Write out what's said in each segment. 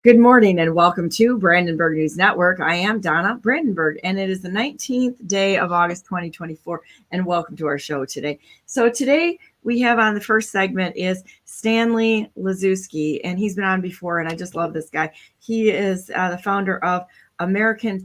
Good morning and welcome to Brandenburg News Network. I am Donna Brandenburg and it is the 19th day of August 2024 and welcome to our show today. So today we have on the first segment is Stanley Leszewski, and he's been on before and I just love this guy. He is the founder of American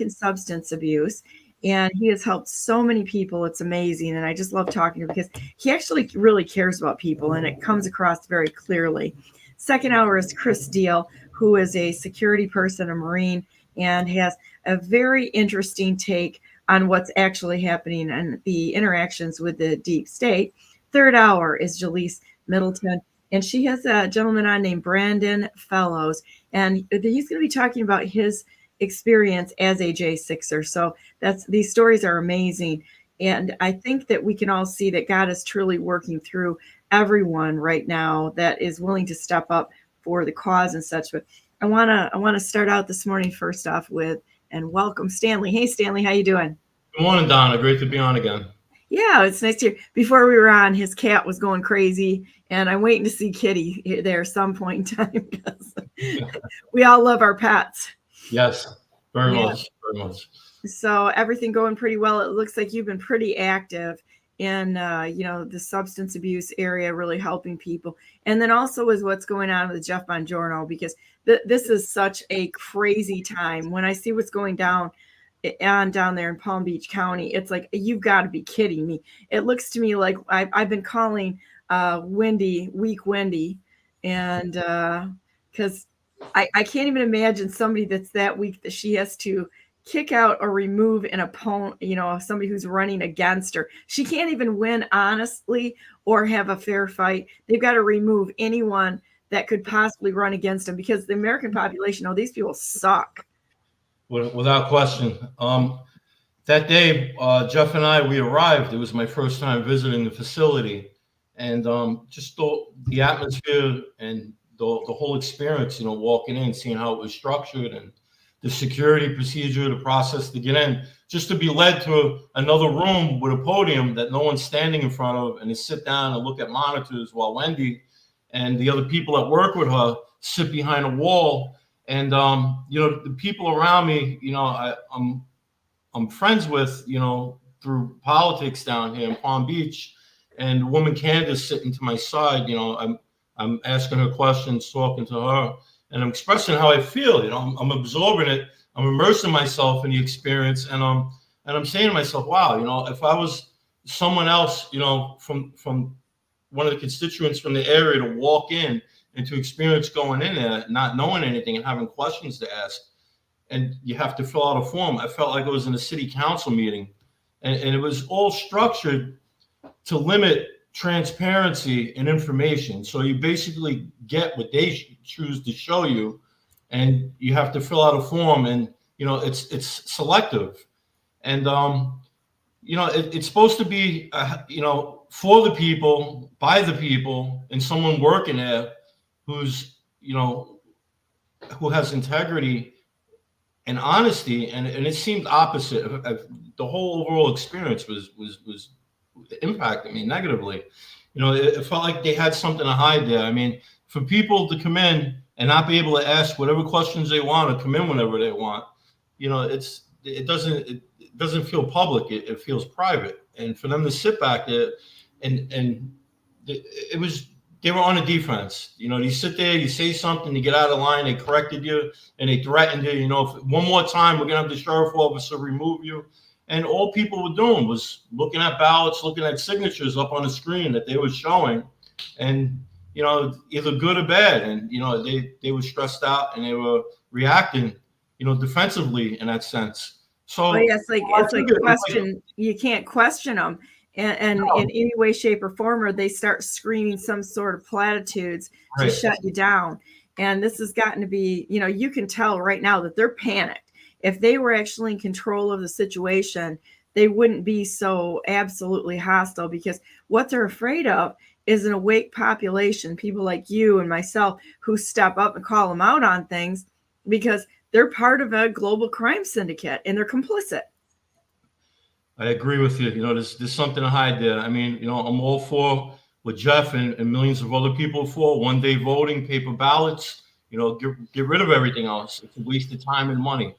Substance Abuse, and he has helped so many people. It's amazing, and I just love talking to him because he actually really cares about people and it comes across very clearly. Second hour is Chris Deal, who is a security person, a Marine, and has a very interesting take on what's actually happening and the interactions with the deep state. Third hour is Jalise Middleton, and she has a gentleman on named Brandon Fellows, and he's going to be talking about his experience as a J6er. So these stories are amazing. And I think that we can all see that God is truly working through everyone right now that is willing to step up for the cause and such. But I want to start out this morning first off with and welcome Stanley. Hey Stanley, how you doing? Good morning, Donna. Great to be on again. Yeah, it's nice to hear. Before we were on, his cat was going crazy, and I'm waiting to see Kitty there some point in time because we all love our pets. Yes, very much. So everything going pretty well. It looks like you've been pretty active in the substance abuse area, really helping people. And then also is what's going on with Jeff Bongiorno, because this is such a crazy time. When I see what's going down there in Palm Beach County, it's like, you've got to be kidding me. It looks to me like I've been calling weak Wendy, and because I can't even imagine somebody that's that weak that she has to kick out or remove an opponent, somebody who's running against her. She can't even win honestly or have a fair fight. They've got to remove anyone that could possibly run against them, because the American population, these people suck. Without question. That day, Jeff and we arrived. It was my first time visiting the facility, and just the atmosphere and the whole experience, walking in, seeing how it was structured and the security procedure, the process to get in, just to be led to another room with a podium that no one's standing in front of, and to sit down and look at monitors while Wendy and the other people that work with her sit behind a wall. And, the people around me, I'm friends with, through politics down here in Palm Beach, and the woman Candace sitting to my side, I'm asking her questions, talking to her, and I'm expressing how I feel. I'm absorbing it. I'm immersing myself in the experience, and I'm saying to myself, wow, if I was someone else, from one of the constituents from the area, to walk in and to experience going in there, not knowing anything and having questions to ask, and you have to fill out a form. I felt like I was in a city council meeting, and it was all structured to limit transparency and information. So you basically get what they choose to show you, and you have to fill out a form, and it's selective, and it's supposed to be for the people, by the people, and someone working there who's who has integrity and honesty, and it seemed opposite. The whole overall experience was impacted me negatively. It felt like they had something to hide there. I mean, for people to come in and not be able to ask whatever questions they want, or come in whenever they want, it doesn't feel public. It feels private. And for them to sit back there and they were on the defense. You sit there, you say something, you get out of line, they corrected you, and they threatened you. If one more time, we're gonna have the sheriff officer remove you. And all people were doing was looking at ballots, looking at signatures up on the screen that they were showing, and either good or bad. And they were stressed out, and they were reacting, defensively in that sense. So it's like question. You can't question them, and no. In any way, shape, or form, or they start screaming some sort of platitudes to shut you down. And this has gotten to be, you can tell right now that they're panicked. If they were actually in control of the situation, they wouldn't be so absolutely hostile, because what they're afraid of is an awake population, people like you and myself, who step up and call them out on things, because they're part of a global crime syndicate and they're complicit. I agree with you. There's something to hide there. I mean, I'm all for what Jeff and millions of other people for: one-day voting, paper ballots, Get rid of everything else. It's a waste of time and money.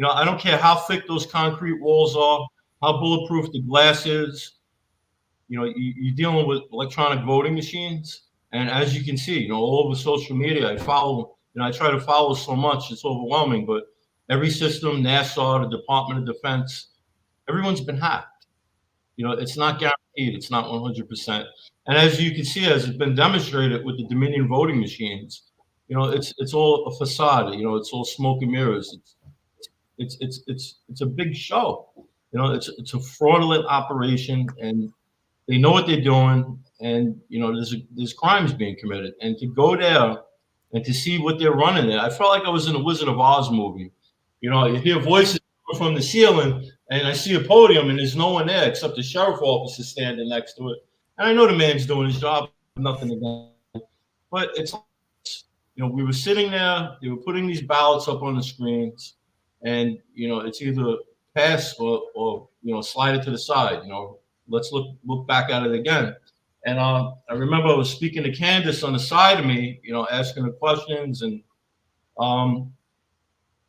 I don't care how thick those concrete walls are, how bulletproof the glass is. You're dealing with electronic voting machines. And as you can see, all over social media, I try to follow so much, it's overwhelming, but every system, NASA, the Department of Defense, everyone's been hacked. It's not guaranteed. It's not 100%. And as you can see, as it's been demonstrated with the Dominion voting machines, it's all a facade. It's all smoke and mirrors. It's a big show. It's a fraudulent operation, and they know what they're doing. And there's crimes being committed. And to go there and to see what they're running there, I felt like I was in a Wizard of Oz movie. You hear voices from the ceiling, and I see a podium, and there's no one there except the sheriff officer standing next to it. And I know the man's doing his job, nothing against. But it's, we were sitting there, they were putting these ballots up on the screens, and it's either pass or slide it to the side. Let's look back at it again. And I remember I was speaking to Candace on the side of me, asking her questions, and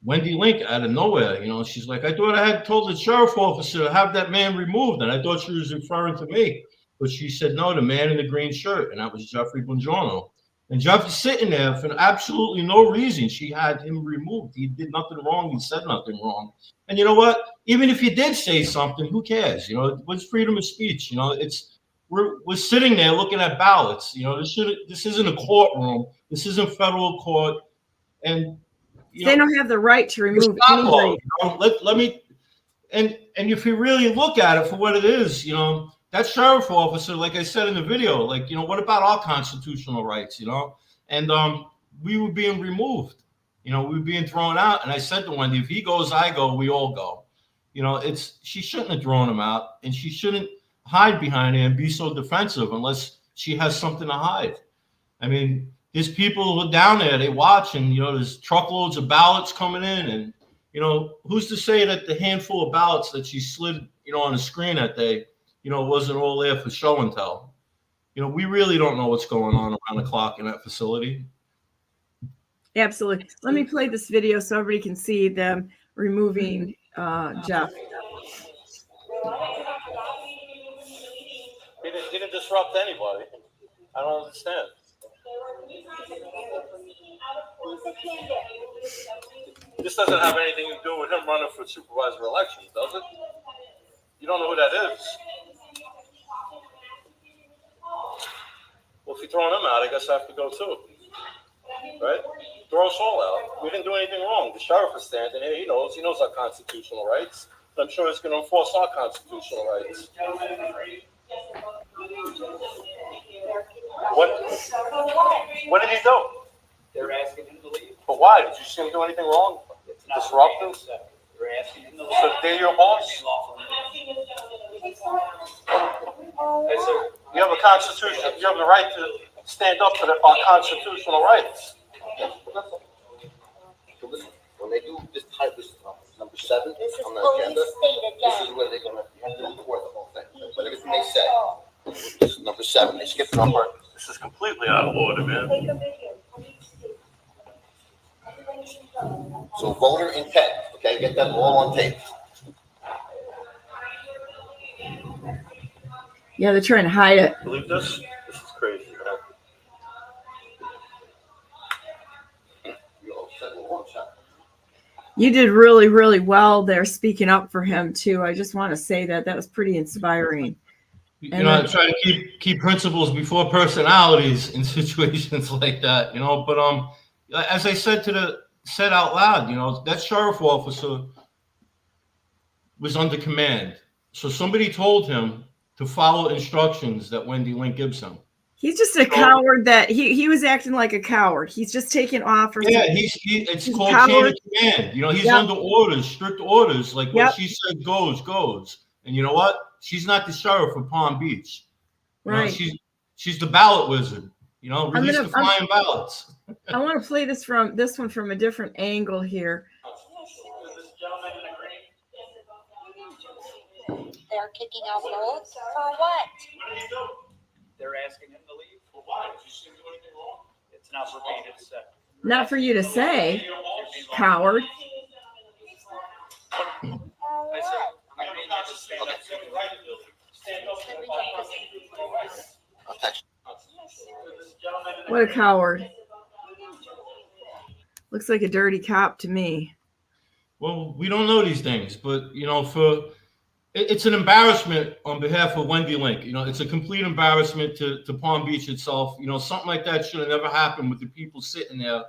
Wendy Link out of nowhere, she's like, I thought I had told the sheriff officer to have that man removed, and I thought she was referring to me. But she said, no, the man in the green shirt, and that was Jeffrey Bongiorno. And Jeff is sitting there for absolutely no reason. She had him removed. He did nothing wrong. He said nothing wrong. And you know what? Even if he did say something, who cares? What's freedom of speech? We're sitting there looking at ballots. This isn't a courtroom. This isn't federal court. And they don't have the right to remove anybody. Let me, and if you really look at it for what it is, that sheriff officer, like I said in the video, what about our constitutional rights, And we were being removed, we were being thrown out. And I said to Wendy, if he goes, I go, we all go. She shouldn't have thrown him out, and she shouldn't hide behind it and be so defensive unless she has something to hide. I mean, there's people who are down there, they watch, and there's truckloads of ballots coming in, and who's to say that the handful of ballots that she slid on the screen that day wasn't all there for show and tell. We really don't know what's going on around the clock in that facility. Absolutely. Let me play this video so everybody can see them removing Jeff. He didn't disrupt anybody. I don't understand. This doesn't have anything to do with him running for supervisor elections, does it? You don't know who that is. Well, if you're throwing him out, I guess I have to go too. Right? Throw us all out. We didn't do anything wrong. The sheriff is standing here. He knows our constitutional rights. I'm sure he's going to enforce our constitutional rights. What did he do? They're asking him to leave. But why? Did you see him do anything wrong? Disrupt him? They're asking him to leave. So they're your boss? Hey, sir. You have a constitution. You have the right to stand up for our constitutional rights. So listen, when they do this type of stuff, number 7 This is on the police agenda, state this again. is where they're gonna have to report the whole thing. But everything they say, this is number 7. They skipped number. This is completely out of order, man. Take a video. Police state. Everybody should go. So voter intent, okay, get that all on tape. Yeah, they're trying to hide it. Believe this? This is crazy, man. You did really, really well there speaking up for him, too. I just want to say that was pretty inspiring. I try to keep principles before personalities in situations like that, But as I said out loud, that sheriff officer was under command. So somebody told him to follow instructions that Wendy Link gives him. He's just a coward. That he was acting like a coward. He's just taking off. It's called chain of command. He's under orders, strict orders. Like what she said goes. And you know what? She's not the sheriff of Palm Beach. Right. She's the ballot wizard. Release the flying ballots. I want to play this one from a different angle here. They're kicking out votes for what? They're asking him to leave. Why? Did you see him do anything wrong? It's not for me to say. Not for you to say, coward. I said, I may not just stand up to the right of the building. Stand up to the right. I'll text What a coward. Looks like a dirty cop to me. Well, we don't know these things, but it's an embarrassment on behalf of Wendy Link. It's a complete embarrassment to Palm Beach itself. Something like that should have never happened with the people sitting there,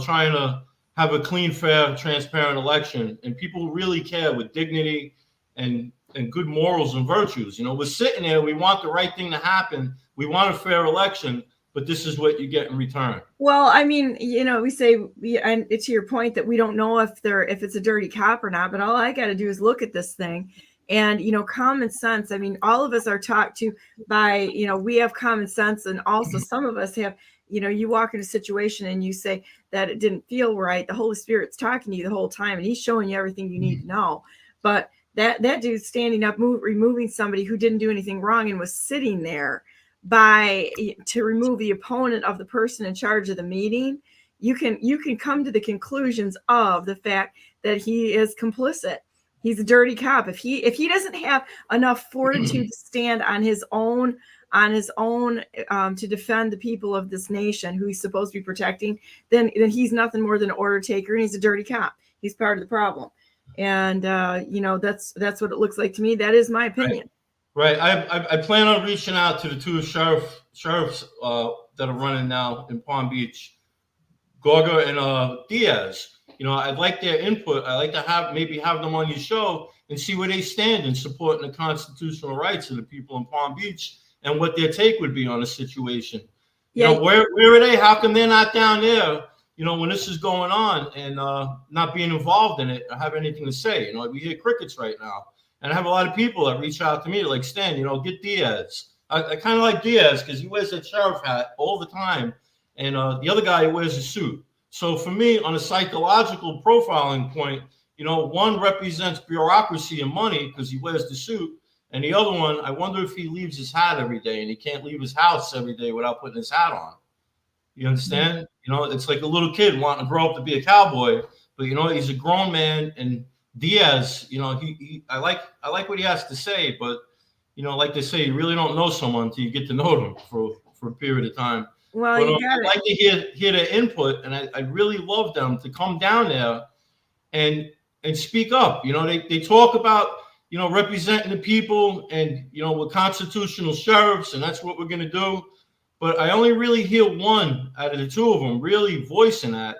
trying to have a clean, fair, transparent election. And people really care with dignity and good morals and virtues. We're sitting there. We want the right thing to happen. We want a fair election, but this is what you get in return. Well, I mean, we say, and to your point that we don't know if it's a dirty cop or not, but all I got to do is look at this thing. And, common sense, I mean, all of us are taught to by, we have common sense. And also some of us have, you walk in a situation and you say that it didn't feel right. The Holy Spirit's talking to you the whole time and he's showing you everything you need to know. But that dude's standing up, removing somebody who didn't do anything wrong and was sitting there to remove the opponent of the person in charge of the meeting. You can come to the conclusions of the fact that he is complicit. He's a dirty cop. If he doesn't have enough fortitude to stand on his own to defend the people of this nation who he's supposed to be protecting, then he's nothing more than an order taker, and he's a dirty cop. He's part of the problem. And that's what it looks like to me. That is my opinion. Right. I plan on reaching out to the two sheriffs that are running now in Palm Beach, Gorga and Diaz. I'd like their input. I'd like to have them on your show and see where they stand in supporting the constitutional rights of the people in Palm Beach and what their take would be on the situation. Yeah. Where are they? How come they're not down there, when this is going on and not being involved in it or have anything to say? We hear crickets right now. And I have a lot of people that reach out to me like, Stan, get Diaz. I kind of like Diaz because he wears that sheriff hat all the time. And the other guy wears a suit. So for me, on a psychological profiling point, one represents bureaucracy and money because he wears the suit. And the other one, I wonder if he leaves his hat every day and he can't leave his house every day without putting his hat on. You understand? It's like a little kid wanting to grow up to be a cowboy, but he's a grown man. And Diaz, I like what he has to say, but like they say, you really don't know someone until you get to know them for a period of time. Well, but, you got I'd like to hear their input, and I'd really love them to come down there and speak up. They talk about representing the people, and we're constitutional sheriffs, and that's what we're going to do. But I only really hear one out of the two of them really voicing that,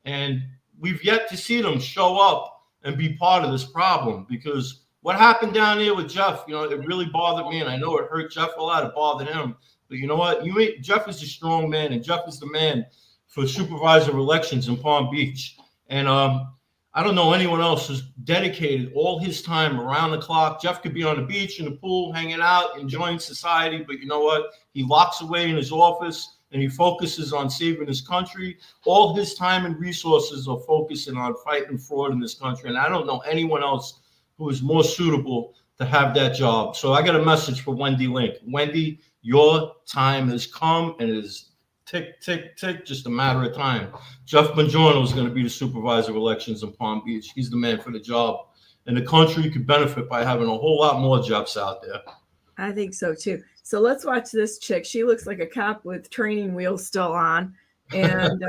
and we've yet to see them show up and be part of this problem. Because what happened down there with Jeff, it really bothered me, and I know it hurt Jeff a lot. It bothered him. But you know what? Jeff is a strong man, and Jeff is the man for supervisor elections in Palm Beach. And I don't know anyone else who's dedicated all his time around the clock. Jeff could be on the beach, in the pool, hanging out, enjoying society. But you know what? He locks away in his office, and he focuses on saving his country. All his time and resources are focusing on fighting fraud in this country. And I don't know anyone else who is more suitable to have that job. So I got a message for Wendy Link. Wendy, your time has come, and it is tick, tick, tick, just a matter of time. Jeff Bongiorno is going to be the supervisor of elections in Palm Beach. He's the man for the job. And the country could benefit by having a whole lot more Jeffs out there. I think so, too. So let's watch this chick. She looks like a cop with training wheels still on. And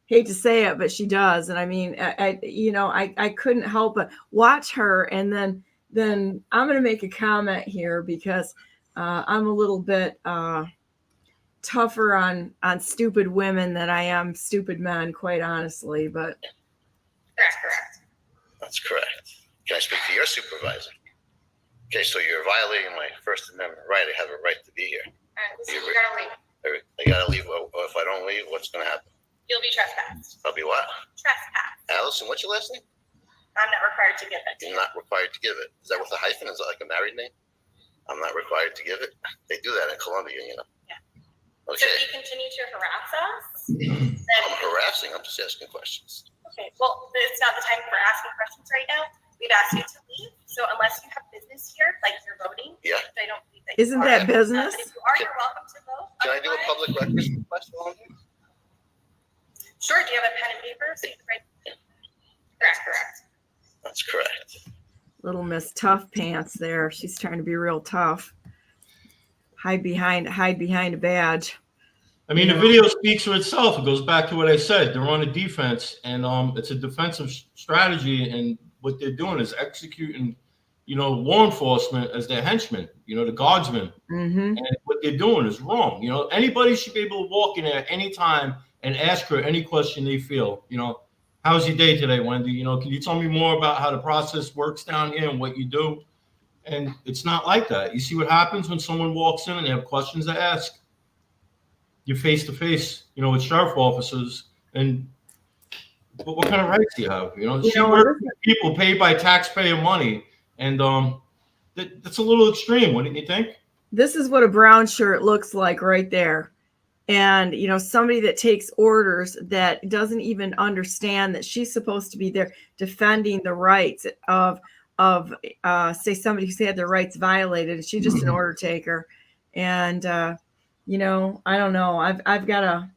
hate to say it, but she does. And I mean, I couldn't help but watch her. And then I'm going to make a comment here because I'm a little bit tougher on stupid women than I am stupid men, quite honestly. But Correct. That's correct. Can I speak to your supervisor? Okay, so you're violating my First Amendment right. I have a right to be here. All right, so you gotta leave. I gotta leave. Well, if I don't leave, what's gonna happen? You'll be trespassed. I'll be what? Trespassed. Allison, what's your last name? I'm not required to give that to You're you. not required to give it. Is that with a hyphen? Is it like a married name? I'm not required to give it. They do that in Colombia, Yeah. Okay. So if you continue to harass us, I'm then harassing. I'm just asking questions. okay. Well, it's not the time for asking questions right now. We've asked you to leave. So unless you have business here, like you're voting, Yeah. I don't believe that. isn't that business? But if you are, you're welcome to vote. Can I do a public records request while I'm here? Sure. Do you have a pen and paper so you can write? Correct. That's correct. Little Miss Tough Pants there. She's trying to be real tough. Hide behind a badge. I mean, the video speaks for itself. It goes back to what I said. They're on a defense, and it's a defensive strategy, and what they're doing is executing, law enforcement as their henchmen, the guardsmen. Mm-hmm. And what they're doing is wrong. Anybody should be able to walk in there anytime and ask her any question they feel. How's your day today, Wendy? Can you tell me more about how the process works down here and what you do? And it's not like that. You see what happens when someone walks in and they have questions to ask? You're face to face, with sheriff officers, and what kind of rights do you have? She works with people paid by taxpayer money, and that's a little extreme. What do you think? This is what a brown shirt looks like right there. And, somebody that takes orders that doesn't even understand that she's supposed to be there defending the rights of say somebody who's had their rights violated. She's just an order taker. And, I don't know. I've got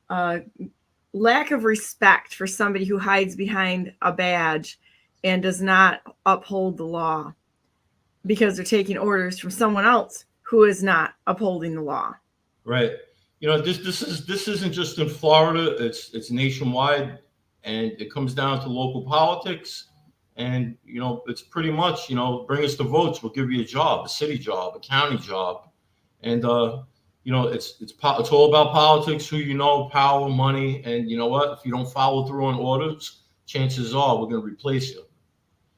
a lack of respect for somebody who hides behind a badge and does not uphold the law because they're taking orders from someone else who is not upholding the law. Right. This isn't just in Florida. It's nationwide, and it comes down to local politics. And it's pretty much bring us the votes, we'll give you a job, a city job, a county job, and it's all about politics. Who power, money, and you know what? If you don't follow through on orders, chances are we're going to replace you.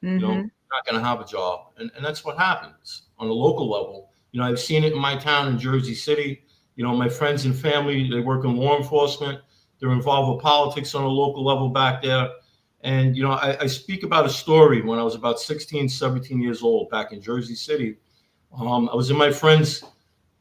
Mm-hmm. You're not going to have a job, and that's what happens on a local level. I've seen it in my town in Jersey City. My friends and family, they work in law enforcement. They're involved with politics on a local level back there. And, I speak about a story when I was about 16, 17 years old back in Jersey City. I was in my friend's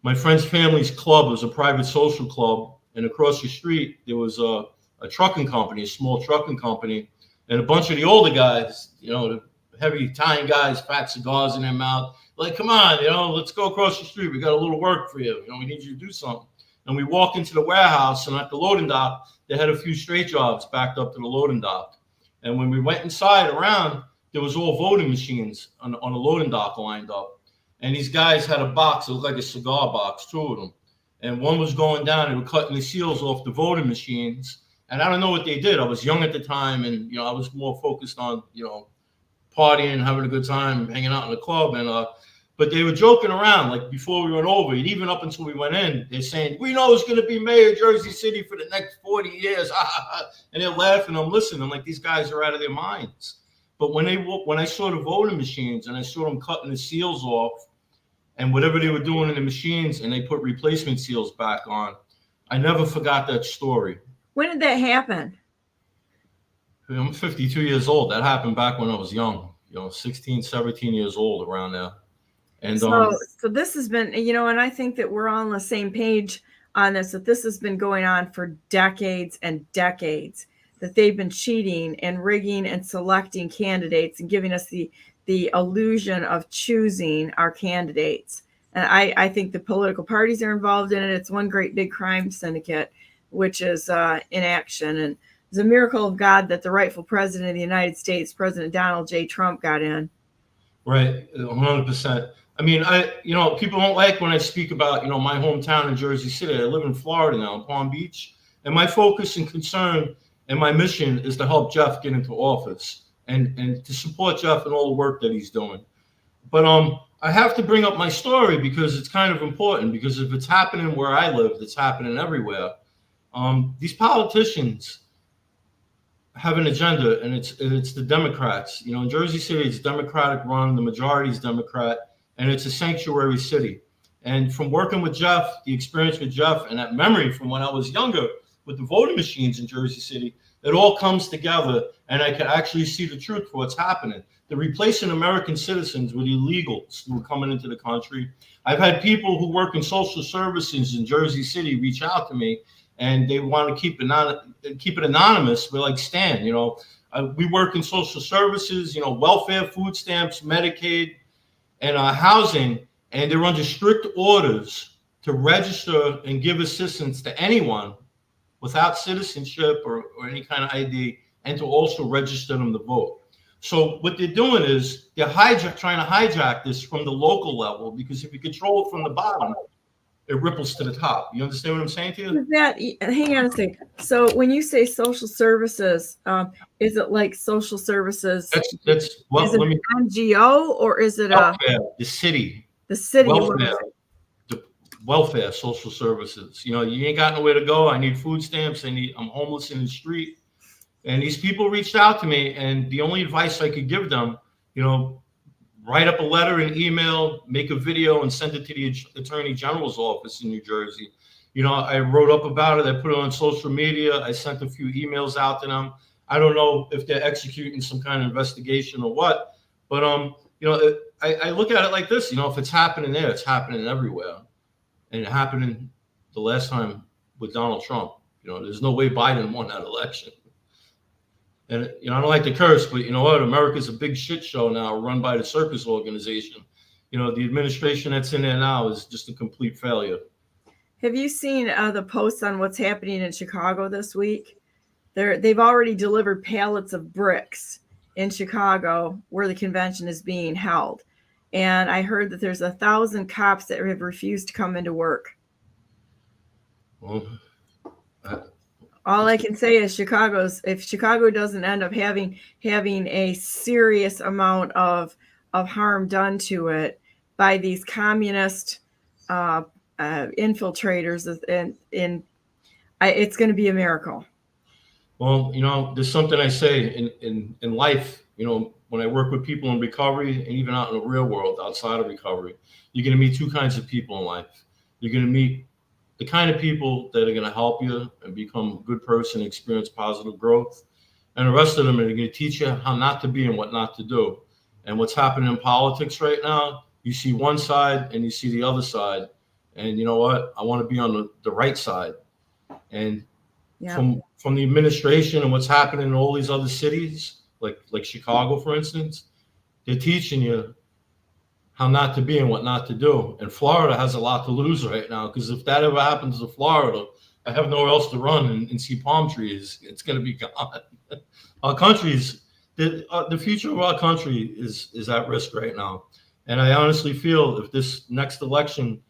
family's club. It was a private social club. And across the street, there was a trucking company, a small trucking company. And a bunch of the older guys, the heavy Italian guys, fat cigars in their mouth. Like, come on, let's go across the street. We got a little work for you. We need you to do something. And we walked into the warehouse, and at the loading dock, they had a few straight jobs backed up to the loading dock. And when we went inside around, there was all voting machines on a loading dock lined up. And these guys had a box. It looked like a cigar box, two of them. And one was going down. They were cutting the seals off the voting machines. And I don't know what they did. I was young at the time, and, I was more focused on, partying, having a good time, hanging out in the club. And but they were joking around, like before we went over, and even up until we went in, they're saying, we know it's going to be mayor of Jersey City for the next 40 years. And they're laughing. I'm listening. I'm like, these guys are out of their minds. But when I saw the voting machines and I saw them cutting the seals off and whatever they were doing in the machines, and they put replacement seals back on, I never forgot that story. When did that happen? I'm 52 years old. That happened back when I was young, 16, 17 years old, around there. And so this has been, and I think that we're all on the same page on this, that this has been going on for decades and decades, that they've been cheating and rigging and selecting candidates and giving us the illusion of choosing our candidates. And I think the political parties are involved in it. It's one great big crime syndicate, which is in action. And it's a miracle of God that the rightful president of the United States, President Donald J. Trump, got in. Right, 100%. I mean, people don't like when I speak about, my hometown in Jersey City. I live in Florida now, in Palm Beach. And my focus and concern and my mission is to help Jeff get into office and to support Jeff and all the work that he's doing. But I have to bring up my story because it's kind of important, because if it's happening where I live, it's happening everywhere. These politicians have an agenda, and it's the Democrats. In Jersey City, it's Democratic run, the majority is Democrat, and it's a sanctuary city. And from working with Jeff, the experience with Jeff, and that memory from when I was younger with the voting machines in Jersey City, it all comes together, and I can actually see the truth for what's happening. They're replacing American citizens with illegals who are coming into the country. I've had people who work in social services in Jersey City reach out to me, and they want to keep it anonymous. We're like, Stan, we work in social services, welfare, food stamps, Medicaid, and housing, and they're under strict orders to register and give assistance to anyone without citizenship or any kind of ID, and to also register them to vote. So what they're doing is they're trying to hijack this from the local level, because if you control it from the bottom, it ripples to the top. You understand what I'm saying to you? Is that, hang on a second. So when you say social services, is it like social services? That's well, is it let me, an NGO or is it welfare, the city welfare? The welfare, social services. You know, you ain't got nowhere to go. I need food stamps. I'm homeless in the street. And these people reached out to me, and the only advice I could give them, you know, write up a letter and email, make a video, and send it to the Attorney General's office in New Jersey. You know, I wrote up about it. I put it on social media. I sent a few emails out to them. I don't know if they're executing some kind of investigation or what, but you know, I look at it like this. You know, if it's happening there, it's happening everywhere, and it happened the last time with Donald Trump. You know, there's no way Biden won that election. And, you know, I don't like to curse, but you know what? America's a big shit show now, run by the circus organization. You know, the administration that's in there now is just a complete failure. Have you seen the posts on what's happening in Chicago this week? They've already delivered pallets of bricks in Chicago where the convention is being held. And I heard that there's 1,000 cops that have refused to come into work. Well, all I can say is if Chicago doesn't end up having a serious amount of harm done to it by these communist infiltrators, it's going to be a miracle. Well, you know, there's something I say in life, you know, when I work with people in recovery and even out in the real world outside of recovery, you're going to meet two kinds of people in life. You're going to meet the kind of people that are going to help you and become a good person, experience positive growth. And the rest of them are going to teach you how not to be and what not to do. And what's happening in politics right now, you see one side and you see the other side. And you know what? I want to be on the right side. And from the administration and what's happening in all these other cities, like Chicago, for instance, they're teaching you how not to be and what not to do. And Florida has a lot to lose right now, because if that ever happens to Florida, I have nowhere else to run and see palm trees. It's going to be gone. Our country's, the future of our country is at risk right now. And I honestly feel if this next election,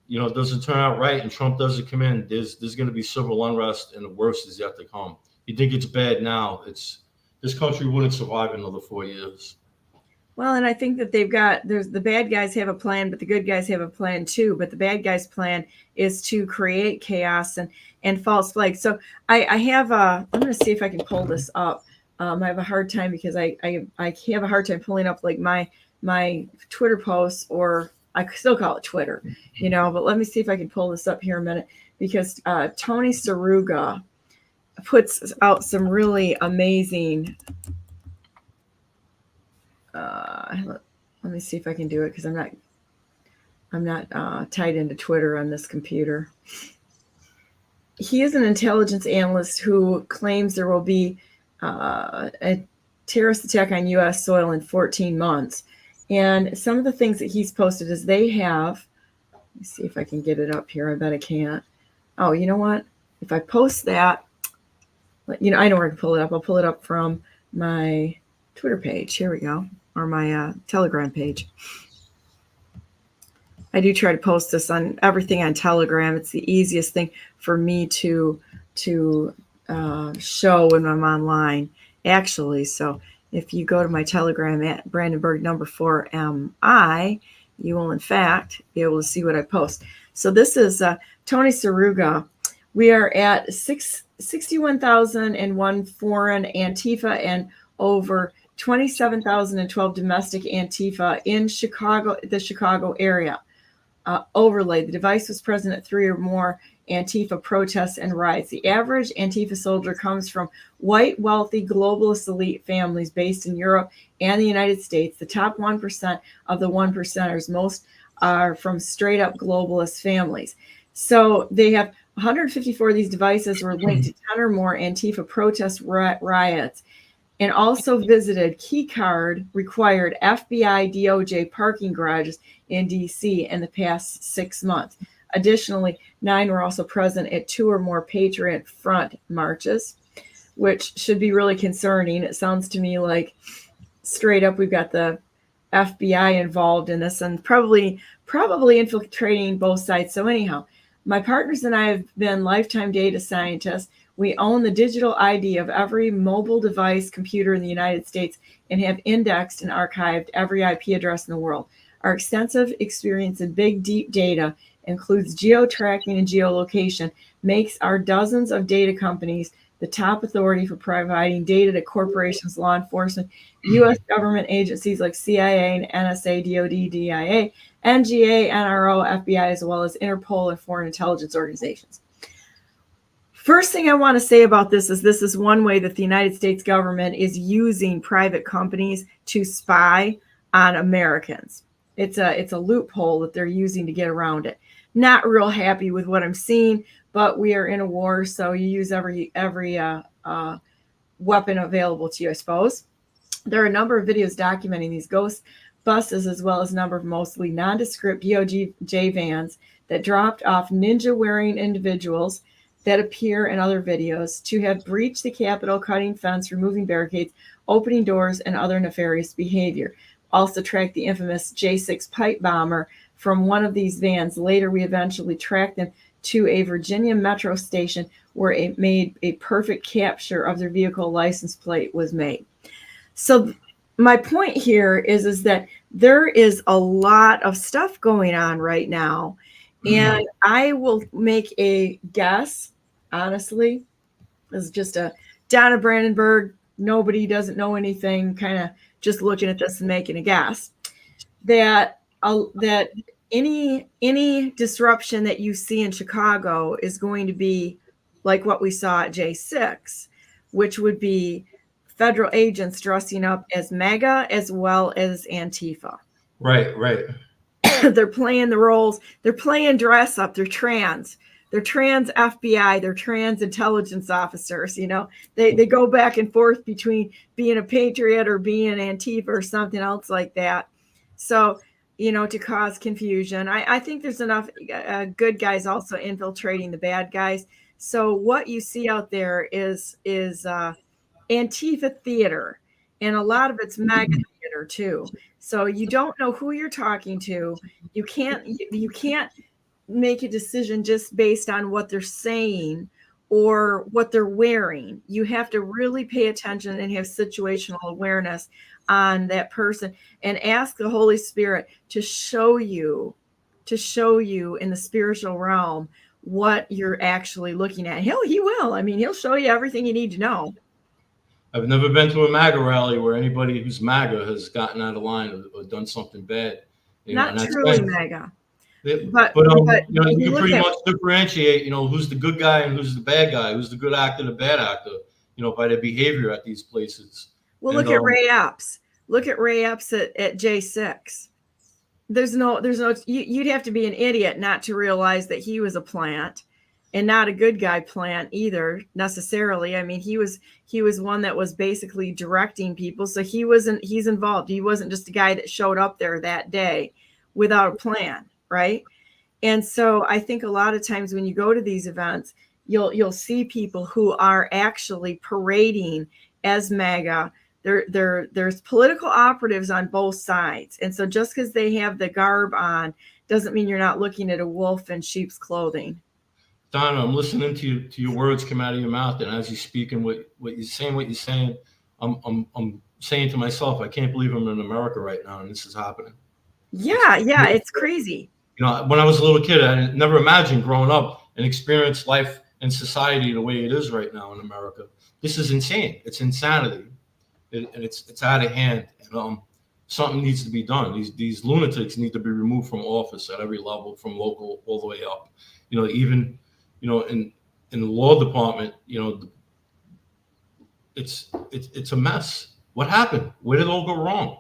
you know, doesn't turn out right and Trump doesn't come in, there's going to be civil unrest, and the worst is yet to come. You think it's bad now? This country wouldn't survive another 4 years. Well, and I think that there's the bad guys have a plan, but the good guys have a plan too. But the bad guys' plan is to create chaos and false flags. So I have I'm going to see if I can pull this up. I have a hard time because I have a hard time pulling up like my Twitter posts, or I still call it Twitter, you know. But let me see if I can pull this up here a minute, because Tony Saruga puts out some really amazing. Let me see if I can do it, because I'm not tied into Twitter on this computer. He is an intelligence analyst who claims there will be a terrorist attack on U.S. soil in 14 months. And some of the things that he's posted is they have, let me see if I can get it up here. I bet I can't. Oh, you know what? If I post that, you know, I know where I can pull it up. I'll pull it up from my Twitter page. Here we go. Or my Telegram page. I do try to post this on everything on Telegram. It's the easiest thing for me to show when I'm online, actually. So if you go to my Telegram at Brandenburg number 4MI, you will in fact be able to see what I post. So this is Tony Saruga. We are at 61,001 foreign Antifa and over 27,012 domestic Antifa in Chicago, the Chicago area. Overlay. The device was present at 3 or more Antifa protests and riots. The average Antifa soldier comes from white, wealthy, globalist elite families based in Europe and the United States. The top 1% of the 1%ers, most are from straight up globalist families. So they have 154 of these devices were linked to 10 or more Antifa protest riots, and also visited keycard required FBI DOJ parking garages in DC in the past 6 months. Additionally, 9 were also present at 2 or more Patriot Front marches, which should be really concerning. It sounds to me like straight up we've got the FBI involved in this and probably infiltrating both sides. So anyhow, my partners and I have been lifetime data scientists. We own the digital ID of every mobile device computer in the United States and have indexed and archived every IP address in the world. Our extensive experience in big, deep data includes geo-tracking and geolocation, makes our dozens of data companies the top authority for providing data to corporations, law enforcement, U.S. government agencies like CIA and NSA, DOD, DIA, NGA, NRO, FBI, as well as Interpol and foreign intelligence organizations. First thing I want to say about this is one way that the United States government is using private companies to spy on Americans. It's a loophole that they're using to get around it. Not real happy with what I'm seeing, but we are in a war, so you use every weapon available to you, I suppose. There are a number of videos documenting these ghost buses, as well as a number of mostly nondescript DOJ vans that dropped off ninja-wearing individuals that appear in other videos to have breached the Capitol, cutting fence, removing barricades, opening doors, and other nefarious behavior. Also tracked the infamous J6 pipe bomber from one of these vans. Later, we eventually tracked them to a Virginia metro station where it made a perfect capture of their vehicle license plate was made. So my point here is that there is a lot of stuff going on right now. And I will make a guess, honestly, this is just a down at Brandenburg, nobody doesn't know anything, kind of just looking at this and making a guess, that any disruption that you see in Chicago is going to be like what we saw at J6, which would be federal agents dressing up as MAGA as well as Antifa. Right. They're playing the roles. They're playing dress up. They're trans FBI. They're trans intelligence officers. You know, they go back and forth between being a patriot or being Antifa or something else like that. So, you know, to cause confusion. I think there's enough good guys also infiltrating the bad guys. So what you see out there is Antifa theater, and a lot of it's MAGA theater too. So you don't know who you're talking to. You can't make a decision just based on what they're saying or what they're wearing. You have to really pay attention and have situational awareness on that person and ask the Holy Spirit to show you in the spiritual realm what you're actually looking at. He will. I mean, he'll show you everything you need to know. I've never been to a MAGA rally where anybody who's MAGA has gotten out of line or done something bad. Not truly MAGA. But you know, you can pretty much differentiate, you know, who's the good guy and who's the bad guy, who's the good actor, the bad actor, you know, by their behavior at these places. Well, look at Ray Epps. Look at Ray Epps at J6. There's no. You'd have to be an idiot not to realize that he was a plant, and not a good guy plant either necessarily. I mean, he was one that was basically directing people, so he's involved. He wasn't just a guy that showed up there that day without a plan, right? And so I think a lot of times when you go to these events, you'll see people who are actually parading as MAGA. There's political operatives on both sides. And so just because they have the garb on doesn't mean you're not looking at a wolf in sheep's clothing. Donna, I'm listening to your words come out of your mouth, and as you speak and what you're saying, I'm saying to myself, I can't believe I'm in America right now and this is happening. Yeah, it's crazy. You know, when I was a little kid, I never imagined growing up and experience life and society the way it is right now in America. This is insane. It's insanity. And it's out of hand. And something needs to be done. These lunatics need to be removed from office at every level, from local all the way up. You know, even, you know, in the law department, you know, it's a mess. What happened? Where did it all go wrong?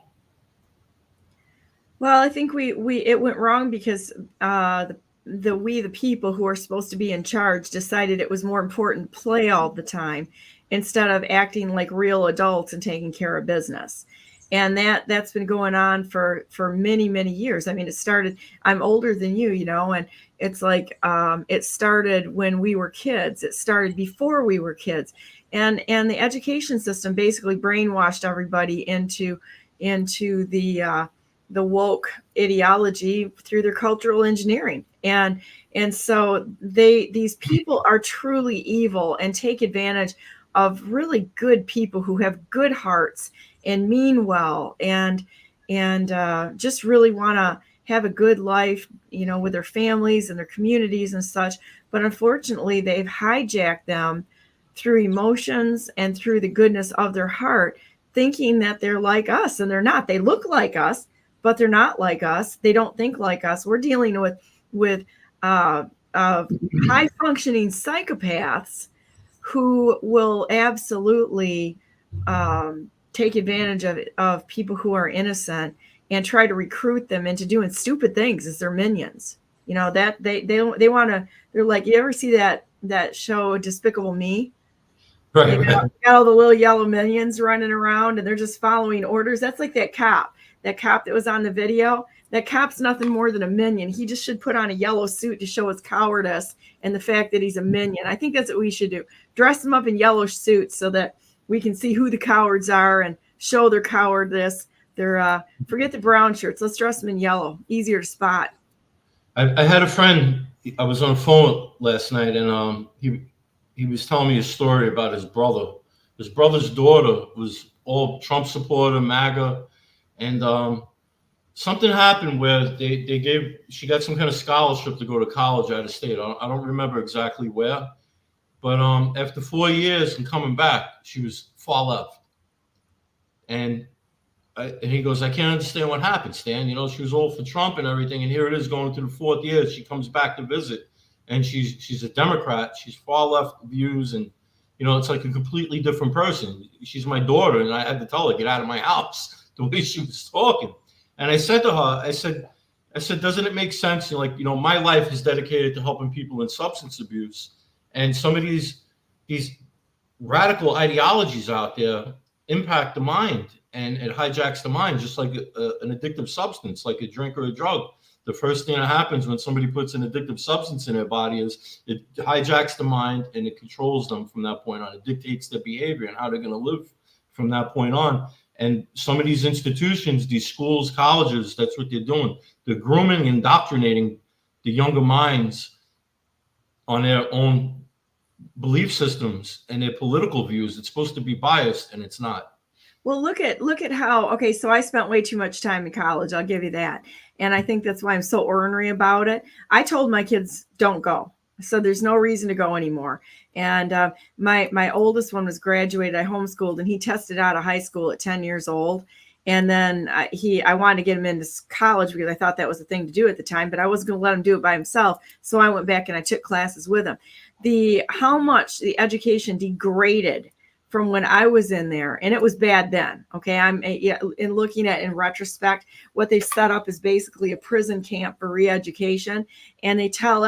Well, I think it went wrong because the people who are supposed to be in charge decided it was more important to play all the time instead of acting like real adults and taking care of business. And that's been going on for many, many years. I mean, it started, I'm older than you, you know, and it's like, it started when we were kids. It started before we were kids. And the education system basically brainwashed everybody into the woke ideology through their cultural engineering. And so these people are truly evil and take advantage of really good people who have good hearts and mean well and just really want to have a good life, you know, with their families and their communities and such. But unfortunately, they've hijacked them through emotions and through the goodness of their heart, thinking that they're like us, and they're not. They look like us, but they're not like us. They don't think like us. We're dealing with high functioning psychopaths who will absolutely take advantage of people who are innocent and try to recruit them into doing stupid things as their minions. You know, that they want to, they're like, you ever see that show Despicable Me? Right. They got all the little yellow minions running around and they're just following orders. That's like that cop that was on the video. That cop's nothing more than a minion. He just should put on a yellow suit to show his cowardice and the fact that he's a minion. I think that's what we should do. Dress them up in yellow suits so that we can see who the cowards are and show their cowardice. They're forget the brown shirts. Let's dress them in yellow. Easier to spot. I had a friend. I was on the phone last night, and he was telling me a story about his brother. His brother's daughter was all Trump supporter, MAGA, and something happened where she got some kind of scholarship to go to college out of state. I don't remember exactly where, but after 4 years and coming back, she was far left. And he goes, I can't understand what happened, Stan. You know, she was all for Trump and everything, and here it is going to the 4th year. She comes back to visit, and she's a Democrat. She's far left views, and you know, it's like a completely different person. She's my daughter, and I had to tell her, get out of my house, the way she was talking. And I said to her, I said, doesn't it make sense? Like, you know, my life is dedicated to helping people in substance abuse, and some of these radical ideologies out there impact the mind, and it hijacks the mind, just like an addictive substance, like a drink or a drug. The first thing that happens when somebody puts an addictive substance in their body is it hijacks the mind and it controls them from that point on. It dictates their behavior and how they're going to live from that point on. And some of these institutions, these schools, colleges, that's what they're doing. They're grooming and indoctrinating the younger minds on their own belief systems and their political views. It's supposed to be biased, and it's not. Well, look at how, okay, so I spent way too much time in college. I'll give you that. And I think that's why I'm so ornery about it. I told my kids, don't go. So there's no reason to go anymore. And my oldest one was graduated. I homeschooled, and he tested out of high school at 10 years old. And then I wanted to get him into college because I thought that was the thing to do at the time, but I wasn't going to let him do it by himself. So I went back and I took classes with him. How much the education degraded from when I was in there, and it was bad then. Okay, in looking at in retrospect, what they've set up is basically a prison camp for re-education, and they tell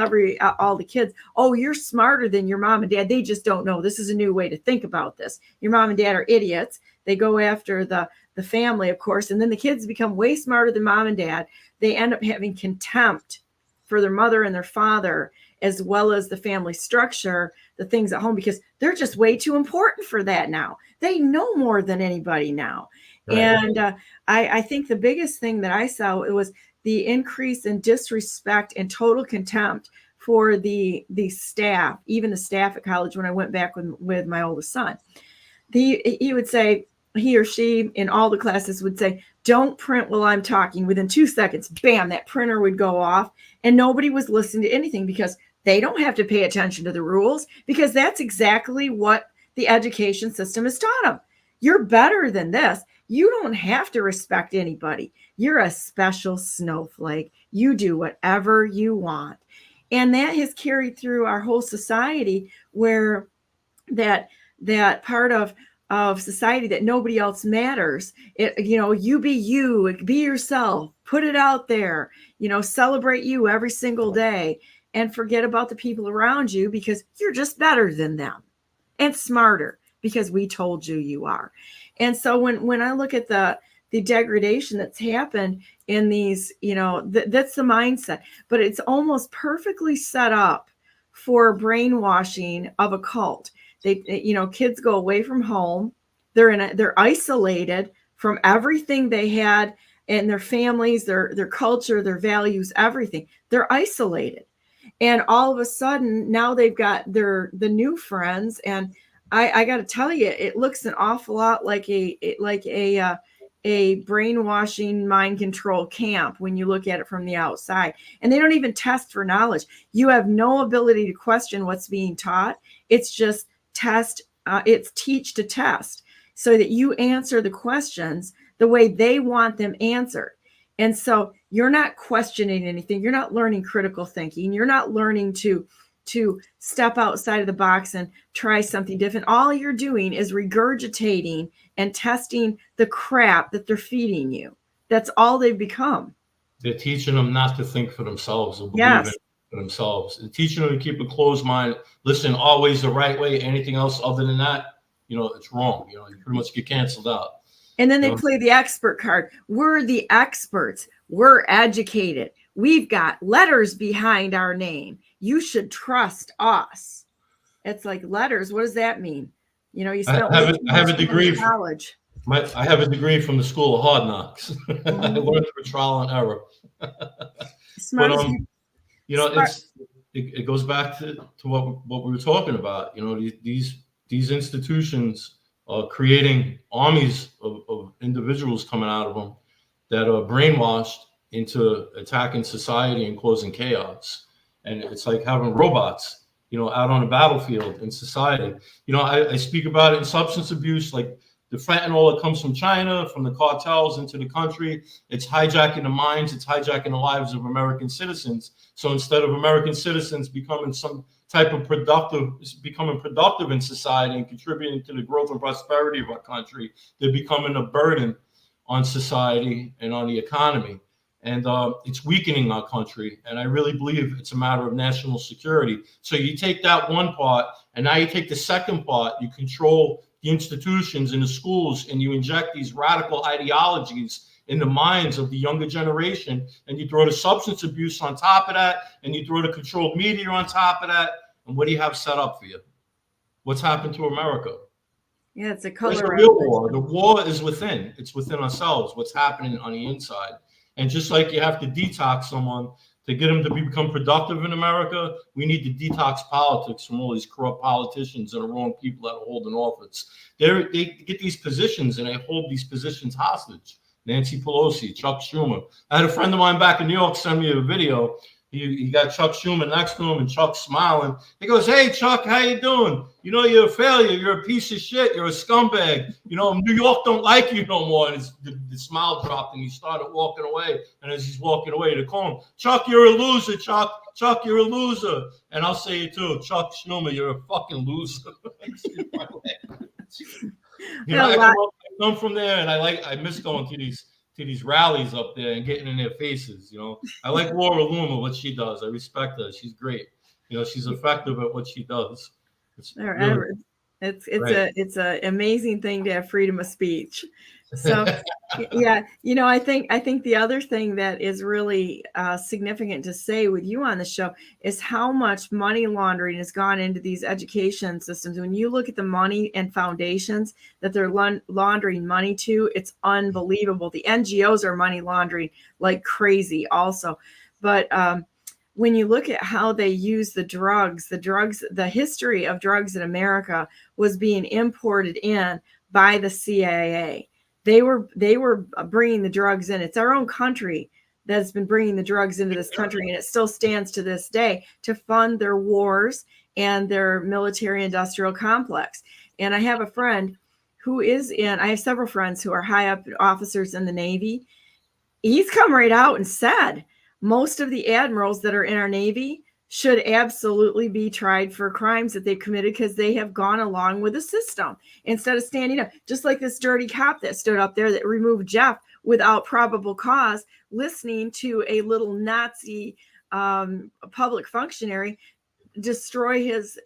all the kids, "Oh, you're smarter than your mom and dad. They just don't know. This is a new way to think about this. Your mom and dad are idiots." They go after the family, of course, and then the kids become way smarter than mom and dad. They end up having contempt for their mother and their father, as well as the family structure, the things at home, because they're just way too important for that now. They know more than anybody now. Right. And I think the biggest thing that I saw was the increase in disrespect and total contempt for the staff, even the staff at college. When I went back with my oldest son, he would say, he or she in all the classes would say, "Don't print while I'm talking." Within 2 seconds, bam, that printer would go off, and nobody was listening to anything because they don't have to pay attention to the rules, because that's exactly what the education system has taught them. You're better than this. You don't have to respect anybody. You're a special snowflake. You do whatever you want. And that has carried through our whole society, where that part of society that nobody else matters. You be you, be yourself, put it out there, celebrate you every single day, and forget about the people around you, because you're just better than them and smarter because we told you are. And so when I look at the the degradation that's happened in these, that's the mindset. But it's almost perfectly set up for brainwashing of a cult. Kids go away from home. They're isolated from everything they had and their families, their culture, their values, everything. They're isolated. And all of a sudden now they've got the new friends. And I got to tell you, it looks an awful lot like a brainwashing mind control camp when you look at it from the outside. And they don't even test for knowledge. You have no ability to question what's being taught. It's just it's teach to test, so that you answer the questions the way they want them answered. And so you're not questioning anything. You're not learning critical thinking. You're not learning to step outside of the box and try something different. All you're doing is regurgitating and testing the crap that they're feeding you. That's all they've become. They're teaching them not to think for themselves or believe in it for themselves. They're teaching them to keep a closed mind, listen always the right way. Anything else other than that, it's wrong. You pretty much get canceled out. And then they play the expert card. We're the experts. We're educated. We've got letters behind our name. You should trust us. It's like letters. What does that mean? You spent I have a degree in college. I have a degree from the School of Hard Knocks. Mm-hmm. I learned through trial and error. Smart. But it goes back to what we were talking about. These institutions are creating armies of individuals coming out of them that are brainwashed into attacking society and causing chaos. And it's like having robots, out on a battlefield in society. I speak about it in substance abuse, like the fentanyl that comes from China, from the cartels into the country. It's hijacking the minds, it's hijacking the lives of American citizens. So instead of American citizens becoming some type of becoming productive in society and contributing to the growth and prosperity of our country, they're becoming a burden on society and on the economy. And it's weakening our country. And I really believe it's a matter of national security. So you take that one part, and now you take the second part, you control the institutions in the schools, and you inject these radical ideologies in the minds of the younger generation, and you throw the substance abuse on top of that, and you throw the controlled media on top of that. And what do you have set up for you? What's happened to America? Yeah, it's a color. The real war. The war is within. It's within ourselves. What's happening on the inside. And just like you have to detox someone to get them to become productive in America, we need to detox politics from all these corrupt politicians and the wrong people that are holding office. They get these positions and they hold these positions hostage. Nancy Pelosi, Chuck Schumer. I had a friend of mine back in New York send me a video. He got Chuck Schumer next to him, and Chuck's smiling. He goes, "Hey, Chuck, how you doing? You're a failure. You're a piece of shit. You're a scumbag. New York don't like you no more." And the smile dropped, and he started walking away. And as he's walking away, they call him, "Chuck, you're a loser, Chuck. Chuck, you're a loser." And I'll say it too, Chuck Schumer, you're a fucking loser. I come from there, and I miss going to these rallies up there and getting in their faces. I like Laura Loomer, what she does. I respect her. She's great. She's effective at what she does. It's an amazing thing to have freedom of speech. So yeah, I think the other thing that is really significant to say with you on the show is how much money laundering has gone into these education systems. When you look at the money and foundations that they're laundering money to, it's unbelievable. The NGOs are money laundering like crazy also. But when you look at how they use the drugs, the history of drugs in America was being imported in by the CIA. They were bringing the drugs in. It's our own country that's been bringing the drugs into this country, and it still stands to this day to fund their wars and their military-industrial complex. And I have a friend who I have several friends who are high up officers in the Navy. He's come right out and said most of the admirals that are in our Navy should absolutely be tried for crimes that they've committed because they have gone along with the system instead of standing up. Just like this dirty cop that stood up there that removed Jeff without probable cause, listening to a little Nazi public functionary destroy his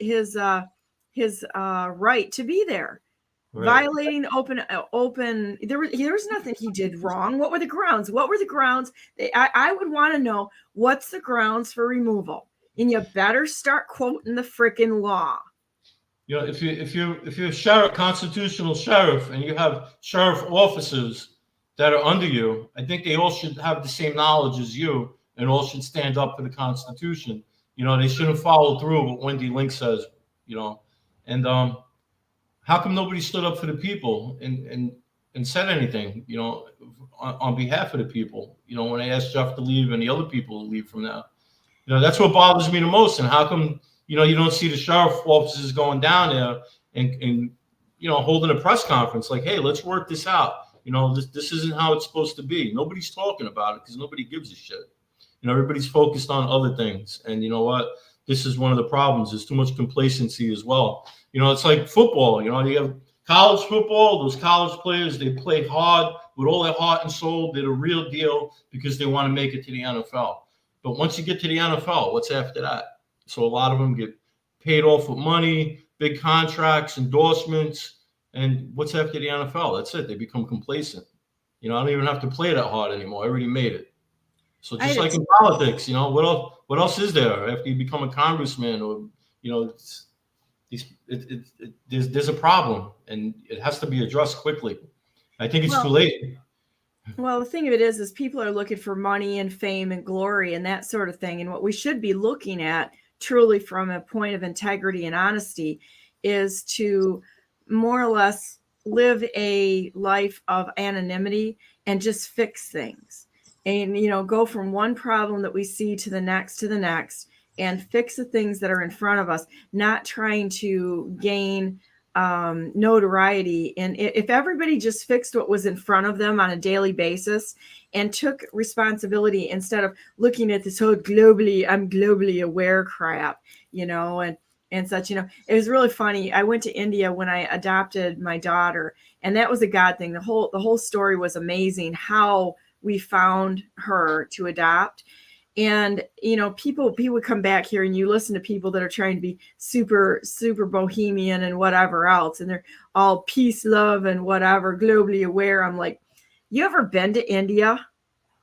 right to be there. Right. violating open. There was nothing he did wrong. What were the grounds? I would want to know what's the grounds for removal, and you better start quoting the frickin' law. You know, if you're a sheriff, constitutional sheriff, and you have sheriff officers that are under you, I think they all should have the same knowledge as you, and all should stand up for the Constitution. You know, they shouldn't follow through what Wendy Link says. You know, and how come nobody stood up for the people and said anything? You know, on behalf of the people. You know, when I asked Jeff to leave and the other people to leave from that. You know, that's what bothers me the most. And how come, you know, you don't see the sheriff officers going down there and you know, holding a press conference like, hey, let's work this out. You know, this isn't how it's supposed to be. Nobody's talking about it because nobody gives a shit. You know, everybody's focused on other things. And you know what? This is one of the problems. There's too much complacency as well. You know, it's like football. You know, you have college football. Those college players, they play hard with all their heart and soul. They're the real deal because they want to make it to the NFL. But once you get to the NFL, what's after that? So a lot of them get paid off with money, big contracts, endorsements, and what's after the NFL? That's it. They become complacent. You know, I don't even have to play that hard anymore. I already made it. So just like in politics, you know, what else is there after you become a congressman or, you know, there's a problem and it has to be addressed quickly. I think it's too late. Well, the thing of it is people are looking for money and fame and glory and that sort of thing. And what we should be looking at truly from a point of integrity and honesty is to more or less live a life of anonymity and just fix things. And, you know, go from one problem that we see to the next and fix the things that are in front of us, not trying to gain notoriety. And if everybody just fixed what was in front of them on a daily basis and took responsibility instead of looking at this whole I'm globally aware crap, you know, and such, you know, it was really funny. I went to India when I adopted my daughter, and that was a God thing. The whole story was amazing, how we found her to adopt. And, you know, people would come back here and you listen to people that are trying to be super, super bohemian and whatever else. And they're all peace, love, and whatever, globally aware. I'm like, you ever been to India?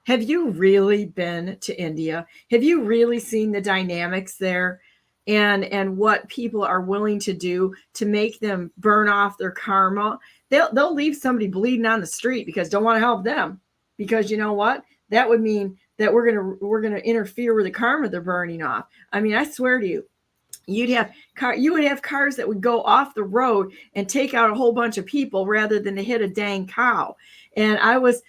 Have you really been to India? Have you really seen the dynamics there and what people are willing to do to make them burn off their karma? They'll leave somebody bleeding on the street because don't want to help them. Because you know what? That would mean that we're gonna interfere with the karma they're burning off. I mean, I swear to you, you would have cars that would go off the road and take out a whole bunch of people rather than to hit a dang cow. And I was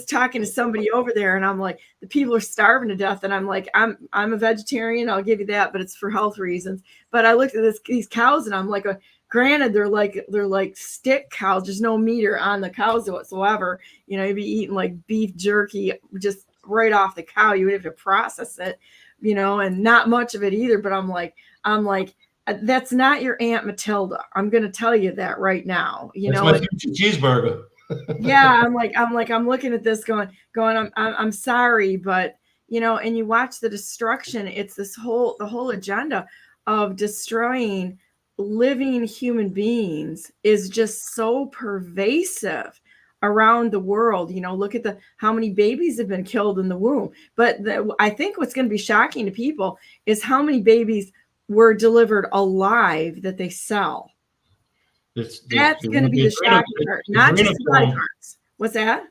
talking to somebody over there, and I'm like, the people are starving to death, and I'm like, I'm a vegetarian, I'll give you that, but it's for health reasons. But I looked at these cows, and I'm like, granted, they're like stick cows. There's no meat on the cows whatsoever. You know, you'd be eating like beef jerky just right off the cow. You would have to process it, you know, and not much of it either. But I'm like, that's not your Aunt Matilda. I'm going to tell you that right now. You that's know, my cheeseburger. Yeah, I'm looking at this going. I'm sorry, but you know, and you watch the destruction. It's the whole agenda of destroying living human beings is just so pervasive around the world. You know, look at how many babies have been killed in the womb. But I think what's going to be shocking to people is how many babies were delivered alive that they sell. That's going to be the shocking part, not just the body parts. What's that?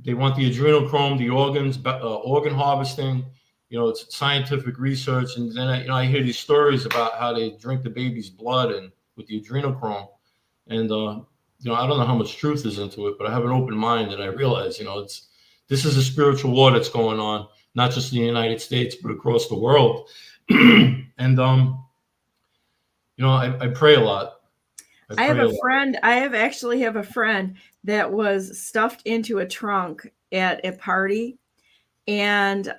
They want the adrenochrome, the organs, organ harvesting. You know, it's scientific research, and then I hear these stories about how they drink the baby's blood and with the adrenochrome, and you know, I don't know how much truth is into it, but I have an open mind, and I realize, you know, this is a spiritual war that's going on, not just in the United States, but across the world. And you know, I pray a lot. I actually have a friend that was stuffed into a trunk at a party. And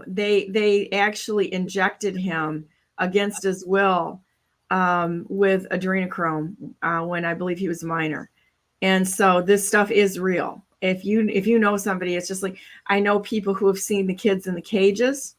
they actually injected him against his will with adrenochrome when I believe he was a minor. And so this stuff is real. If you know somebody, it's just like, I know people who have seen the kids in the cages.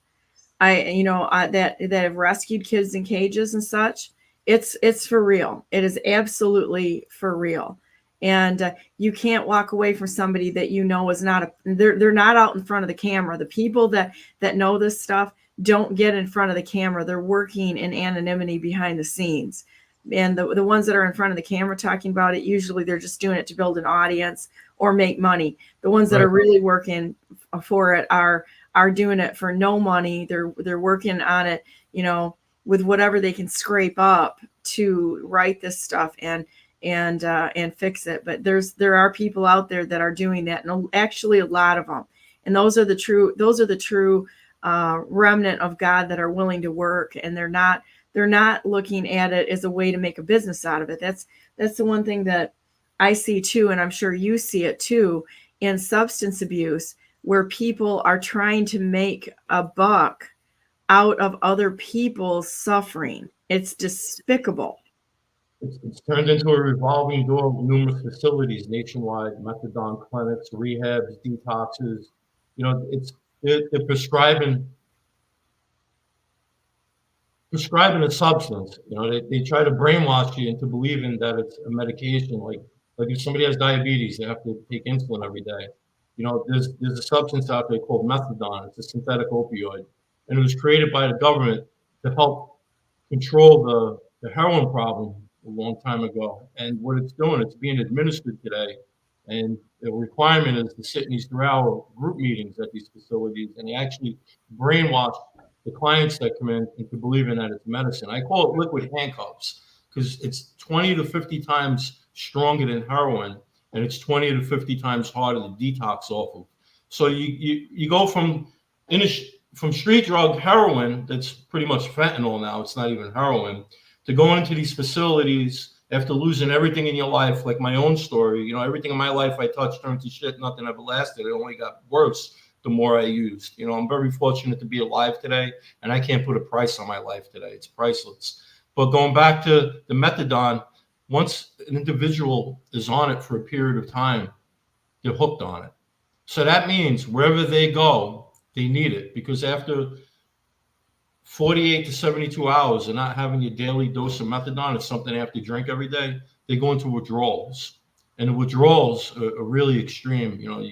That have rescued kids in cages and such. It's for real. It is absolutely for real. And you can't walk away from somebody that you know is not they're not out in front of the camera. The people that know this stuff don't get in front of the camera. They're working in anonymity behind the scenes. And the ones that are in front of the camera talking about it, usually they're just doing it to build an audience or make money. The ones that are really working for it are doing it for no money. They're working on it, you know, with whatever they can scrape up to write this stuff and fix it. But there are people out there that are doing that, and actually a lot of them. And those are the true remnant of God that are willing to work, and they're not looking at it as a way to make a business out of it. That's the one thing that I see too, and I'm sure you see it too, in substance abuse, where people are trying to make a buck out of other people's suffering. It's despicable. It's turned into a revolving door with numerous facilities nationwide, methadone clinics, rehabs, detoxes. You know, they're prescribing a substance. You know, they try to brainwash you into believing that it's a medication. Like if somebody has diabetes, they have to take insulin every day. You know, there's a substance out there called methadone. It's a synthetic opioid, and it was created by the government to help control the heroin problem a long time ago. And what it's doing, it's being administered today. And the requirement is to sit in these 3-hour group meetings at these facilities, and they actually brainwash the clients that come in into believing that it's medicine. I call it liquid handcuffs because it's 20 to 50 times stronger than heroin, and it's 20 to 50 times harder to detox off of. So you go from street drug heroin, that's pretty much fentanyl now, it's not even heroin, to go into these facilities after losing everything in your life, like my own story. You know, everything in my life I touched turned to shit, nothing ever lasted. It only got worse the more I used. You know, I'm very fortunate to be alive today, and I can't put a price on my life today. It's priceless. But going back to the methadone, once an individual is on it for a period of time, they're hooked on it. So that means wherever they go, they need it, because after 48 to 72 hours of not having your daily dose of methadone, it's something they have to drink every day, they go into withdrawals. And the withdrawals are really extreme. You know,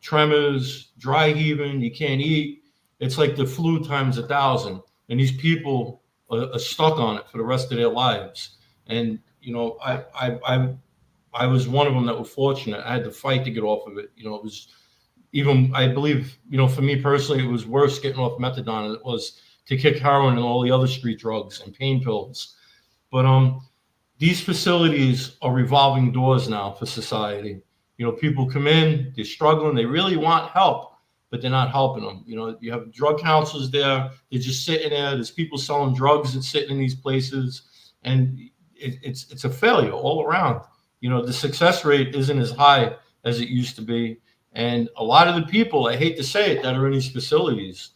tremors, dry heaving, you can't eat. It's like the flu times 1,000. And these people are stuck on it for the rest of their lives. And, you know, I was one of them that were fortunate. I had to fight to get off of it. You know, it was even, I believe, you know, for me personally, it was worse getting off methadone than it was to kick heroin and all the other street drugs and pain pills. But these facilities are revolving doors now for society. You know, people come in, they're struggling, they really want help, but they're not helping them. You know, you have drug counselors there, they're just sitting there. There's people selling drugs that's sitting in these places, and it's a failure all around. You know, the success rate isn't as high as it used to be. And a lot of the people, I hate to say it, that are in these facilities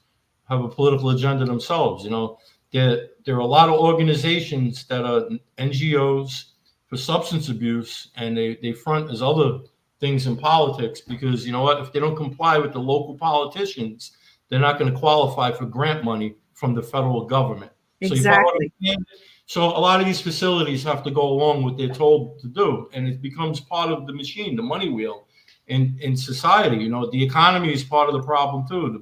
have a political agenda themselves. You know, there are a lot of organizations that are NGOs for substance abuse, and they front as other things in politics, because, you know what, if they don't comply with the local politicians, they're not going to qualify for grant money from the federal government. Exactly. So a lot of these facilities have to go along with what they're told to do, and it becomes part of the machine, the money wheel in society. You know, the economy is part of the problem too.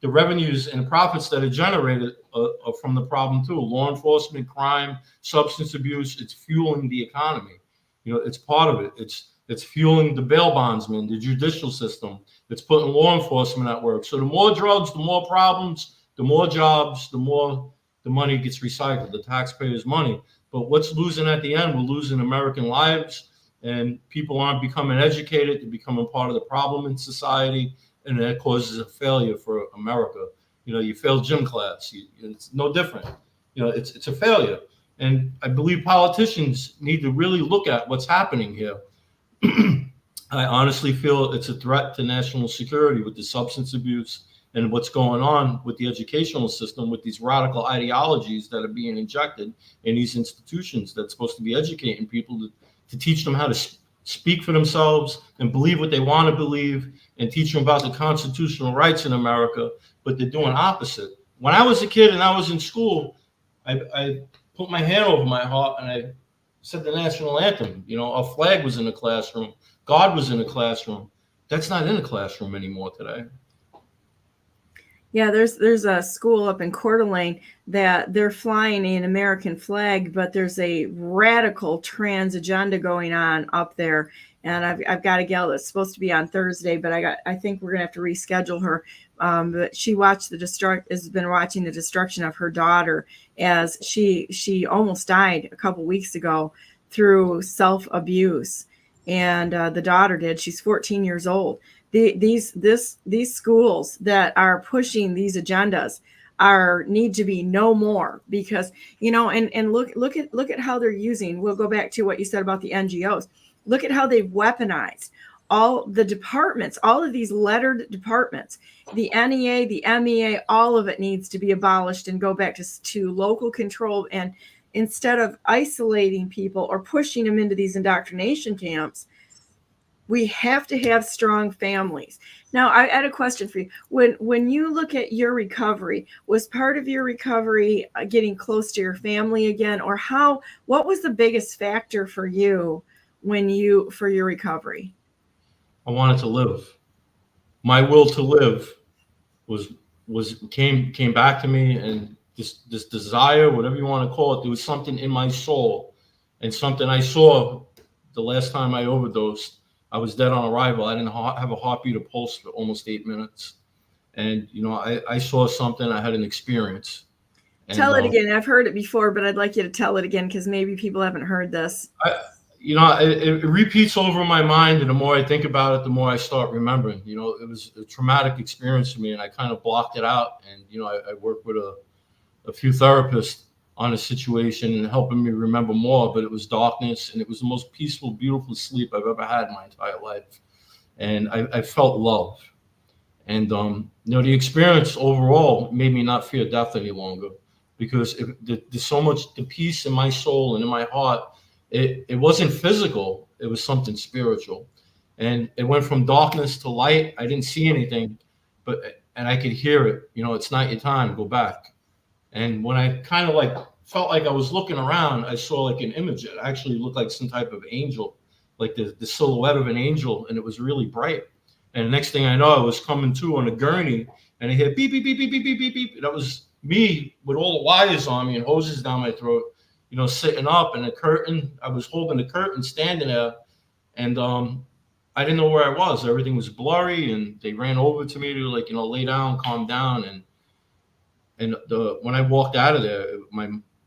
The revenues and profits that are generated are from the problem too. Law enforcement, crime, substance abuse, it's fueling the economy. You know, it's part of it. It's fueling the bail bondsmen, the judicial system. It's putting law enforcement at work. So the more drugs, the more problems, the more jobs, the more the money gets recycled, the taxpayers' money. But what's losing at the end? We're losing American lives, and people aren't becoming educated. They're becoming part of the problem in society, and that causes a failure for America. You know, you fail gym class. It's no different. You know, it's a failure. And I believe politicians need to really look at what's happening here. I honestly feel it's a threat to national security with the substance abuse and what's going on with the educational system, with these radical ideologies that are being injected in these institutions that's supposed to be educating people to teach them how to speak for themselves and believe what they want to believe, and teach them about the constitutional rights in America, but they're doing opposite. When I was a kid and I was in school, I put my hand over my heart and said the national anthem. You know, our flag was in the classroom. God was in the classroom. That's not in the classroom anymore today. Yeah, there's a school up in Coeur d'Alene that they're flying an American flag, but there's a radical trans agenda going on up there. And I've got a gal that's supposed to be on Thursday, but I think we're gonna have to reschedule her. But she has been watching the destruction of her daughter as she almost died a couple weeks ago through self-abuse, and the daughter did. She's 14 years old. These schools that are pushing these agendas need to be no more, because, you know, and look at how they're using. We'll go back to what you said about the NGOs. Look at how they've weaponized all the departments, all of these lettered departments, the NEA, the MEA, all of it needs to be abolished and go back to local control. And instead of isolating people or pushing them into these indoctrination camps, we have to have strong families. Now, I had a question for you. When you look at your recovery, was part of your recovery getting close to your family again, or what was the biggest factor for you for your recovery? I wanted to live. My will to live came back to me, and this desire, whatever you want to call it, there was something in my soul, and something I saw the last time I overdosed. I was dead on arrival. I didn't have a heartbeat or pulse for almost 8 minutes. And, you know, I saw something, I had an experience. And, tell it again. I've heard it before, but I'd like you to tell it again, because maybe people haven't heard this. It repeats over my mind, and the more I think about it, the more I start remembering. You know, it was a traumatic experience for me, and I kind of blocked it out. And, you know, I worked with a few therapists on a situation and helping me remember more, but it was darkness, and it was the most peaceful, beautiful sleep I've ever had in my entire life. And I felt love. And, you know, the experience overall made me not fear death any longer, because there's so much, the peace in my soul and in my heart. It wasn't physical, it was something spiritual. And it went from darkness to light. I didn't see anything, and I could hear it. You know, it's not your time, go back. And when I kind of like felt like I was looking around, I saw like an image. It actually looked like some type of angel, like the silhouette of an angel, and it was really bright. And the next thing I know, I was coming to on a gurney, and I hear beep, beep, beep, beep, beep, beep, beep, beep. That was me with all the wires on me and hoses down my throat, you know, sitting up, and a curtain. I was holding the curtain, standing there, and I didn't know where I was. Everything was blurry, and they ran over to me to, like, you know, lay down, calm down. And when I walked out of there,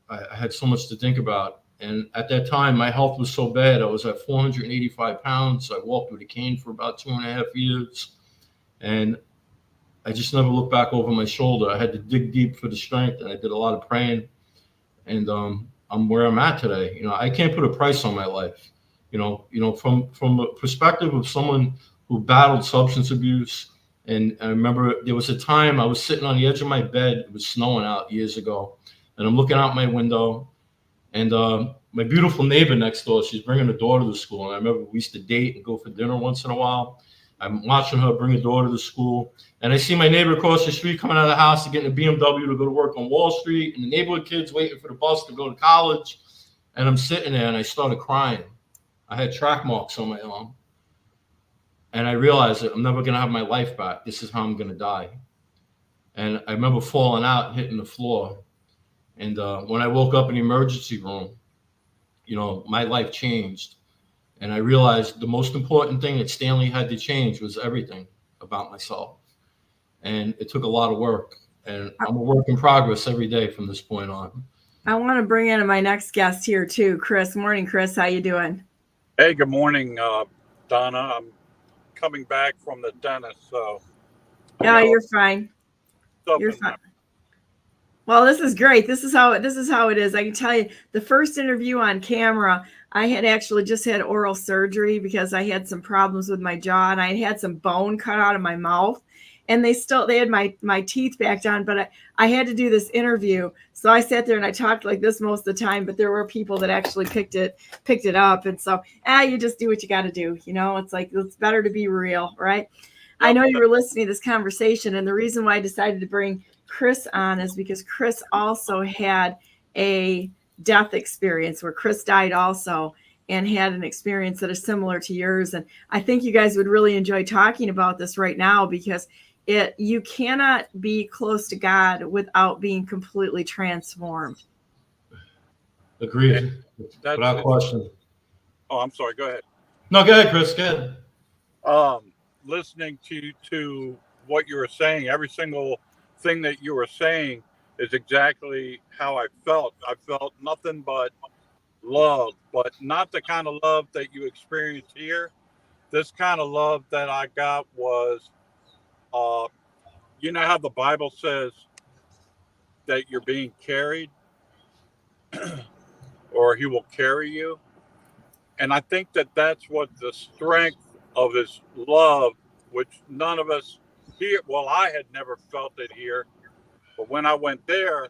I had so much to think about. And at that time, my health was so bad. I was at 485 pounds. I walked with a cane for about 2.5 years. And I just never looked back over my shoulder. I had to dig deep for the strength, and I did a lot of praying. And I'm where I'm at today. You know, I can't put a price on my life. You know, from a perspective of someone who battled substance abuse. And I remember there was a time I was sitting on the edge of my bed. It was snowing out years ago, and I'm looking out my window, and my beautiful neighbor next door, she's bringing her daughter to school. And I remember we used to date and go for dinner once in a while. I'm watching her bring her daughter to school, and I see my neighbor across the street coming out of the house to get in a BMW to go to work on Wall Street, and the neighborhood kids waiting for the bus to go to college. And I'm sitting there, and I started crying. I had track marks on my arm. And I realized that I'm never going to have my life back. This is how I'm going to die. And I remember falling out and hitting the floor. And when I woke up in the emergency room, you know, my life changed. And I realized the most important thing that Stanley had to change was everything about myself. And it took a lot of work. And I'm a work in progress every day from this point on. I want to bring in my next guest here too, Chris. Morning, Chris. How you doing? Hey, good morning, Donna. I'm coming back from the dentist, so. Yeah, you're fine. You're fine. Well, this is great. This is how it is. I can tell you, the first interview on camera, I had actually just had oral surgery because I had some problems with my jaw, and I had some bone cut out of my mouth, and they had my teeth back on, but I had to do this interview. So I sat there and I talked like this most of the time, but there were people that actually picked it up. And so, you just do what you got to do. You know, it's like, it's better to be real, right? I know you were listening to this conversation, and the reason why I decided to bring Chris on is because Chris also had a death experience where Chris died also and had an experience that is similar to yours. And I think you guys would really enjoy talking about this right now, because you cannot be close to God without being completely transformed. Agreed. That's Without it. question. Oh, I'm sorry. Go ahead. No, go ahead, Chris. Go ahead. Listening to what you were saying, every single thing that you were saying is exactly how I felt. I felt nothing but love, but not the kind of love that you experienced here. This kind of love that I got was, you know how the Bible says that you're being carried or he will carry you? And I think that that's what the strength of his love, which none of us here, well, I had never felt it here, but when I went there,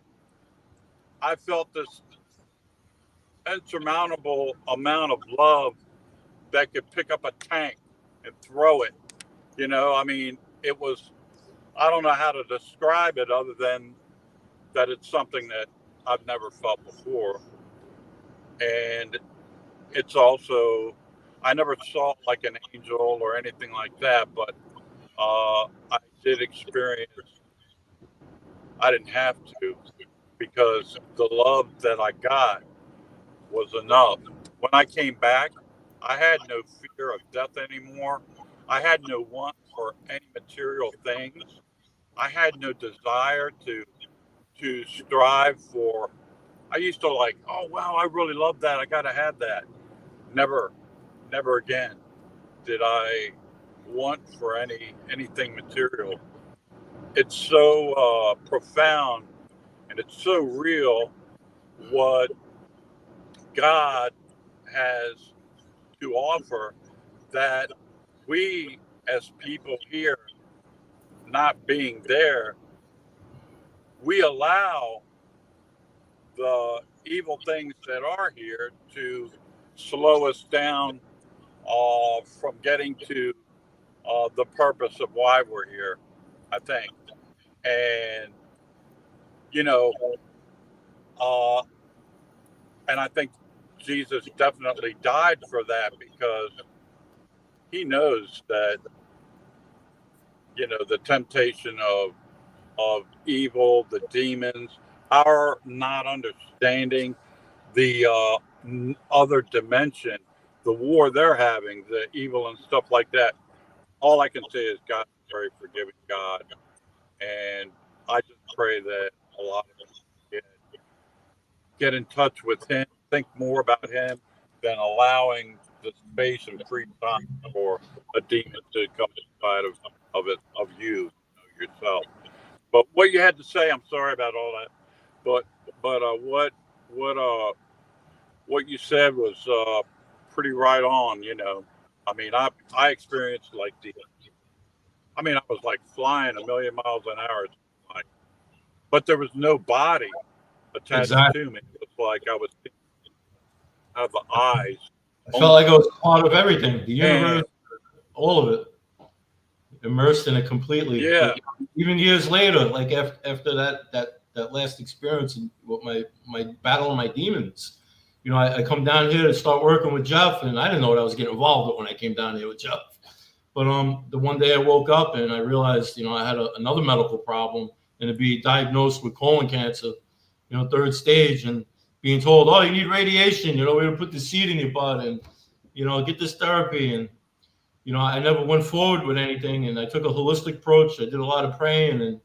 I felt this insurmountable amount of love that could pick up a tank and throw it. You know, I mean, it was, I don't know how to describe it other than that it's something that I've never felt before. And it's also, I never saw like an angel or anything like that, but I did experience, I didn't have to, because the love that I got was enough. When I came back, I had no fear of death anymore. I had no want for any material things. I had no desire to strive for. I used to like, oh wow, I really love that. I gotta have that. Never again did I want for anything material. It's so profound and it's so real what God has to offer, that we as people here, not being there, we allow the evil things that are here to slow us down from getting to the purpose of why we're here, I think. And, you know, and I think Jesus definitely died for that, because he knows that, you know, the temptation of evil, the demons, our not understanding the other dimension, the war they're having, the evil and stuff like that. All I can say is God's a very forgiving God. And I just pray that a lot of us get in touch with him, think more about him than allowing the space and free time for a demon to come inside of you yourself. But what you had to say, I'm sorry about all that. But what you said was pretty right on. You know, I mean, I experienced like I mean, I was like flying a million miles an hour, like, but there was no body attached to me. It was like I was out of the eyes. I felt like I was part of everything, the universe, all of it, immersed in it completely. Yeah. But even years later, like after that last experience with my battle with my demons, you know, I come down here to start working with Jeff, and I didn't know what I was getting involved with when I came down here with Jeff. But the one day I woke up and I realized, you know, I had another medical problem, and to be diagnosed with colon cancer, you know, 3rd stage, and being told, oh, you need radiation, you know, we're gonna put the seed in your butt and, you know, get this therapy. And, you know, I never went forward with anything, and I took a holistic approach. I did a lot of praying, and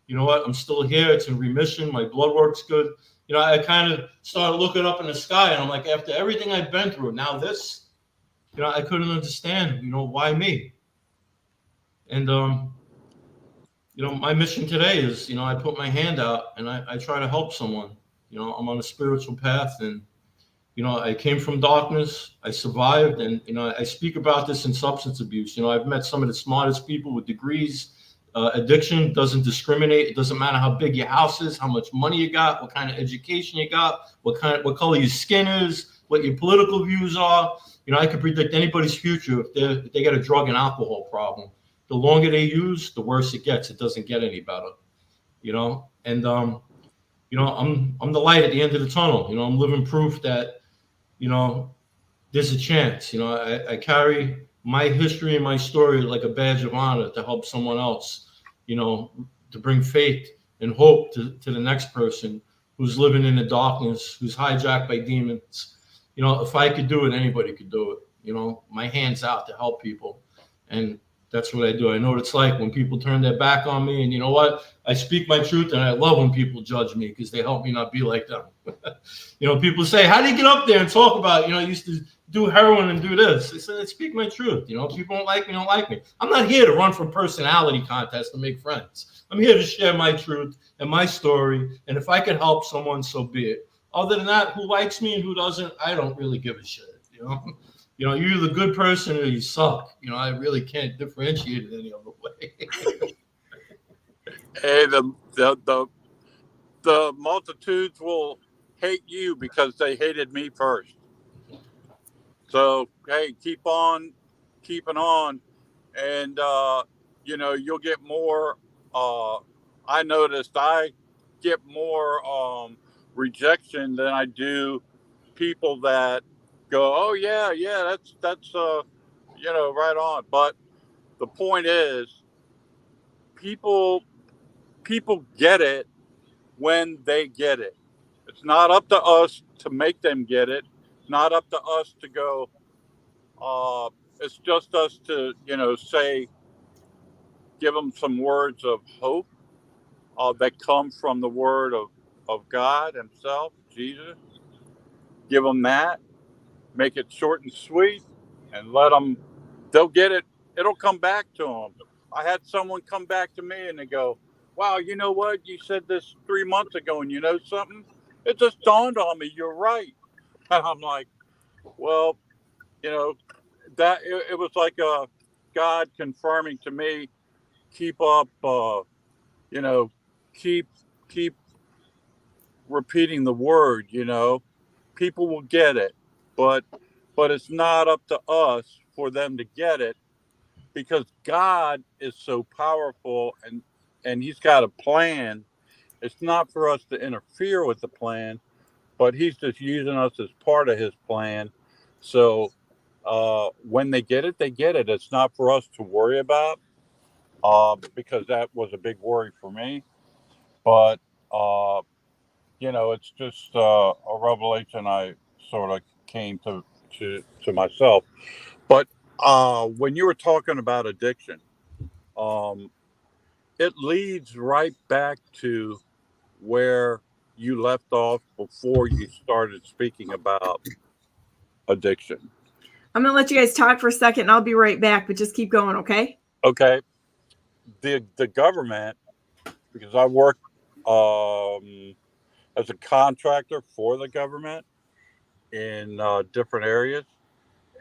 you know what? I'm still here. It's in remission. My blood work's good. You know, I kind of started looking up in the sky, and I'm like, after everything I've been through, now this, you know, I couldn't understand, you know, why me? And, you know, my mission today is, you know, I put my hand out and I try to help someone. You know, I'm on a spiritual path, and, you know, I came from darkness. I survived. And, you know, I speak about this in substance abuse. You know, I've met some of the smartest people with degrees. Addiction doesn't discriminate. It doesn't matter how big your house is, how much money you got, what kind of education you got, what color your skin is, what your political views are. You know, I could predict anybody's future if they got a drug and alcohol problem. The longer they use, the worse it gets. It doesn't get any better, you know? And, you know, I'm the light at the end of the tunnel. You know, I'm living proof that, you know, there's a chance. You know, I carry my history and my story like a badge of honor to help someone else, you know, to bring faith and hope to the next person who's living in the darkness, who's hijacked by demons. You know, if I could do it, anybody could do it. You know, my hand's out to help people. And that's what I do. I know what it's like when people turn their back on me. And you know what? I speak my truth, and I love when people judge me because they help me not be like them. You know, people say, how do you get up there and talk about, you know, I used to do heroin and do this? I said, I speak my truth. You know, people don't like me, don't like me. I'm not here to run for personality contests to make friends. I'm here to share my truth and my story. And if I can help someone, so be it. Other than that, who likes me and who doesn't, I don't really give a shit, you know? You know, you're either a good person or you suck. You know, I really can't differentiate it any other way. Hey, the multitudes will hate you because they hated me first. So, hey, keep on keeping on. And, you know, you'll get more. I noticed I get more rejection than I do people that go, oh, yeah, that's you know, right on. But the point is, people get it when they get it. It's not up to us to make them get it. Not up to us to go. It's just us to, you know, say, give them some words of hope that come from the word of God Himself, Jesus. Give them that. Make it short and sweet, and let them. They'll get it. It'll come back to them. I had someone come back to me and they go, wow, you know what? You said this 3 months ago, and you know something? It just dawned on me. You're right. And I'm like, well, you know, that it was like God confirming to me, keep up, you know, keep repeating the word. You know, people will get it, but it's not up to us for them to get it, because God is so powerful and He's got a plan. It's not for us to interfere with the plan, but He's just using us as part of His plan. So when they get it, they get it. It's not for us to worry about, because that was a big worry for me. But, you know, it's just a revelation I sort of came to myself. But when you were talking about addiction, it leads right back to where you left off before you started speaking about addiction. I'm going to let you guys talk for a second and I'll be right back, but just keep going, okay? Okay. The government, because I work as a contractor for the government in different areas,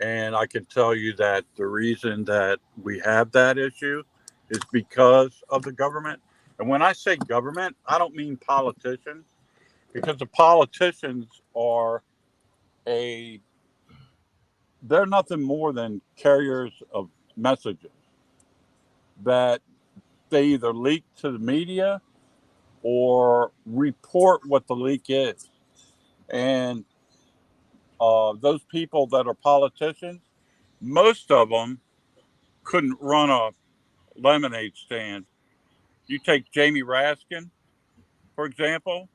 and I can tell you that the reason that we have that issue is because of the government. And when I say government, I don't mean politicians, because the politicians are they're nothing more than carriers of messages that they either leak to the media or report what the leak is. And those people that are politicians, most of them couldn't run a lemonade stand. You take Jamie Raskin, for example,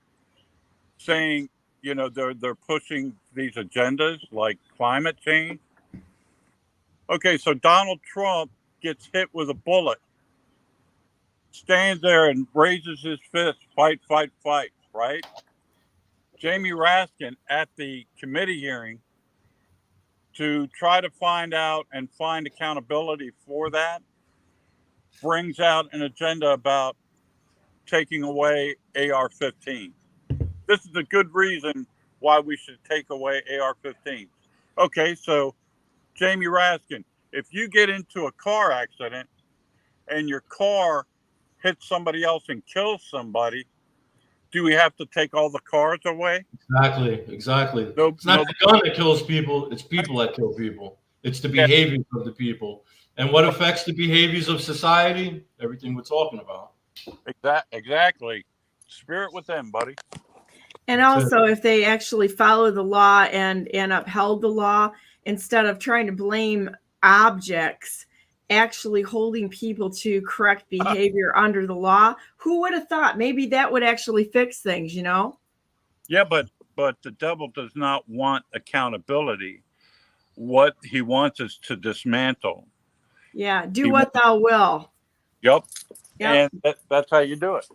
saying, you know, they're pushing these agendas like climate change. Okay, so Donald Trump gets hit with a bullet, stands there and raises his fist, fight, fight, fight, right? Jamie Raskin at the committee hearing to try to find out and find accountability for that brings out an agenda about taking away AR-15. This is a good reason why we should take away AR-15. Okay, so Jamie Raskin, if you get into a car accident and your car hits somebody else and kills somebody, do we have to take all the cars away? Exactly. Nope, It's not nope. the gun that kills people. It's people that kill people. It's the behaviors of the people. And what affects the behaviors of society? Everything we're talking about. Exactly. Spirit within, buddy. And That's also, if they actually follow the law and upheld the law, instead of trying to blame objects, actually holding people to correct behavior under the law, who would have thought maybe that would actually fix things, you know? Yeah, but the devil does not want accountability. What he wants is to dismantle. Yeah, do what thou will. Yep. Yep. And that's how you do it.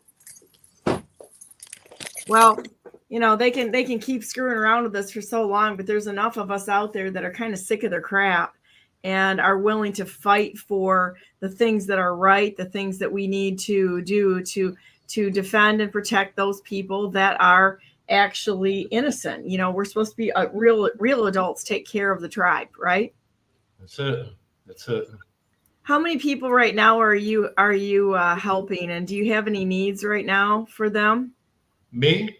Well, you know, they can keep screwing around with this for so long, but there's enough of us out there that are kind of sick of their crap and are willing to fight for the things that are right, the things that we need to do to defend and protect those people that are actually innocent. You know, we're supposed to be real adults, take care of the tribe, right? That's it. That's it. How many people right now are you helping, and do you have any needs right now for them? Me?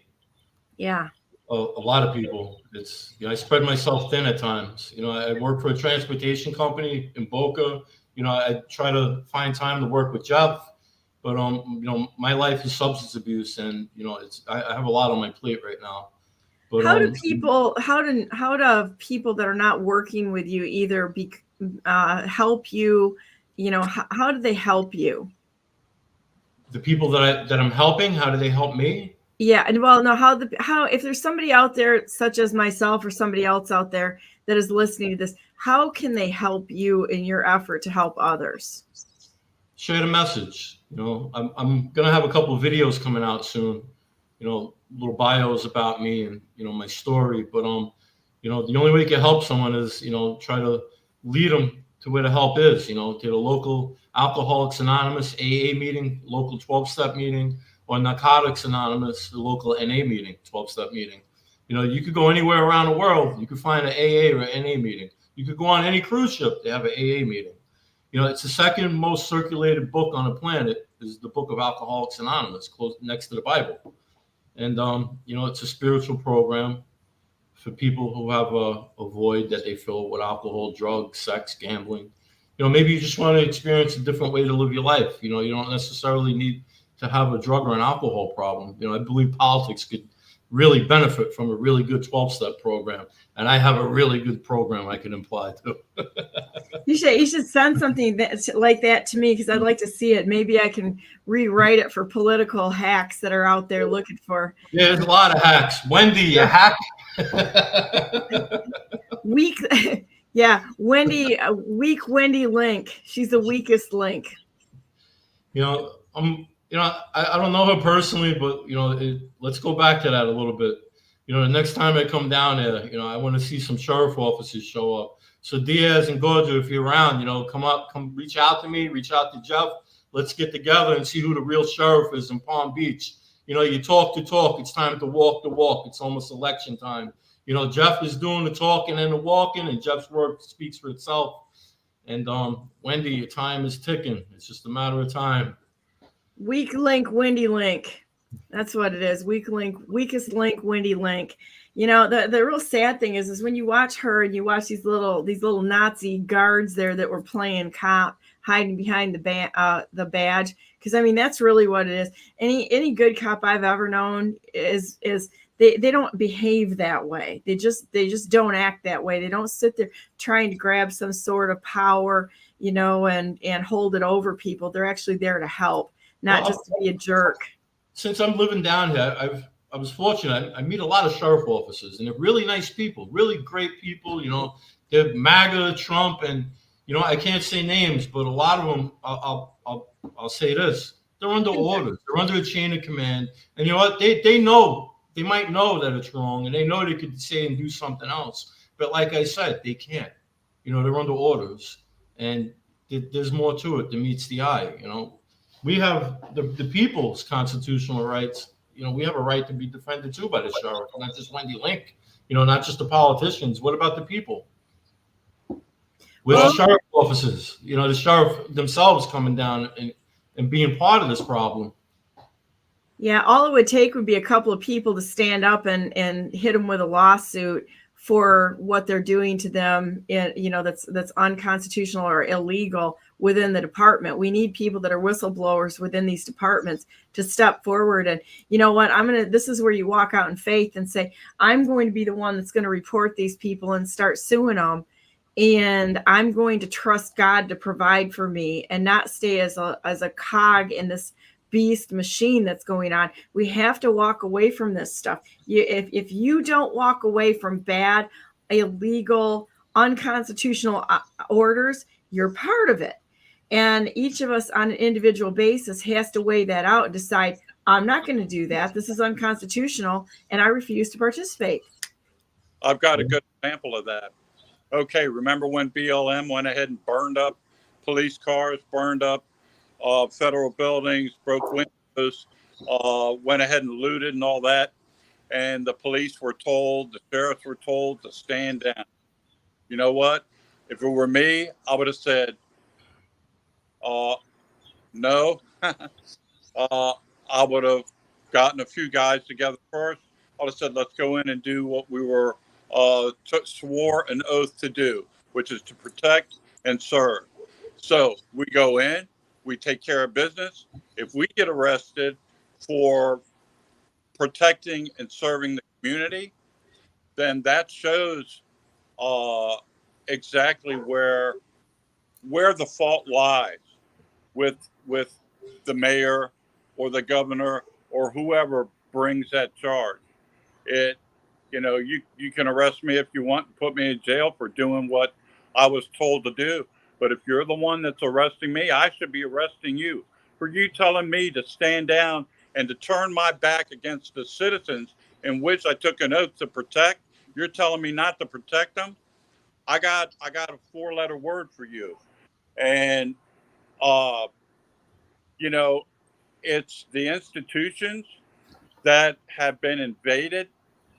Yeah. A lot of people. It's, you know, I spread myself thin at times. You know, I work for a transportation company in Boca. You know, I try to find time to work with Jeff, but you know, my life is substance abuse, and you know, I have a lot on my plate right now. But how do people that are not working with you either help you? You know, how do they help you? The people that I'm helping, how do they help me? Yeah, and well, no, how if there's somebody out there such as myself or somebody else out there that is listening to this, how can they help you in your effort to help others? Share the message. You know, I'm gonna have a couple of videos coming out soon. You know, little bios about me and, you know, my story. But you know, the only way you can help someone is, you know, try to lead them to where the help is. You know, to the local Alcoholics Anonymous AA meeting, local 12-step meeting, or Narcotics Anonymous, the local NA meeting, 12-step meeting. You know, you could go anywhere around the world. You could find an AA or NA meeting. You could go on any cruise ship. They have an AA meeting. You know, it's the second most circulated book on the planet is the book of Alcoholics Anonymous, close next to the Bible. And, you know, it's a spiritual program for people who have a void that they fill with alcohol, drugs, sex, gambling. You know, maybe you just want to experience a different way to live your life. You know, you don't necessarily need to have a drug or an alcohol problem. You know, I believe politics could really benefit from a really good 12-step program. And I have a really good program I can apply to. You should send something like that to me, because I'd like to see it. Maybe I can rewrite it for political hacks that are out there looking for. Yeah, there's a lot of hacks. Wendy, you hack. Yeah, Wendy, weak Wendy link. She's the weakest link. You know, you know, I don't know her personally, but, you know, let's go back to that a little bit. You know, the next time I come down there, you know, I want to see some sheriff officers show up. So Diaz and Gordo, if you're around, you know, come reach out to me, reach out to Jeff. Let's get together and see who the real sheriff is in Palm Beach. You know, you talk the talk. It's time to walk the walk. It's almost election time. You know, Jeff is doing the talking and the walking, and Jeff's work speaks for itself. And Wendy, your time is ticking. It's just a matter of time. Weak link, Wendy link. That's what it is. Weak link, weakest link, Wendy link. You know, the real sad thing is when you watch her and you watch these little Nazi guards there that were playing cop, hiding behind the badge. Because I mean, that's really what it is. Any good cop I've ever known is they don't behave that way. They just don't act that way. They don't sit there trying to grab some sort of power, you know, and hold it over people. They're actually there to help, not just to be a jerk. Since I'm living down here, I was fortunate. I meet a lot of sheriff officers, and they're really nice people, really great people. You know, they're MAGA, Trump, and, you know, I can't say names, but a lot of them, I'll say this: they're under orders. They're under a chain of command, and you know what? They know. They might know that it's wrong, and they know they could say and do something else. But like I said, they can't. You know, they're under orders, and there's more to it than meets the eye. You know, we have the people's constitutional rights. You know, we have a right to be defended too by the sheriff, not just Wendy Link. You know, not just the politicians. What about the people? Where's the sheriff officers? You know, the sheriff themselves coming down and being part of this problem. Yeah, all it would take would be a couple of people to stand up and hit them with a lawsuit for what they're doing to them, that's unconstitutional or illegal within the department. We need people that are whistleblowers within these departments to step forward. And you know what? This is where you walk out in faith and say, I'm going to be the one that's going to report these people and start suing them. And I'm going to trust God to provide for me and not stay as a cog in this beast machine that's going on. We have to walk away from this stuff. If you don't walk away from bad, illegal, unconstitutional orders, you're part of it. And each of us on an individual basis has to weigh that out and decide, I'm not going to do that. This is unconstitutional, and I refuse to participate. I've got a good example of that. Okay, remember when BLM went ahead and burned up police cars, burned up federal buildings, broke windows, went ahead and looted and all that. And the police were told, the sheriffs were told to stand down. You know what? If it were me, I would have said, no. I would have gotten a few guys together first. I would have said, let's go in and do what we were swore an oath to do, which is to protect and serve. So we go in, we take care of business. If we get arrested for protecting and serving the community, then that shows exactly where the fault lies with the mayor or the governor or whoever brings that charge. You can arrest me if you want and put me in jail for doing what I was told to do. But if you're the one that's arresting me, I should be arresting you for you telling me to stand down and to turn my back against the citizens in which I took an oath to protect. You're telling me not to protect them. I got a 4-letter word for you. And, it's the institutions that have been invaded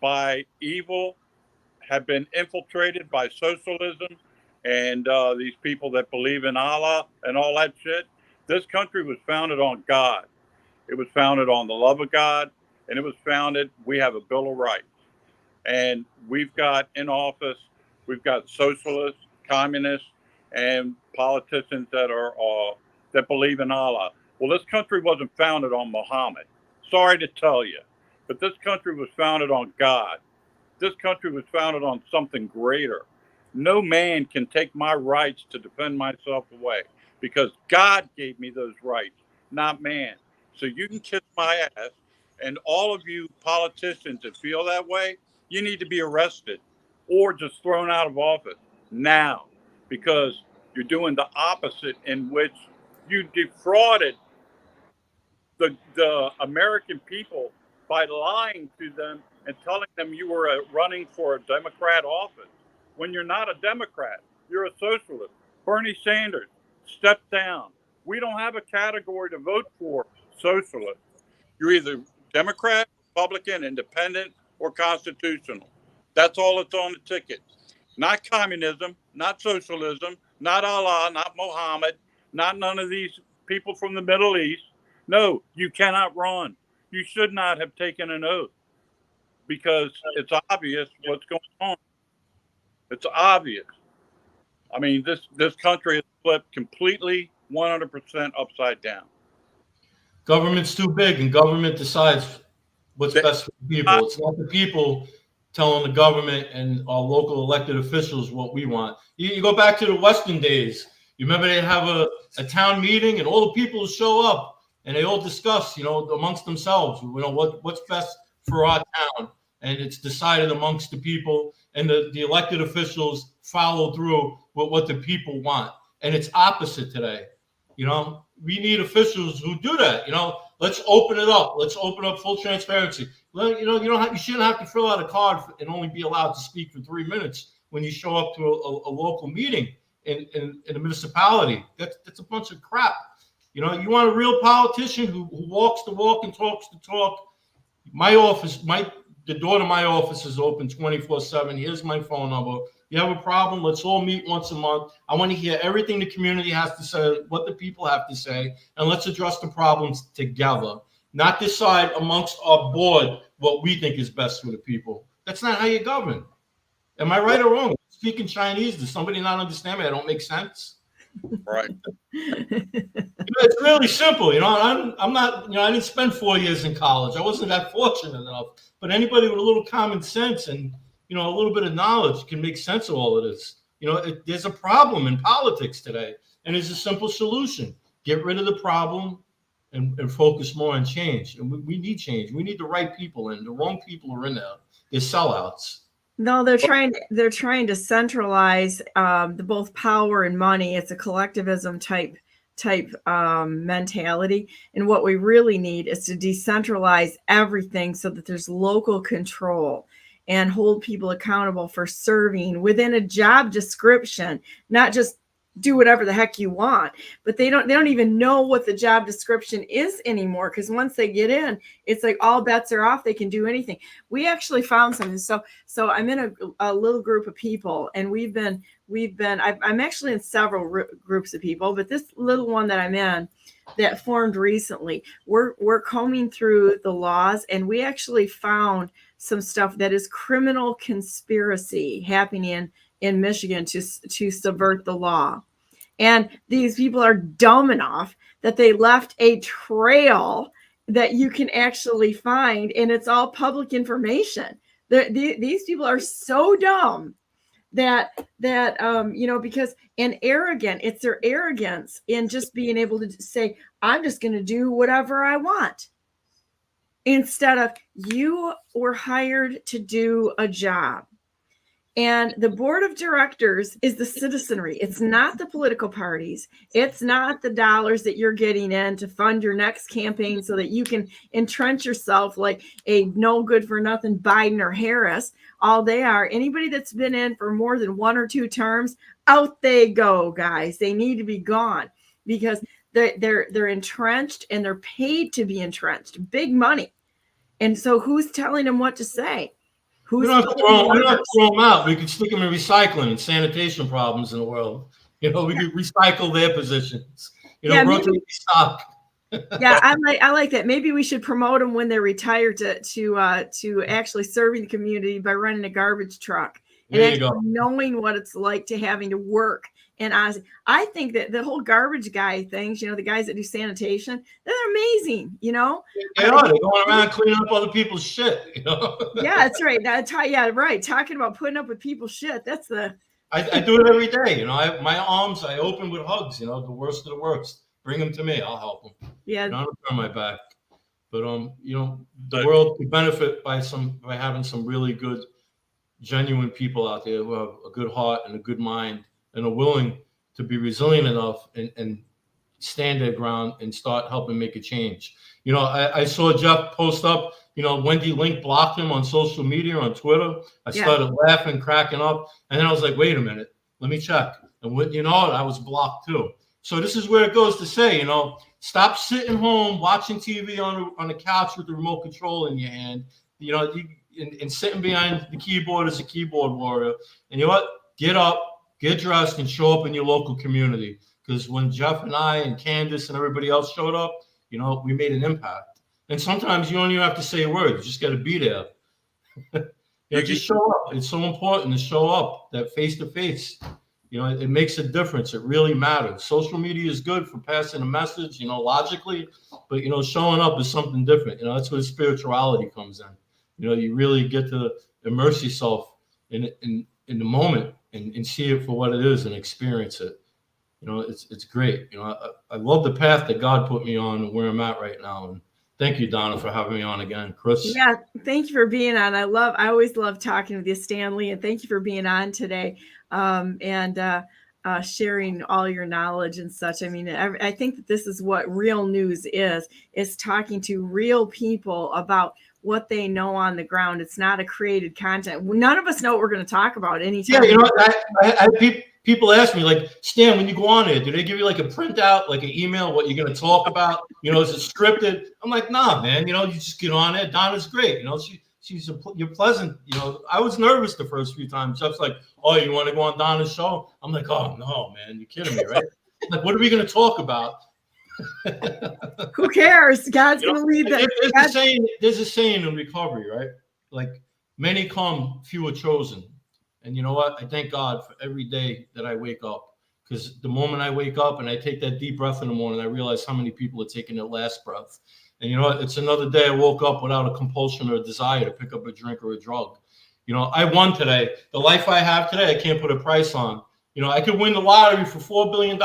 by evil, have been infiltrated by socialism and these people that believe in Allah and all that shit. This country was founded on God. It was founded on the love of God, and it was founded, we have a Bill of Rights. And we've got in office, we've got socialists, communists, and politicians that believe in Allah. Well, this country wasn't founded on Muhammad. Sorry to tell you, but this country was founded on God. This country was founded on something greater. No man can take my rights to defend myself away because God gave me those rights, not man. So you can kiss my ass, and all of you politicians that feel that way, you need to be arrested or just thrown out of office now, because you're doing the opposite, in which you defrauded the American people by lying to them and telling them you were running for a Democrat office when you're not a Democrat. You're a socialist. Bernie Sanders, step down. We don't have a category to vote for socialist. You're either Democrat, Republican, Independent, or Constitutional. That's all that's on the ticket. Not communism, not socialism, not Allah, not Muhammad, not none of these people from the Middle East. No, you cannot run. You should not have taken an oath because it's obvious what's going on. It's obvious. I mean, this country is flipped completely 100% upside down. Government's too big, and government decides what's best for the people. It's not the people telling the government and our local elected officials what we want. You go back to the Western days. You remember they have a town meeting, and all the people show up, and they all discuss, amongst themselves, what's best for our town. And it's decided amongst the people, and the elected officials follow through with what the people want. And it's opposite today. We need officials who do that. Let's open it up. Let's open up full transparency. You shouldn't have to fill out a card and only be allowed to speak for 3 minutes when you show up to a local meeting in a municipality. That's a bunch of crap. You want a real politician who walks the walk and talks the talk. My office, the door to my office is open 24/7. Here's my phone number. You have a problem? Let's all meet once a month. I want to hear everything the community has to say, what the people have to say, and let's address the problems together. Not decide amongst our board what we think is best for the people. That's not how you govern. Am I right or wrong? Speaking Chinese, does somebody not understand me? I don't make sense. Right. It's really simple. I'm not, I didn't spend 4 years in college. I wasn't that fortunate enough. But anybody with a little common sense and, a little bit of knowledge can make sense of all of this. There's a problem in politics today, and there's a simple solution. Get rid of the problem and focus more on change. And we need change. We need the right people in. The wrong people are in there. They're sellouts. No, they're trying to centralize the both power and money. It's a collectivism type mentality. And what we really need is to decentralize everything so that there's local control and hold people accountable for serving within a job description, not just do whatever the heck you want. But they don't even know what the job description is anymore, because once they get in, it's like all bets are off. They can do anything. We actually found something. So I'm in a little group of people, and I'm actually in several groups of people, but this little one that I'm in that formed recently, we're combing through the laws, and we actually found some stuff that is criminal conspiracy happening in Michigan to subvert the law. And these people are dumb enough that they left a trail that you can actually find, and it's all public information. These people are so dumb that because, and arrogant, it's their arrogance in just being able to say, I'm just going to do whatever I want. Instead of, you were hired to do a job. And the board of directors is the citizenry. It's not the political parties. It's not the dollars that you're getting in to fund your next campaign so that you can entrench yourself like a no good for nothing Biden or Harris. All they are, anybody that's been in for more than 1 or 2 terms, out they go, guys. They need to be gone because they're entrenched, and they're paid to be entrenched. Big money. And so who's telling them what to say? We don't have to throw them out. We could stick them in recycling and sanitation problems in the world. We could recycle their positions. Rotate stock. Yeah, I like that. Maybe we should promote them when they're retired to actually serving the community by running a garbage truck and actually knowing what it's like to having to work. And I think that the whole garbage guy things, the guys that do sanitation, they're amazing, They are. They're going around cleaning up other people's shit, Yeah, that's right. Right. Talking about putting up with people's shit. That's the. I do it every day. My arms, I open with hugs, the worst of the worst. Bring them to me. I'll help them. Yeah. I don't turn my back. But, the world could benefit by having some really good, genuine people out there who have a good heart and a good mind and are willing to be resilient enough and stand their ground and start helping make a change. I saw Jeff post up, Wendy Link blocked him on social media, on Twitter. I started laughing, cracking up. And then I was like, wait a minute, let me check. And I was blocked too. So this is where it goes to say, stop sitting home, watching TV on the couch with the remote control in your hand, and sitting behind the keyboard as a keyboard warrior. And you know what? Get up, get dressed, and show up in your local community. Because when Jeff and I and Candace and everybody else showed up, we made an impact. And sometimes you don't even have to say a word. You just got to be there. Just show up. It's so important to show up, that face-to-face. It makes a difference. It really matters. Social media is good for passing a message, logically. But, showing up is something different. That's where spirituality comes in. You really get to immerse yourself in the moment and see it for what it is and experience it. It's great. I love the path that God put me on and where I'm at right now. And thank you, Donna, for having me on again. Chris. Yeah, thank you for being on. I always love talking with you, Stanley, and thank you for being on today and sharing all your knowledge and such. I mean, I think that this is what real news is talking to real people about what they know on the ground. It's not a created content. None of us know what we're going to talk about anytime. Yeah, people ask me, like, Stan, when you go on there, do they give you like a printout, like an email, what you're going to talk about? Is it scripted? I'm like, nah, man. You just get on there. Donna's great. You're pleasant. I was nervous the first few times. Jeff's like, oh, you want to go on Donna's show? I'm like, oh no, man, you're kidding me, right? Like, what are we going to talk about? Who cares? God's going to lead them. There's a saying in recovery, right? Like, many come, few are chosen. And you know what? I thank God for every day that I wake up, because the moment I wake up and I take that deep breath in the morning, I realize how many people are taking their last breath. And you know what? It's another day I woke up without a compulsion or a desire to pick up a drink or a drug. You know, I won today. The life I have today, I can't put a price on. You know, I could win the lottery for $4 billion.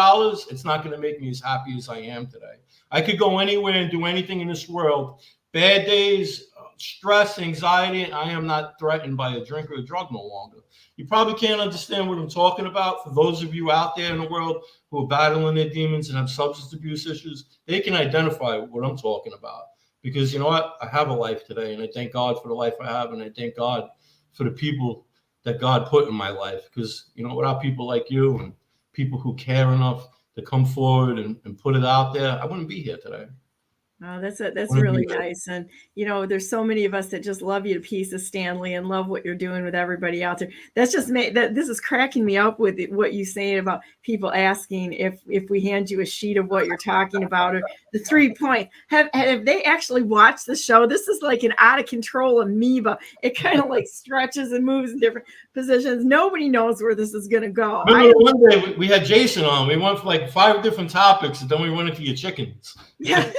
It's not going to make me as happy as I am today. I could go anywhere and do anything in this world. Bad days, stress, anxiety, I am not threatened by a drink or a drug no longer. You probably can't understand what I'm talking about. For those of you out there in the world who are battling their demons and have substance abuse issues, they can identify what I'm talking about. Because you know what? I have a life today, and I thank God for the life I have, and I thank God for the people that God put in my life. Because, you know, without people like you and people who care enough to come forward and put it out there, I wouldn't be here today. Oh, that's really nice. And, you know, there's so many of us that just love you to pieces, Stanley, and love what you're doing with everybody out there. That's just this is cracking me up with what you saying about people asking if we hand you a sheet of what you're talking about, or the 3 point. Have they actually watched the show? This is like an out of control amoeba. It kind of like stretches and moves in different positions. Nobody knows where this is going to go. Remember one day we had Jason on. We went for like 5 different topics, and then we went into your chickens. Yeah.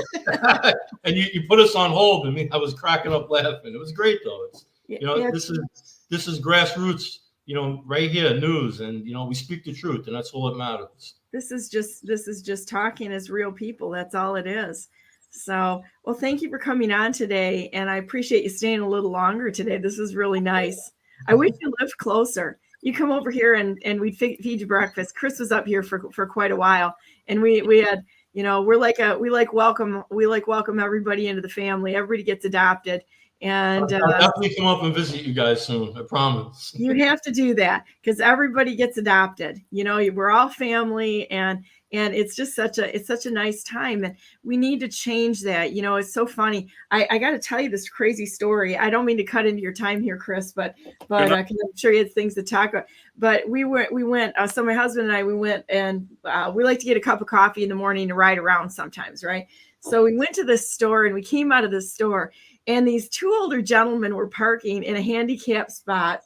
And you put us on hold, and I was cracking up laughing. It was great though. It's, you know, yeah, this is grassroots, you know, right here, news, and you know, we speak the truth, and that's all that matters. This is just talking as real people. That's all it is. So, well, thank you for coming on today, and I appreciate you staying a little longer today. This is really nice. I wish you lived closer. You come over here and we'd feed you breakfast. Chris was up here for quite a while, and we had. You know, we welcome everybody into the family. Everybody gets adopted, and I'll definitely come up and visit you guys soon. I promise. You have to do that because everybody gets adopted. You know, we're all family, and it's just such a nice time, and we need to change that. You know, it's so funny. I got to tell you this crazy story. I don't mean to cut into your time here, Chris, but because I'm sure you had things to talk about. But we went. So my husband and I, we went, and we like to get a cup of coffee in the morning to ride around sometimes, right? So we went to this store, and we came out of the store, and these 2 older gentlemen were parking in a handicapped spot.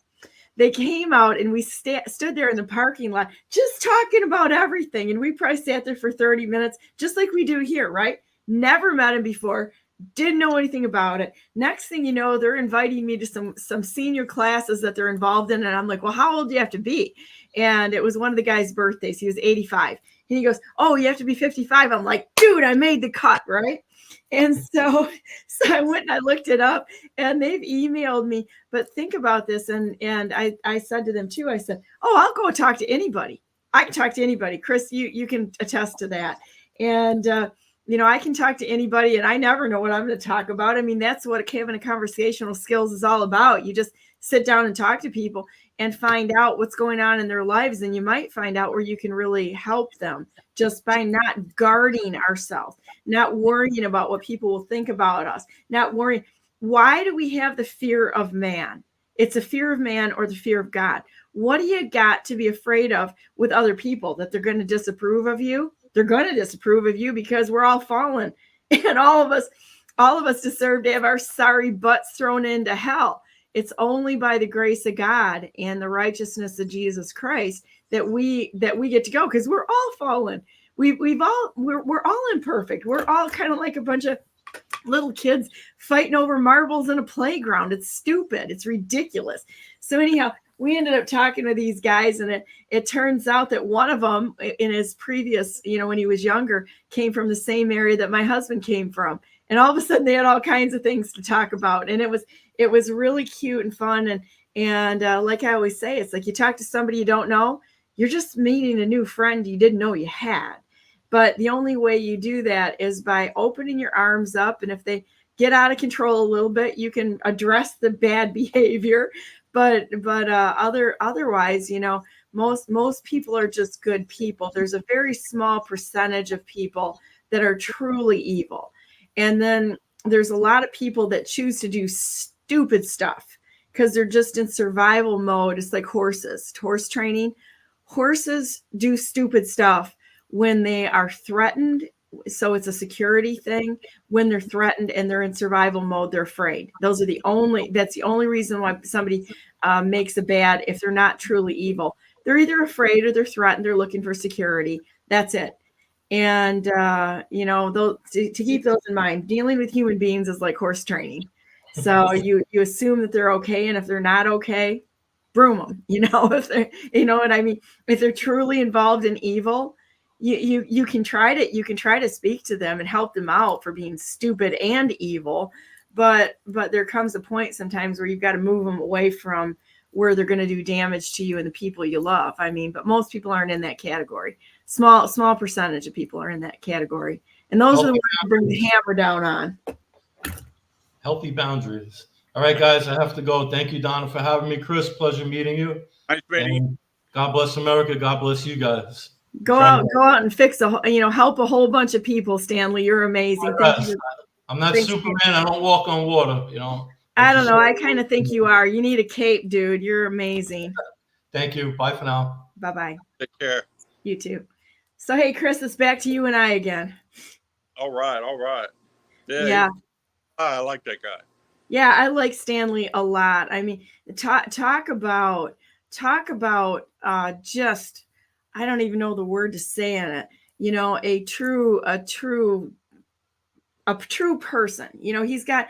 They came out, and we stood there in the parking lot just talking about everything. And we probably sat there for 30 minutes, just like we do here, right? Never met him before, didn't know anything about it. Next thing you know, they're inviting me to some senior classes that they're involved in. And I'm like, well, how old do you have to be? And it was one of the guy's birthdays. He was 85. And he goes, oh, you have to be 55. I'm like, dude, I made the cut, right? And so I went and I looked it up, and they've emailed me. But think about this. And I said to them too, I said, oh, I'll go talk to anybody. I can talk to anybody. Chris, you can attest to that. And, you know, I can talk to anybody, and I never know what I'm going to talk about. I mean, that's what having a conversational skills is all about. You just sit down and talk to people and find out what's going on in their lives. And you might find out where you can really help them just by not guarding ourselves, not worrying about what people will think about us, not worrying. Why do we have the fear of man? It's a fear of man or the fear of God. What do you got to be afraid of with other people? That they're going to disapprove of you? They're going to disapprove of you because we're all fallen, and all of us deserve to have our sorry butts thrown into hell. It's only by the grace of God and the righteousness of Jesus Christ that we get to go, because we're all fallen. We're all imperfect. We're all kind of like a bunch of little kids fighting over marbles in a playground. It's stupid. It's ridiculous. So anyhow, we ended up talking to these guys, and it turns out that one of them in his previous, you know, when he was younger, came from the same area that my husband came from. And all of a sudden they had all kinds of things to talk about. And it was really cute and fun. And like I always say, it's like you talk to somebody you don't know, you're just meeting a new friend you didn't know you had. But the only way you do that is by opening your arms up. And if they get out of control a little bit, you can address the bad behavior. But otherwise, you know, most people are just good people. There's a very small percentage of people that are truly evil. And then there's a lot of people that choose to do stupid stuff because they're just in survival mode. It's like horses, horse training. Horses do stupid stuff when they are threatened So it's a security thing. When they're threatened and they're in survival mode, they're afraid. That's the only reason why somebody makes a bad, if they're not truly evil. They're either afraid or they're threatened. They're looking for security. That's it. And, to keep those in mind, dealing with human beings is like horse training. So you assume that they're okay. And if they're not okay, broom them, if they're, what I mean? If they're truly involved in evil, you can try to speak to them and help them out for being stupid and evil. But there comes a point sometimes where you've got to move them away from where they're going to do damage to you and the people you love. I mean, but most people aren't in that category. Small percentage of people are in that category. And those are the ones who bring the hammer down on. Healthy boundaries. All right, guys, I have to go. Thank you, Donna, for having me. Chris, pleasure meeting you. Nice meeting you. God bless America. God bless you guys. Go out and fix help a whole bunch of people, Stanley. You're amazing. Thank you. I'm not Superman. I don't walk on water, I don't know. I kind of think you are. You need a cape, dude. You're amazing. Thank you. Bye for now. Bye-bye. Take care. You too. So, hey, Chris, it's back to you and I again. All right. Yeah. I like that guy. Yeah, I like Stanley a lot. I mean, talk about just, I don't even know the word to say in it. A true person. He's got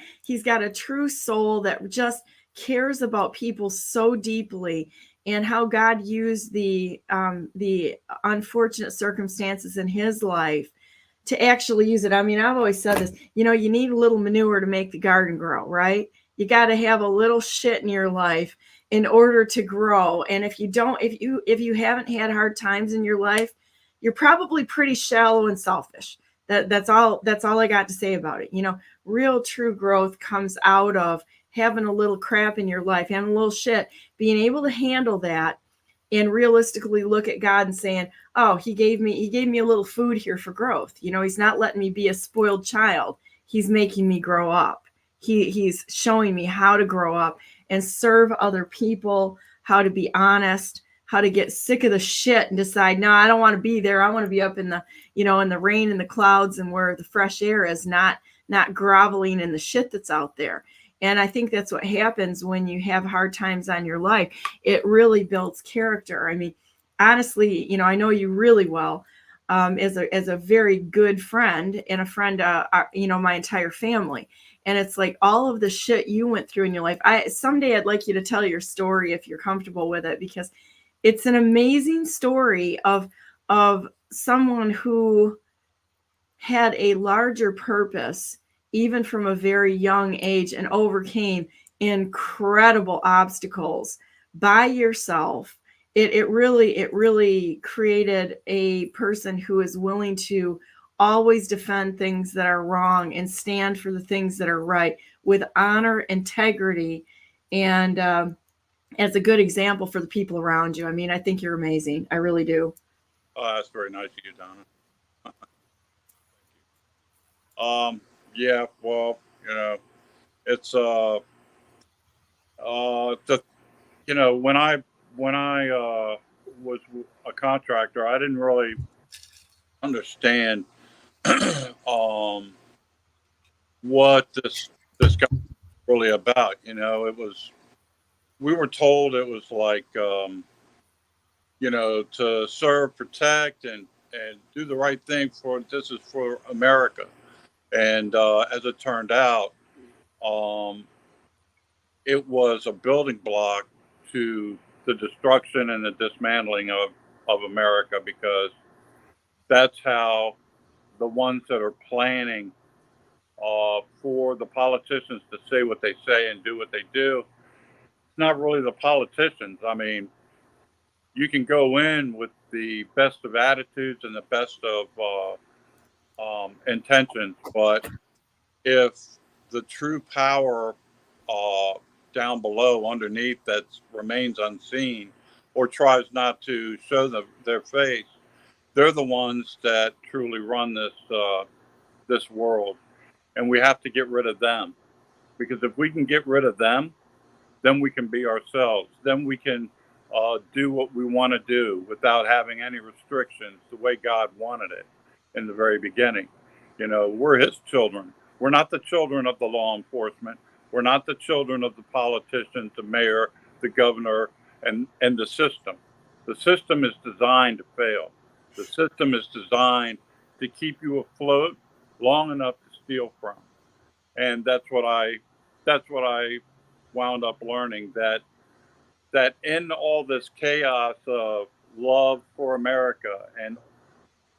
a true soul that just cares about people so deeply, and how God used the unfortunate circumstances in his life to actually use it. I mean, I've always said this, you need a little manure to make the garden grow, right? You got to have a little shit in your life in order to grow. And if you haven't had hard times in your life, you're probably pretty shallow and selfish. That's all I got to say about it. Real true growth comes out of having a little crap in your life, having a little shit, being able to handle that and realistically look at God and saying, oh, he gave me a little food here for growth. He's not letting me be a spoiled child. He's making me grow up. He's showing me how to grow up and serve other people, how to be honest, how to get sick of the shit and decide, no, I don't want to be there. I want to be up in the, in the rain and the clouds and where the fresh air is, not groveling in the shit that's out there. And I think that's what happens when you have hard times on your life. It really builds character. I mean, honestly, I know you really well as a very good friend and a friend, my entire family. And it's like all of the shit you went through in your life. Someday I'd like you to tell your story if you're comfortable with it, because it's an amazing story of someone who had a larger purpose, even from a very young age, and overcame incredible obstacles by yourself. It really created a person who is willing to always defend things that are wrong and stand for the things that are right with honor, integrity, and as a good example for the people around you. I mean, I think you're amazing. I really do. Oh, that's very nice of you, Donna. Yeah, well, it's when I was a contractor, I didn't really understand what this guy was really about. We were told it was like to serve, protect, and do the right thing this is for America. And as it turned out, it was a building block to the destruction and the dismantling of America, because that's how the ones that are planning for the politicians to say what they say and do what they do, it's not really the politicians. I mean, you can go in with the best of attitudes and the best of intentions, but if the true power down below, underneath, that remains unseen or tries not to show their face, they're the ones that truly run this world, and we have to get rid of them. Because if we can get rid of them, then we can be ourselves. Then we can do what we want to do without having any restrictions, the way God wanted it. in the very beginning. You know, we're his children. We're not the children of the law enforcement. We're not the children of the politicians, the mayor, the governor, and the system. The system is designed to fail. The system is designed to keep you afloat long enough to steal from. And that's what I wound up learning, that in all this chaos of love for America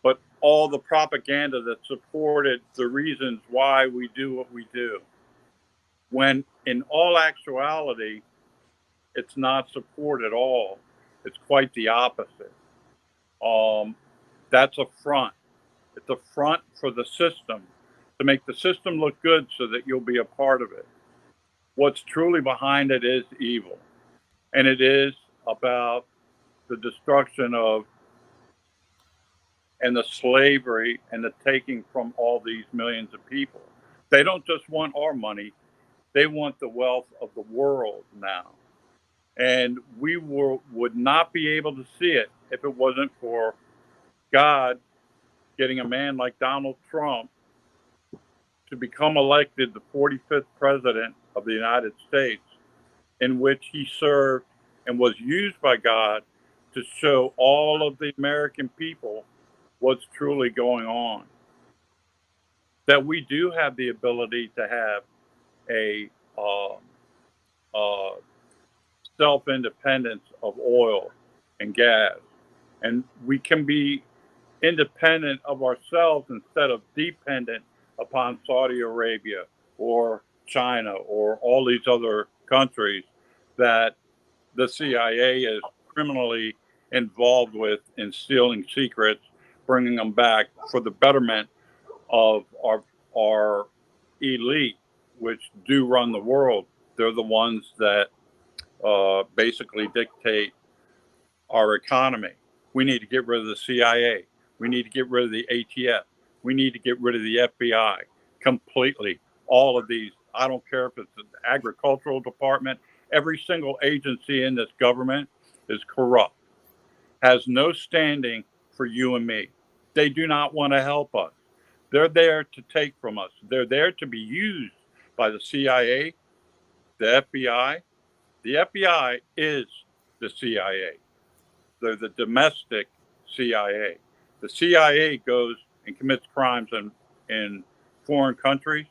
but all the propaganda that supported the reasons why we do what we do, when in all actuality, it's not support at all. It's quite the opposite. That's a front. It's a front for the system to make the system look good so that you'll be a part of it. What's truly behind it is evil. And it is about the destruction of and the slavery and the taking from all these millions of people. They don't just want our money. They want the wealth of the world now. And we would not be able to see it if it wasn't for God getting a man like Donald Trump to become elected the 45th president of the United States, in which he served and was used by God to show all of the American people what's truly going on. That we do have the ability to have a self-independence of oil and gas. And we can be independent of ourselves instead of dependent upon Saudi Arabia or China or all these other countries that the CIA is criminally involved with in stealing secrets, bringing them back for the betterment of our elite, which do run the world. They're the ones that basically dictate our economy. We need to get rid of the CIA. We need to get rid of the ATF. We need to get rid of the FBI completely. All of these, I don't care if it's the agricultural department, every single agency in this government is corrupt, has no standing for you and me. They do not want to help us. They're there to take from us. They're there to be used by the CIA, the FBI. The FBI is the CIA. They're the domestic CIA. The CIA goes and commits crimes in foreign countries,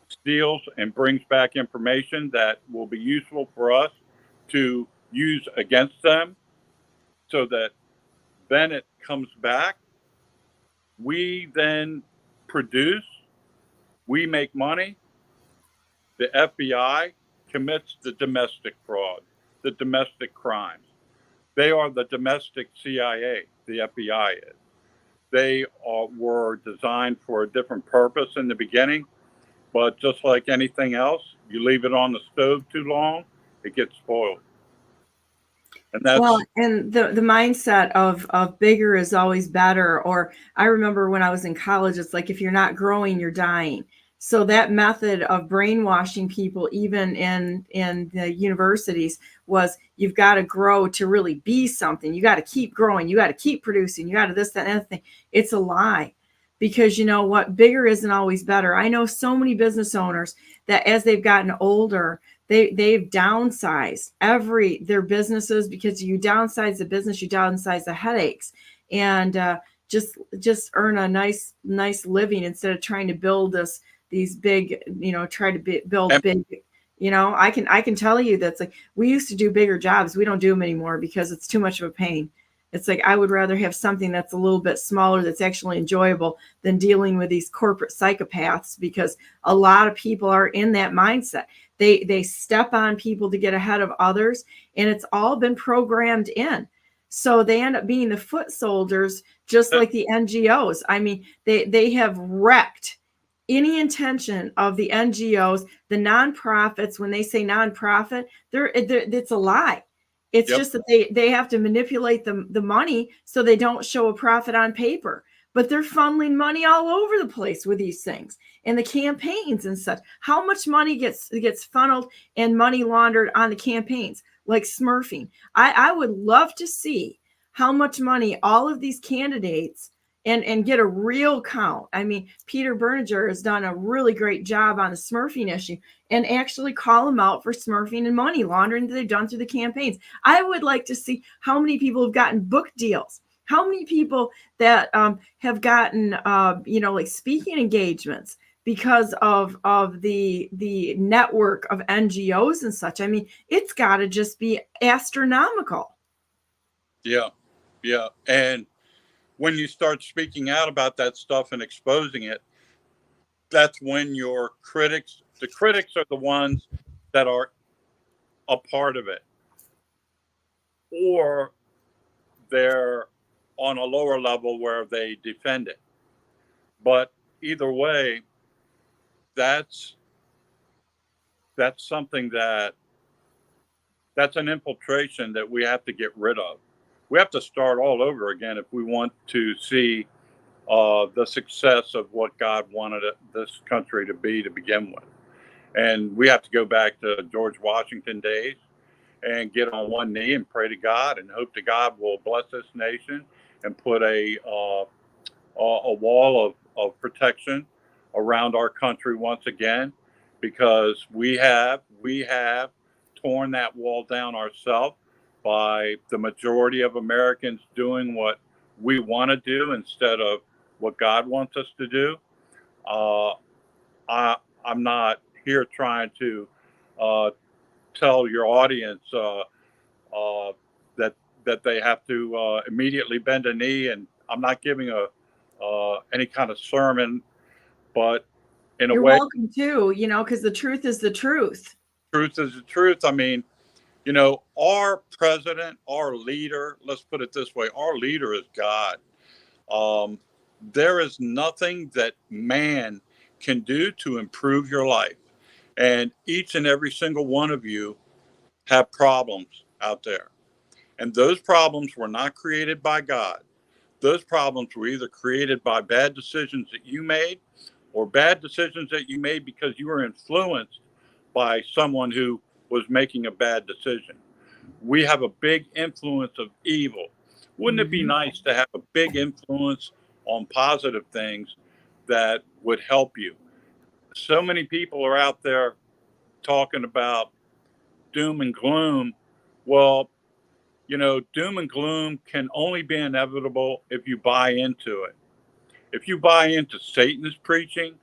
steals and brings back information that will be useful for us to use against them, so that then it comes back. We then produce, we make money. The FBI commits the domestic fraud, the domestic crimes. They are the domestic CIA, the FBI is. They were designed for a different purpose in the beginning, but just like anything else, you leave it on the stove too long, it gets spoiled. And that's and the mindset of bigger is always better. Or I remember when I was in college, it's like, if you're not growing, you're dying. So that method of brainwashing people, even in the universities, was you've got to grow to really be something. You got to keep growing. You got to keep producing. You got to this, that, and other thing. It's a lie, because you know what? Bigger isn't always better. I know so many business owners that as they've gotten older, they've downsized their businesses, because you downsize the business, you downsize the headaches, and just earn a nice living instead of trying to build these big, try to build big. I can tell you that's like, we used to do bigger jobs. We don't do them anymore because it's too much of a pain. It's like, I would rather have something that's a little bit smaller, that's actually enjoyable, than dealing with these corporate psychopaths, because a lot of people are in that mindset. They step on people to get ahead of others, and it's all been programmed in. So they end up being the foot soldiers, just like the NGOs. I mean, they have wrecked any intention of the NGOs, the nonprofits. When they say nonprofit, it's a lie. It's just that they have to manipulate the money so they don't show a profit on paper. But they're funneling money all over the place with these things and the campaigns and such. How much money gets funneled and money laundered on the campaigns, like smurfing? I would love to see how much money all of these candidates and get a real count. I mean, Peter Berninger has done a really great job on the smurfing issue and actually call them out for smurfing and money laundering that they've done through the campaigns. I would like to see how many people have gotten book deals, how many people that have gotten, like speaking engagements because of the network of NGOs and such. I mean, it's got to just be astronomical. Yeah. Yeah. And when you start speaking out about that stuff and exposing it, that's when the critics are the ones that are a part of it, or they're on a lower level where they defend it. But either way, that's something that's an infiltration that we have to get rid of. We have to start all over again if we want to see the success of what God wanted this country to be to begin with. And we have to go back to George Washington days and get on one knee and pray to God and hope to God will bless this nation and put a wall of protection around our country once again, because we have torn that wall down ourselves by the majority of Americans doing what we want to do instead of what God wants us to do. I'm not here trying to tell your audience that they have to immediately bend a knee, and I'm not giving any kind of sermon, but in You're a way, welcome to, because the truth is the truth. Truth is the truth. I mean, our president, our leader, let's put it this way, our leader is God. There is nothing that man can do to improve your life. And each and every single one of you have problems out there. And those problems were not created by God. Those problems were either created by bad decisions that you made, or bad decisions that you made because you were influenced by someone who was making a bad decision. We have a big influence of evil. Wouldn't it be nice to have a big influence on positive things that would help you? So many people are out there talking about doom and gloom. Well, doom and gloom can only be inevitable if you buy into it. If you buy into Satan's preaching,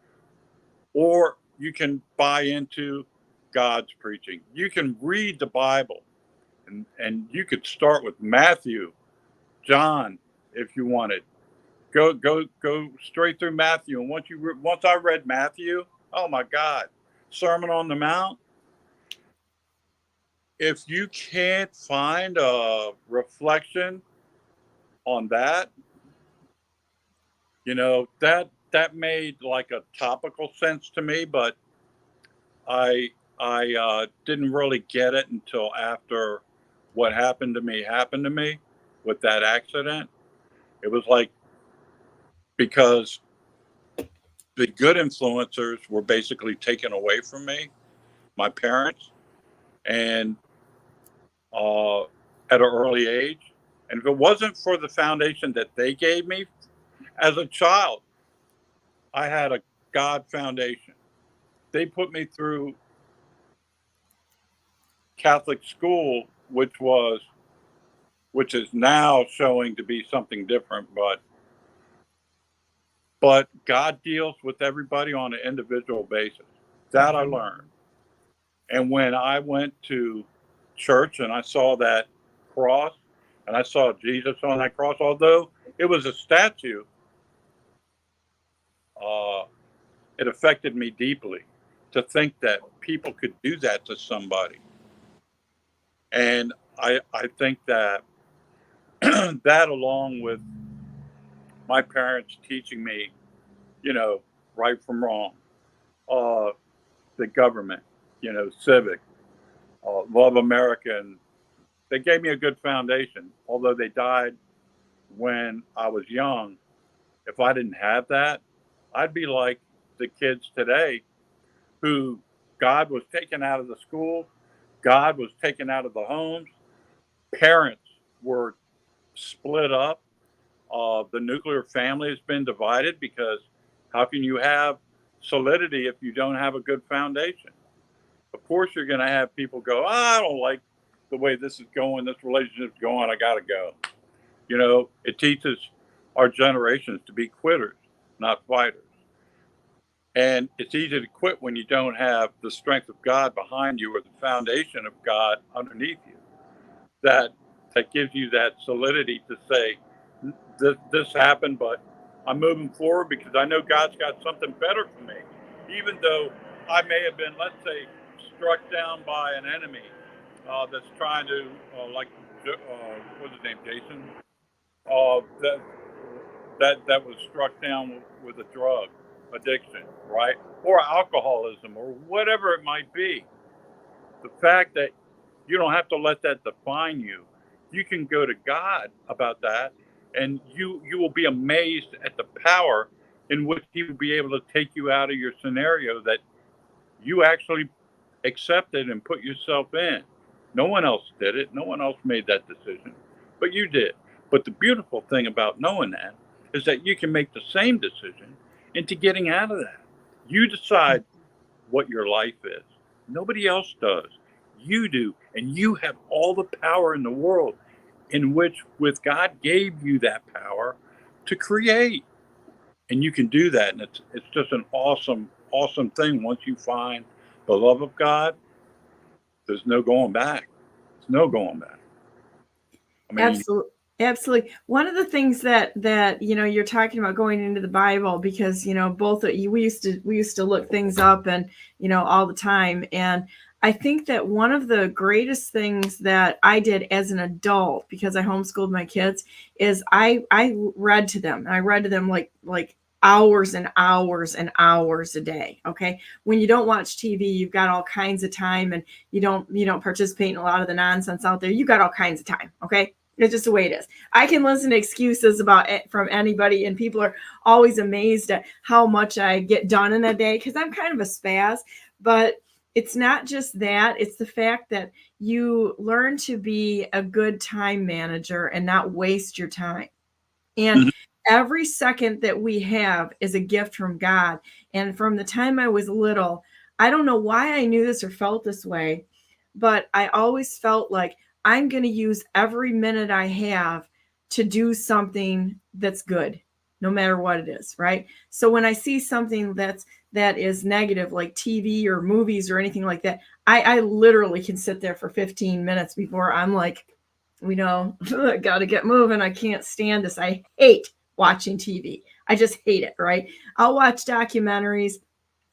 or you can buy into God's preaching. You can read the Bible, and you could start with Mathew, John, if you wanted. Go straight through Mathew. And once I read Mathew, oh my God, Sermon on the Mount. If you can't find a reflection on that, that made like a topical sense to me, but I didn't really get it until after what happened to me with that accident. It was like, because the good influencers were basically taken away from me, my parents, and at an early age. And if it wasn't for the foundation that they gave me as a child, I had a God foundation. They put me through Catholic school, which is now showing to be something different, but God deals with everybody on an individual basis. That I learned. And when I went to church and I saw that cross and I saw Jesus on that cross, although it was a statue, it affected me deeply to think that people could do that to somebody. And I think that that, along with my parents teaching me, right from wrong, the government, civic, love America, and they gave me a good foundation. Although they died when I was young, if I didn't have that, I'd be like the kids today who God was taken out of the schools, God was taken out of the homes, parents were split up, The nuclear family has been divided because how can you have solidity if you don't have a good foundation? Of course, you're going to have people go, I don't like the way this is going, this relationship's going, I got to go. You know, it teaches our generations to be quitters, not fighters. And it's easy to quit when you don't have the strength of God behind you or the foundation of God underneath you. That gives you that solidity to say, this happened, but I'm moving forward because I know God's got something better for me. Even though I may have been, let's say, struck down by an enemy that's trying to, what's his name, Jason? That was struck down with a drug addiction, right? Or alcoholism or whatever it might be. The fact that you don't have to let that define you. You can go to God about that, and you will be amazed at the power in which He will be able to take you out of your scenario that you actually accepted and put yourself in. No one else did it. No one else made that decision, but you did. But the beautiful thing about knowing that is that you can make the same decision into getting out of that. You decide what your life is. Nobody else does. You do. And you have all the power in the world in which with God gave you that power to create. And you can do that. And it's just an awesome, awesome thing. Once you find the love of God, there's no going back. There's no going back. I mean, Absolutely. One of the things that you're talking about going into the Bible, because both of you, we used to look things up and all the time, and I think that one of the greatest things that I did as an adult, because I homeschooled my kids, is I read to them, and I read to them like hours and hours and hours a day. Okay. When you don't watch TV, you've got all kinds of time, and you don't participate in a lot of the nonsense out there. You got all kinds of time. Okay. It's just the way it is. I can listen to excuses about it from anybody, and people are always amazed at how much I get done in a day, because I'm kind of a spaz. But it's not just that. It's the fact that you learn to be a good time manager and not waste your time. And every second that we have is a gift from God. And from the time I was little, I don't know why I knew this or felt this way, but I always felt like I'm going to use every minute I have to do something that's good, no matter what it is, right? So when I see something that is negative, like TV or movies or anything like that, I literally can sit there for 15 minutes before I'm like, I got to get moving. I can't stand this. I hate watching TV. I just hate it, right? I'll watch documentaries.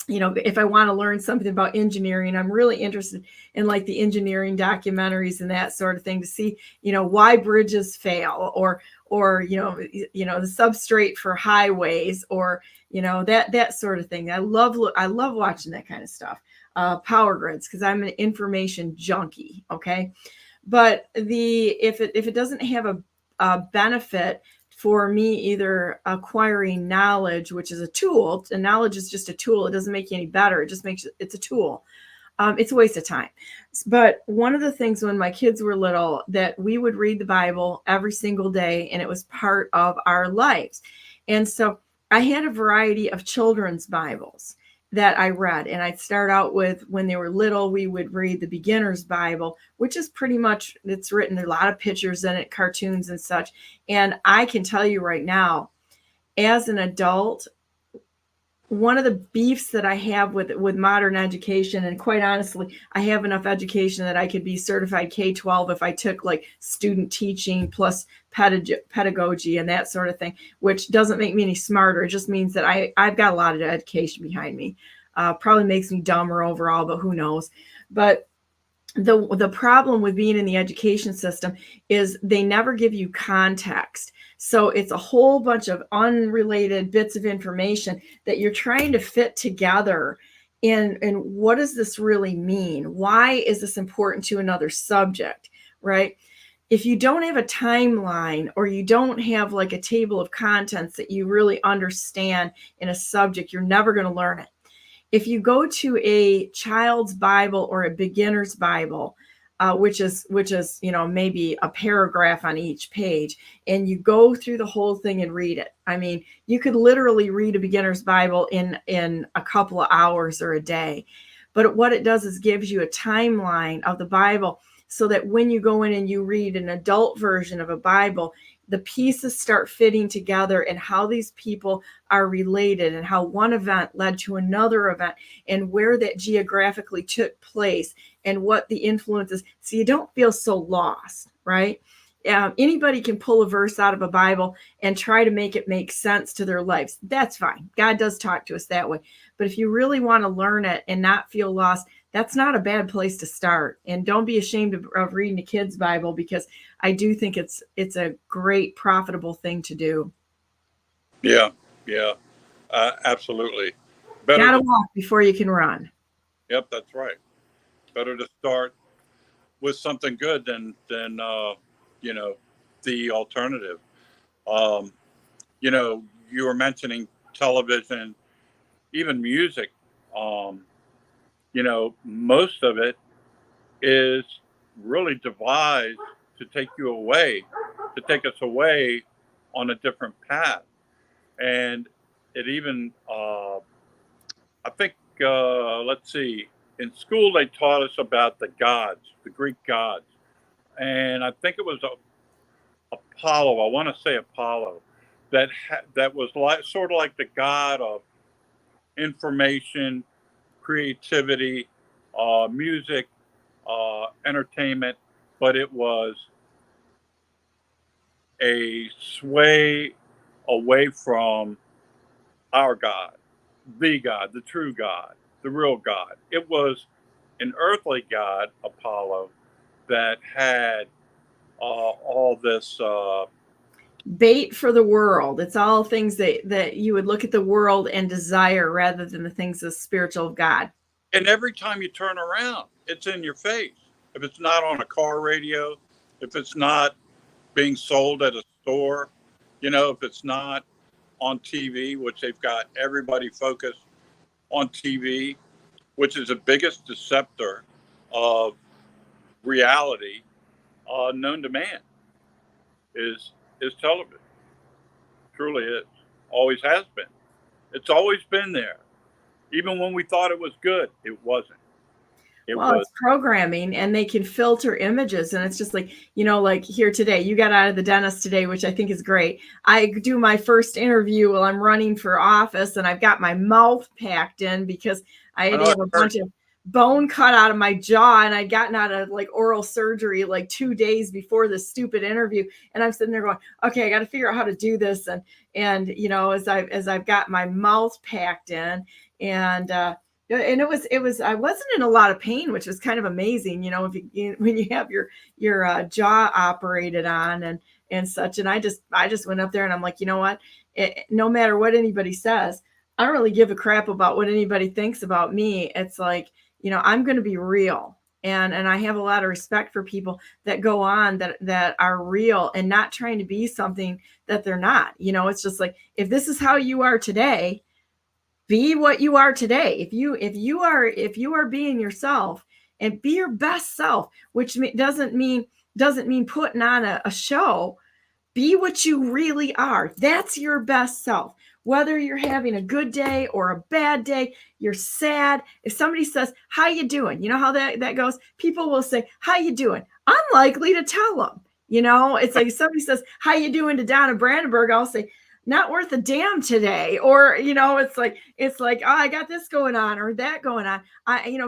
If I want to learn something about engineering, I'm really interested in like the engineering documentaries and that sort of thing to see, why bridges fail or the substrate for highways or, that sort of thing. I love watching that kind of stuff. Power grids, because I'm an information junkie. Okay. But if it doesn't have a benefit for me, either acquiring knowledge, which is a tool, and knowledge is just a tool. It doesn't make you any better. It just makes it's a tool. It's a waste of time. But one of the things when my kids were little, that we would read the Bible every single day, and it was part of our lives. And so I had a variety of children's Bibles that I read. And I'd start out with, when they were little, we would read the Beginner's Bible, which is pretty much, it's written, there are a lot of pictures in it, cartoons and such. And I can tell you right now, as an adult, one of the beefs that I have with modern education, and quite honestly, I have enough education that I could be certified K-12 if I took like student teaching plus pedagogy and that sort of thing, which doesn't make me any smarter. It just means that I've got a lot of education behind me. Probably makes me dumber overall, but who knows? But the problem with being in the education system is they never give you context. So it's a whole bunch of unrelated bits of information that you're trying to fit together. And what does this really mean? Why is this important to another subject, right? If you don't have a timeline, or you don't have like a table of contents that you really understand in a subject, you're never going to learn it. If you go to a child's Bible or a beginner's Bible, which is, maybe a paragraph on each page, and you go through the whole thing and read it. I mean, you could literally read a beginner's Bible in a couple of hours or a day. But what it does is gives you a timeline of the Bible, so that when you go in and you read an adult version of a Bible, the pieces start fitting together, and how these people are related, and how one event led to another event, and where that geographically took place, and what the influence is. So you don't feel so lost, right? Anybody can pull a verse out of a Bible and try to make it make sense to their lives. That's fine. God does talk to us that way. But if you really want to learn it and not feel lost, that's not a bad place to start. And don't be ashamed of reading a kid's Bible, because I do think it's a great, profitable thing to do. Yeah, absolutely. Better Gotta walk before you can run. Yep, that's right. Better to start with something good than the alternative. You were mentioning television, even music. Most of it is really devised to take us away on a different path. And it even, I think, let's see, in school they taught us about the gods, the Greek gods. And I think it was Apollo, I want to say Apollo, that was sort of like the god of information, creativity, music, entertainment, but it was a sway away from our God, the true God, the real God. It was an earthly God, Apollo, that had all this bait for the world. It's all things that you would look at the world and desire, rather than the things of spiritual of God. And every time you turn around, it's in your face. If it's not on a car radio, if it's not being sold at a store, if it's not on TV, which they've got everybody focused on TV, which is the biggest deceptor of reality known to man, is television. Truly is. Always has been. It's always been there. Even when we thought it was good, it wasn't. It's programming, and they can filter images, and it's just like, like here today, you got out of the dentist today, which I think is great. I do my first interview while I'm running for office, and I've got my mouth packed in because I had to have a bunch of bone cut out of my jaw, and I'd gotten out of like oral surgery like 2 days before this stupid interview, and I'm sitting there going, okay, I got to figure out how to do this, and as I've got my mouth packed in, and it was I wasn't in a lot of pain, which was kind of amazing, when you have your jaw operated on and such. And I just went up there, and I'm like, you know what, no matter what anybody says, I don't really give a crap about what anybody thinks about me. It's like, I'm going to be real. And I have a lot of respect for people that go on that are real and not trying to be something that they're not. It's just like, if this is how you are today, be what you are today. If you are being yourself, and be your best self, which doesn't mean putting on a show. Be what you really are. That's your best self. Whether you're having a good day or a bad day, you're sad. If somebody says, how you doing? You know how that goes? People will say, how you doing? I'm likely to tell them. It's like if somebody says, how you doing to Donna Brandenburg? I'll say, not worth a damn today. Or, it's like, oh, I got this going on or that going on.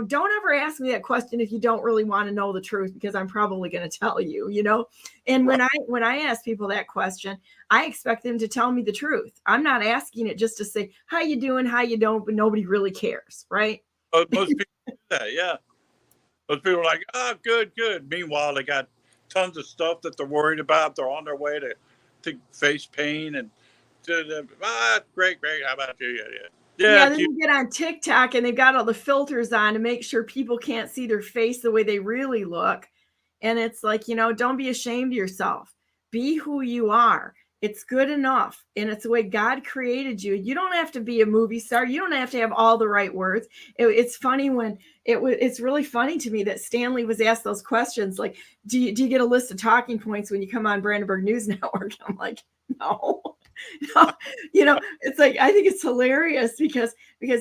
Don't ever ask me that question if you don't really want to know the truth, because I'm probably going to tell you, And when I ask people that question, I expect them to tell me the truth. I'm not asking it just to say, how you doing, how you don't, but nobody really cares. Right. Most people do that. Yeah. Most people are like, oh, good. Meanwhile, they got tons of stuff that they're worried about. They're on their way to face pain and, great. How about you? Yeah. Then you get on TikTok, and they've got all the filters on to make sure people can't see their face the way they really look. And it's like, don't be ashamed of yourself. Be who you are. It's good enough. And it's the way God created you. You don't have to be a movie star. You don't have to have all the right words. It's funny when it's really funny to me that Stanley was asked those questions. Like, do you get a list of talking points when you come on Brandenburg News Network? I'm like, no. No. It's like, I think it's hilarious because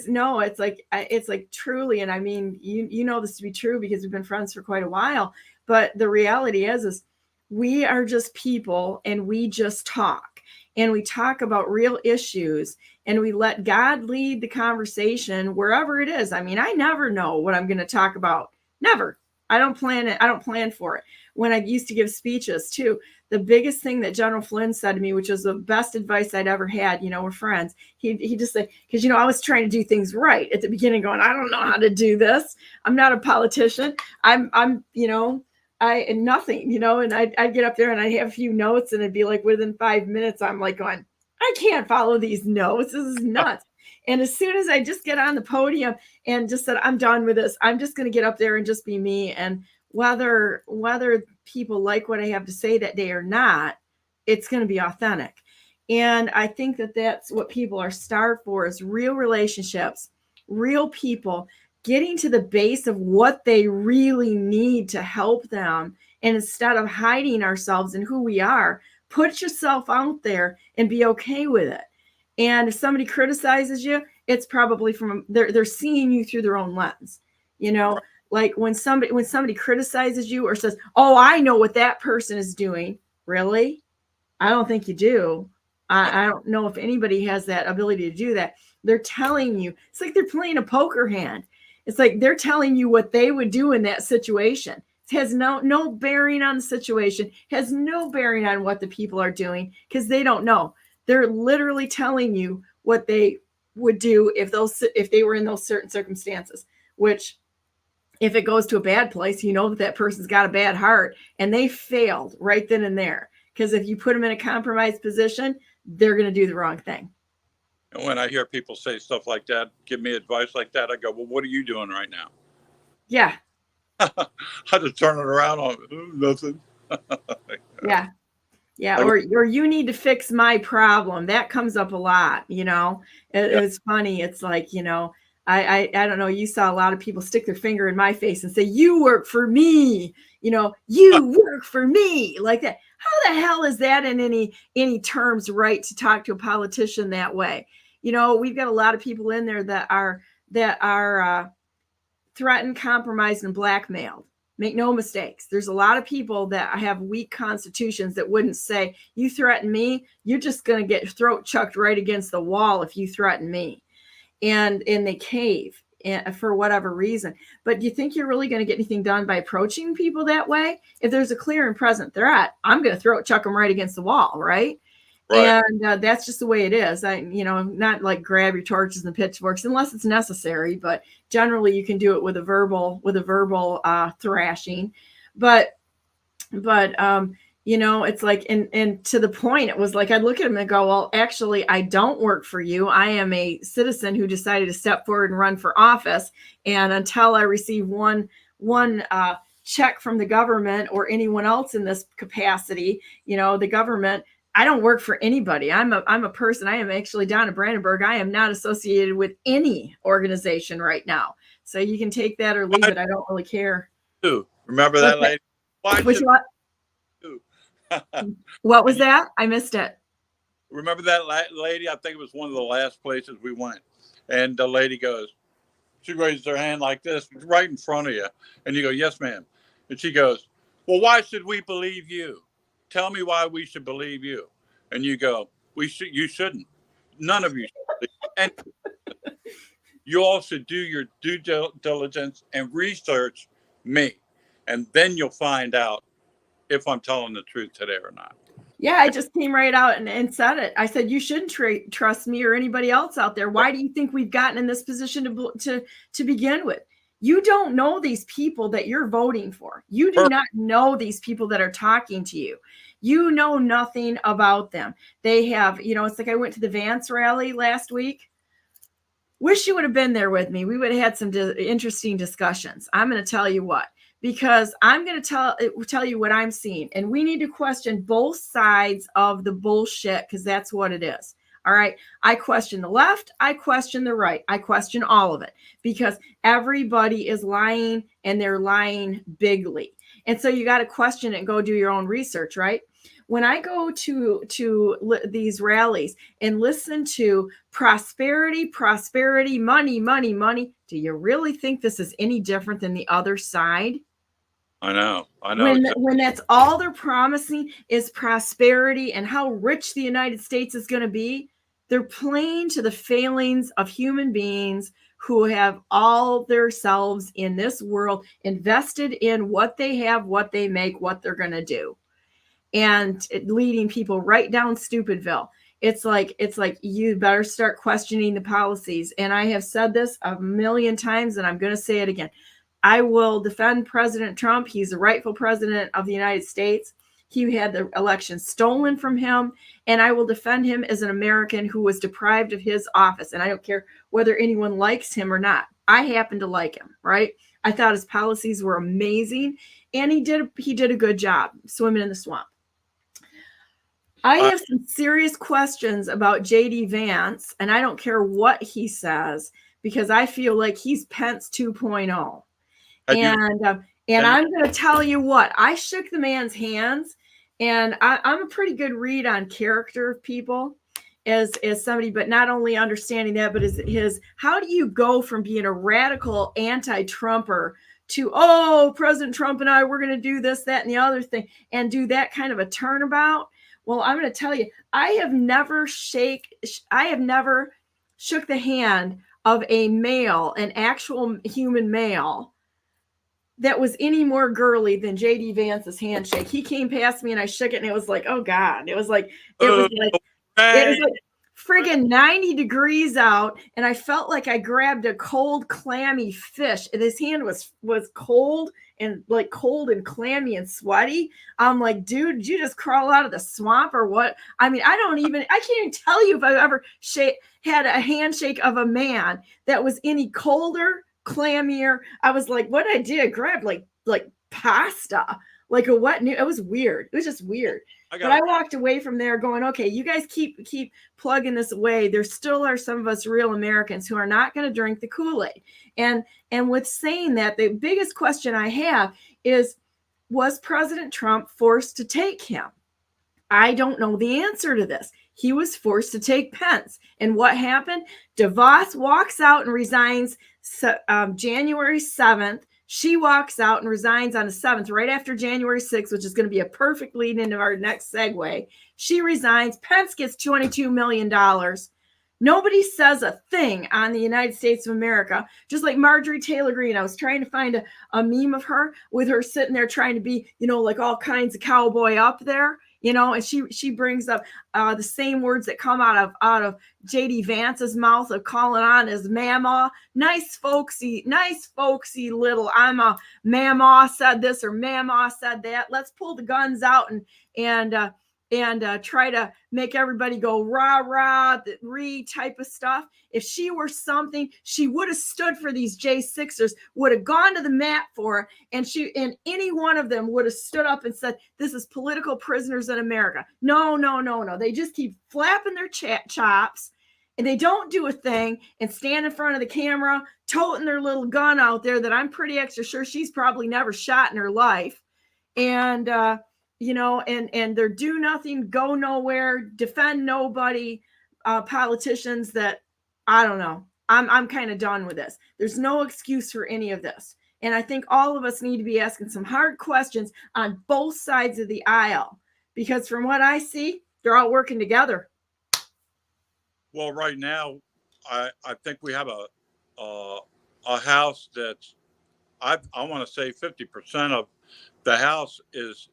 no, it's like truly. And I mean, you know this to be true because we've been friends for quite a while, but the reality is we are just people and we just talk and we talk about real issues and we let God lead the conversation wherever it is. I mean, I never know what I'm going to talk about. Never. I don't plan it. I don't plan for it. When I used to give speeches too, the biggest thing that General Flynn said to me, which was the best advice I'd ever had, we're friends. He just said, because, I was trying to do things right at the beginning going, I don't know how to do this. I'm not a politician. I'm nothing, and I'd get up there and I'd have a few notes and it'd be like within 5 minutes, I'm like going, I can't follow these notes. This is nuts. And as soon as I just get on the podium and just said, I'm done with this, I'm just going to get up there and just be me. And whether people like what I have to say that day or not, it's going to be authentic. And I think that that's what people are starved for is real relationships, real people getting to the base of what they really need to help them. And instead of hiding ourselves and who we are, put yourself out there and be okay with it. And if somebody criticizes you, it's probably from they're seeing you through their own lens. Like when somebody criticizes you or says, oh, I know what that person is doing. Really? I don't think you do. I don't know if anybody has that ability to do that. They're telling you, it's like they're playing a poker hand. It's like they're telling you what they would do in that situation. It has no bearing on the situation, has no bearing on what the people are doing because they don't know. They're literally telling you what they would do if they were in those certain circumstances, which if it goes to a bad place, that person's got a bad heart and they failed right then and there. Because if you put them in a compromised position, they're going to do the wrong thing. And when I hear people say stuff like that, give me advice like that, I go, well, what are you doing right now? Yeah. I just turn it around on nothing. Yeah. Yeah. Or you need to fix my problem. That comes up a lot, It's funny. It's like, I don't know. You saw a lot of people stick their finger in my face and say, you work for me, you work for me like that. How the hell is that in any terms right to talk to a politician that way? We've got a lot of people in there that are threatened, compromised, and blackmailed. Make no mistakes. There's a lot of people that have weak constitutions that wouldn't say, you threaten me, you're just going to get throat chucked right against the wall if you threaten me. And they cave for whatever reason. But do you think you're really going to get anything done by approaching people that way? If there's a clear and present threat, I'm going to throat chuck them right against the wall, right? And that's just the way it is. Not like grab your torches and pitchforks unless it's necessary, but generally you can do it with a verbal thrashing. But it's like, and to the point, it was like, I'd look at him and go, well, actually, I don't work for you. I am a citizen who decided to step forward and run for office. And until I receive one check from the government or anyone else in this capacity, the government, I don't work for anybody. I'm a person. I am actually down in Brandenburg. I am not associated with any organization right now. So you can take that or leave it. I don't really care. Remember that lady? What was that? I missed it. Remember that lady? I think it was one of the last places we went. And the lady goes, she raised her hand like this right in front of you. And you go, yes, ma'am. And she goes, well, why should we believe you? Tell me why we should believe you. And you go, you shouldn't. None of you should. And you all should do your due diligence and research me. And then you'll find out if I'm telling the truth today or not. Yeah, I just came right out and said it. I said, you shouldn't trust me or anybody else out there. Why do you think we've gotten in this position to begin with? You don't know these people that you're voting for. You do not know these people that are talking to you. You know nothing about them. They have, it's like I went to the Vance rally last week. Wish you would have been there with me. We would have had some interesting discussions. I'm going to tell you what. because I'm going to tell you what I'm seeing. And we need to question both sides of the bullshit, because that's what it is. All right. I question the left. I question the right. I question all of it, because everybody is lying, and they're lying bigly. And so you got to question it and go do your own research, right? When I go to these rallies and listen to prosperity, prosperity, money, money, money, do you really think this is any different than the other side? I know. When that's all they're promising is prosperity and how rich the United States is going to be, they're playing to the failings of human beings who have all their selves in this world invested in what they have, what they make, what they're going to do, and leading people right down Stupidville. It's like you better start questioning the policies. And I have said this a million times, and I'm going to say it again. I will defend President Trump. He's the rightful president of the United States. He had the election stolen from him, and I will defend him as an American who was deprived of his office. And I don't care whether anyone likes him or not. I happen to like him, right? I thought his policies were amazing, and he did a good job swimming in the swamp. I have some serious questions about J.D. Vance, and I don't care what he says, because I feel like he's Pence 2.0. And I'm going to tell you what, I shook the man's hands, and I'm a pretty good read on character of people as somebody, but not only understanding that, but his how do you go from being a radical anti-Trumper to, oh, President Trump and I, we're going to do this, that, and the other thing, and do that kind of a turnabout. Well, I'm going to tell you, I have never shook the hand of a male, an actual human male, that was any more girly than J.D. Vance's handshake. He came past me and I shook it, and it was like, oh God. It was like friggin' 90 degrees out, and I felt like I grabbed a cold, clammy fish, and his hand was cold and clammy and sweaty. I'm like, dude, did you just crawl out of the swamp or what? I mean, I can't even tell you if I've ever had a handshake of a man that was any colder, clammier. I was like, what did I do? I grabbed like pasta, like a wet new. It was weird. It was just weird. But I walked away from there going, okay, you guys keep plugging this away. There still are some of us real Americans who are not going to drink the Kool-Aid. And with saying that, the biggest question I have is, was President Trump forced to take him? I don't know the answer to this. He was forced to take Pence. And what happened? DeVos walks out and resigns January 7th. She walks out and resigns on the 7th, right after January 6th, which is going to be a perfect lead into our next segue. She resigns. Pence gets $22 million. Nobody says a thing on the United States of America, just like Marjorie Taylor Greene. I was trying to find a meme of her with her sitting there trying to be, like all kinds of cowboy up there. And she brings up the same words that come out of J.D. Vance's mouth of calling on his mama. Nice folksy little, I'm a mama said this or mama said that. Let's pull the guns out and try to make everybody go rah rah, the type of stuff. If she were something, she would have stood for these J6ers, would have gone to the mat for her, and any one of them would have stood up and said, this is political prisoners in America. No. They just keep flapping their chops, and they don't do a thing and stand in front of the camera, toting their little gun out there that I'm pretty extra sure she's probably never shot in her life. And, and they're do nothing, go nowhere, defend nobody, politicians that, I don't know. I'm kind of done with this. There's no excuse for any of this. And I think all of us need to be asking some hard questions on both sides of the aisle, because from what I see, they're all working together. Well, right now, I think we have a house that's, I want to say 50% of the house is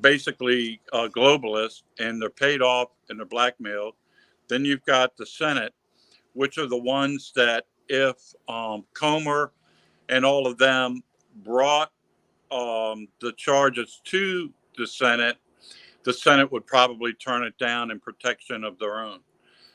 basically globalist, and they're paid off and they're blackmailed. Then you've got the Senate, which are the ones that if Comer and all of them brought the charges to the Senate would probably turn it down in protection of their own.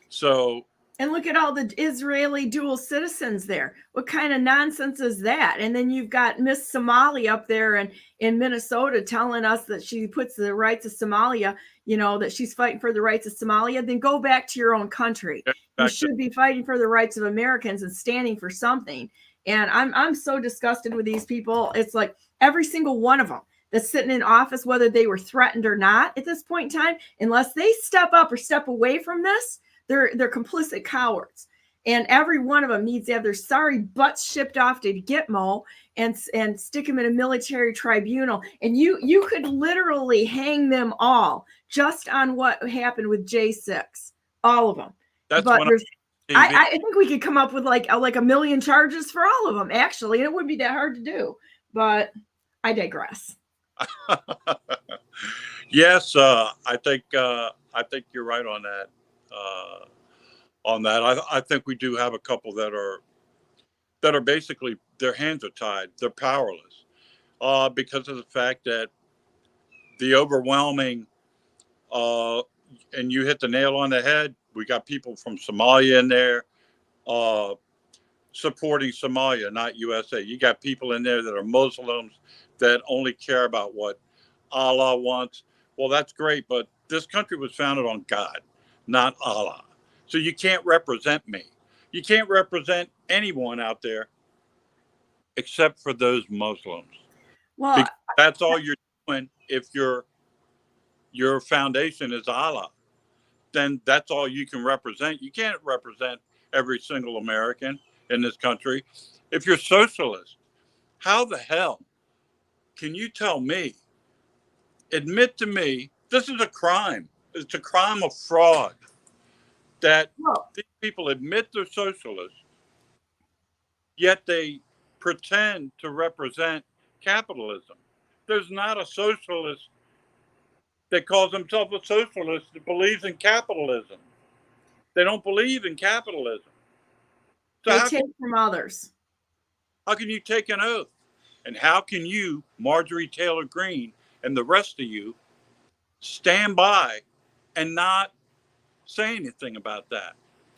So And look at all the Israeli dual citizens there. What kind of nonsense is that? And then you've got Miss Somali up there in Minnesota telling us that she puts the rights of Somalia, that she's fighting for the rights of Somalia. Then go back to your own country. You should be fighting for the rights of Americans and standing for something. And I'm so disgusted with these people. It's like every single one of them that's sitting in office, whether they were threatened or not at this point in time, unless they step up or step away from this, they're complicit cowards. And every one of them needs to have their sorry butts shipped off to Gitmo and stick them in a military tribunal. And you could literally hang them all just on what happened with J6, all of them. That's but what I think we could come up with like a million charges for all of them, actually. And it wouldn't be that hard to do. But I digress. Yes, I think you're right on that. I think we do have a couple that are basically their hands are tied. They're powerless because of the fact that the overwhelming and you hit the nail on the head. We got people from Somalia in there supporting Somalia, not USA. You got people in there that are Muslims that only care about what Allah wants. Well, that's great, but this country was founded on God, not Allah. So you can't represent me. You can't represent anyone out there except for those Muslims. Well, because that's all you're doing. If your foundation is Allah, then that's all you can represent. You can't represent every single American in this country. If you're socialist, how the hell can you tell me, admit to me, this is a crime. It's a crime of fraud that these people admit they're socialists, yet they pretend to represent capitalism. There's not a socialist that calls himself a socialist that believes in capitalism. They don't believe in capitalism. So they take from others. How can you take an oath? And how can you, Marjorie Taylor Greene, and the rest of you stand by and not say anything about that?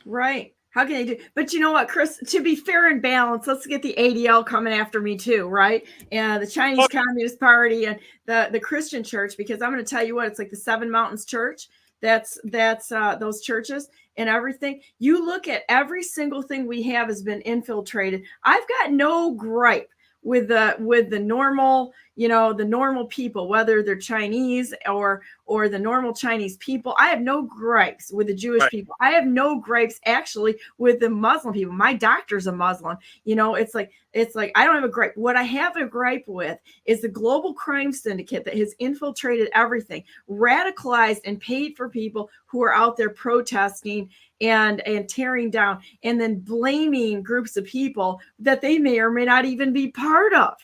Right. How can they do? But you know what, Chris, to be fair and balanced, let's get the ADL coming after me too, right? And the Chinese Communist Party and the Christian church, because I'm going to tell you what, it's like the Seven Mountains Church. That's those churches and everything. You look at every single thing we have has been infiltrated. I've got no gripe with the normal, the normal people, whether they're Chinese or the normal Chinese people. I have no gripes with the Jewish people. I have no gripes actually with the Muslim people. My doctor's a Muslim. It's like I don't have a gripe. What I have a gripe with is the global crime syndicate that has infiltrated everything, radicalized and paid for people who are out there protesting and tearing down, and then blaming groups of people that they may or may not even be part of.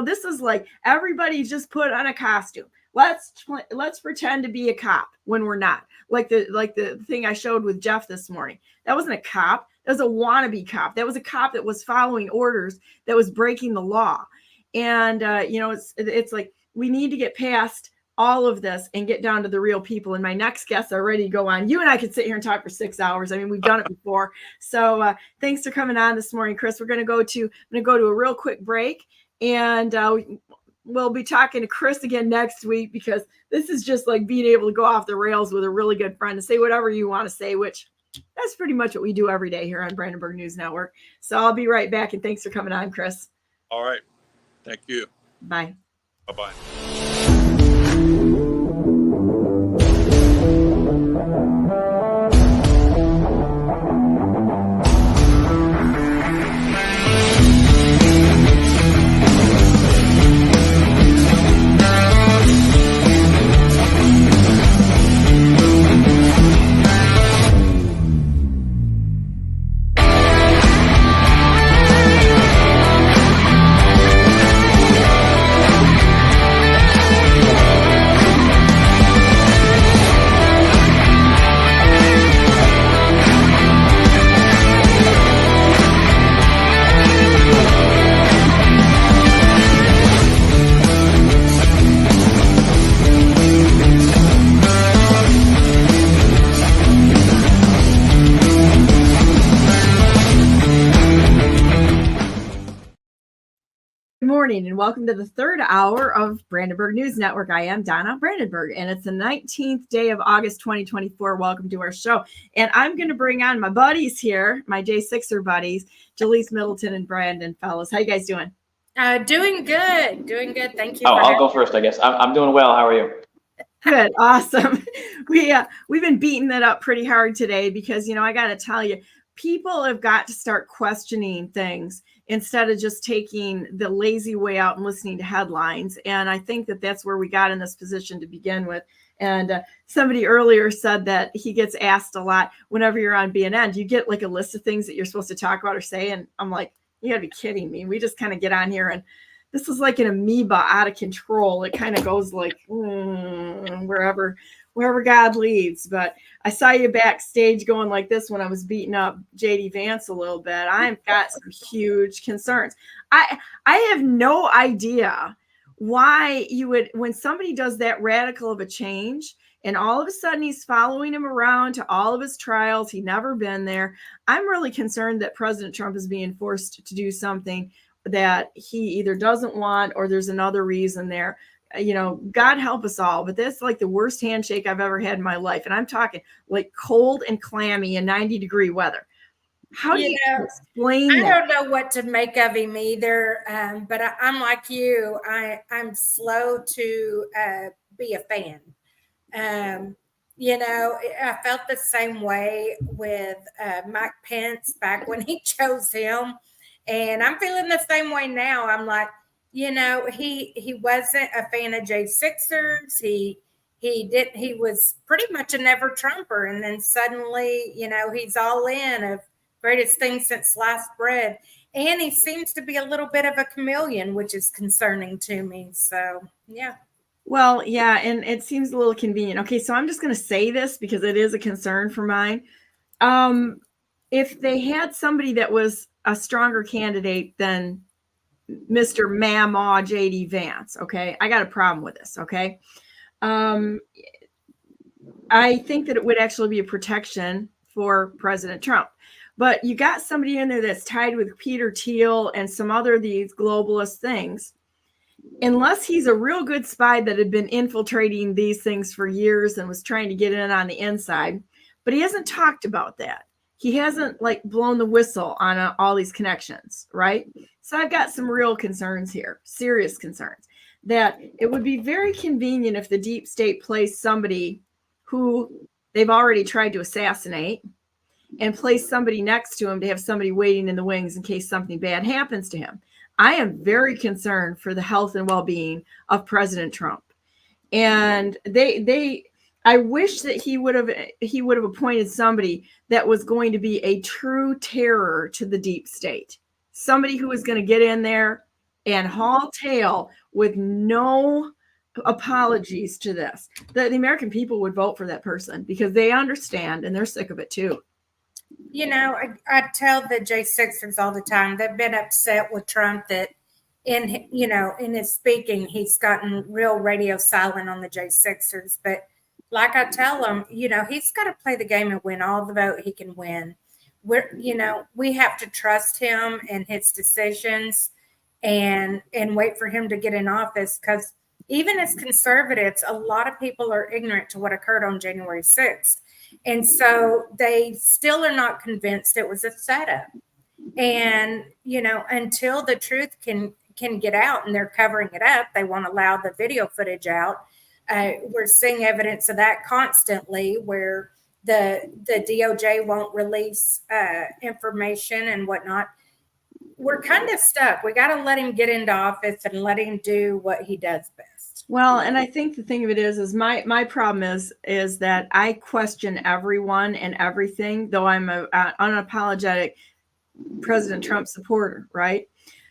This is like everybody just put on a costume. Let's pretend to be a cop when we're not. Like the thing I showed with Jeff this morning. That wasn't a cop. That was a wannabe cop. That was a cop that was following orders, that was breaking the law. And it's like we need to get past all of this and get down to the real people. And my next guests are ready to go on. You and I could sit here and talk for 6 hours. I mean, we've done it before. So thanks for coming on this morning, Chris. I'm going to go to a real quick break, and we'll be talking to Chris again next week, because this is just like being able to go off the rails with a really good friend and say whatever you want to say, which that's pretty much what we do every day here on Brandenburg News Network. So I'll be right back, and thanks for coming on, Chris. All right. Thank you. Bye. Bye-bye. morning and welcome to the third hour of Brandenburg News Network. I am Donna Brandenburg and it's the 19th day of August 2024. Welcome to our show. And I'm going to bring on my buddies here, my J6er buddies, Jalise Middleton and Brandon fellows. How you guys doing? Doing good. Doing good. Thank you. Oh, I'll go first, I guess. I'm doing well. How are you? Good. Awesome. We've been beating that up pretty hard today because, I got to tell you, people have got to start questioning things instead of just taking the lazy way out and listening to headlines. And I think that that's where we got in this position to begin with. And somebody earlier said that he gets asked a lot whenever you're on BNN, do you get like a list of things that you're supposed to talk about or say? And I'm like, you gotta be kidding me. We just kind of get on here and this is like an amoeba out of control. It kind of goes like wherever God leads. But I saw you backstage going like this when I was beating up JD Vance a little bit. I've got some huge concerns. I have no idea why you would, when somebody does that radical of a change and all of a sudden he's following him around to all of his trials, he'd never been there. I'm really concerned that President Trump is being forced to do something that he either doesn't want or there's another reason there. God help us all, but that's like the worst handshake I've ever had in my life. And I'm talking like cold and clammy and 90-degree weather. How do you explain that? I don't know what to make of him either. But I'm like you. I'm slow to be a fan. I felt the same way with Mike Pence back when he chose him. And I'm feeling the same way now. I'm like, he wasn't a fan of J6ers. He was pretty much a never Trumper. And then suddenly, he's all in of greatest thing since sliced bread. And he seems to be a little bit of a chameleon, which is concerning to me. So, yeah. Well, yeah. And it seems a little convenient. Okay. So I'm just going to say this because it is a concern for mine. If they had somebody that was a stronger candidate than Mr. Mamaw JD Vance. Okay. I got a problem with this. Okay. I think that it would actually be a protection for President Trump, but you got somebody in there that's tied with Peter Thiel and some other these globalist things. Unless he's a real good spy that had been infiltrating these things for years and was trying to get in on the inside, but he hasn't talked about that. He hasn't like blown the whistle on all these connections, right? So I've got some real concerns here, serious concerns, that it would be very convenient if the deep state placed somebody who they've already tried to assassinate and place somebody next to him to have somebody waiting in the wings in case something bad happens to him. I am very concerned for the health and well-being of President Trump. And I wish that he would have appointed somebody that was going to be a true terror to the deep state. Somebody who was going to get in there and haul tail with no apologies to this. The American people would vote for that person because they understand and they're sick of it too. I tell the J6ers all the time, they've been upset with Trump that in his speaking, he's gotten real radio silent on the J6ers. But like I tell him, he's got to play the game and win all the vote he can win. We have to trust him and his decisions and wait for him to get in office, because even as conservatives, a lot of people are ignorant to what occurred on January 6th. And so they still are not convinced it was a setup. And, until the truth can get out, and they're covering it up, they won't allow the video footage out. We're seeing evidence of that constantly, where the DOJ won't release information and whatnot. We're kind of stuck. We got to let him get into office and let him do what he does best. Well, and I think the thing of it is my problem is that I question everyone and everything, though I'm an unapologetic President Trump supporter, right?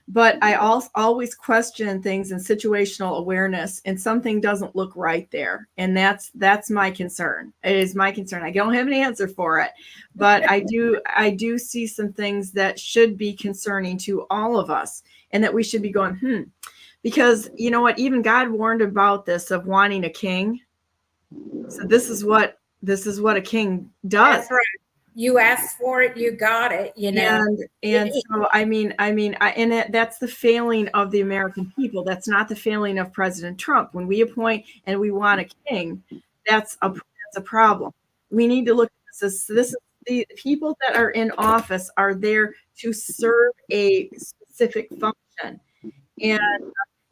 But I always question things in situational awareness, and something doesn't look right there. And that's my concern. It is my concern. I don't have an answer for it, but I do see some things that should be concerning to all of us, and that we should be going, because you know what? Even God warned about this, of wanting a king. So this is what a king does. That's right. You asked for it, you got it, you know. And so that's the failing of the American people. That's not the failing of President Trump. When we appoint and we want a king, that's a problem. We need to look at this. This is the people that are in office are there to serve a specific function.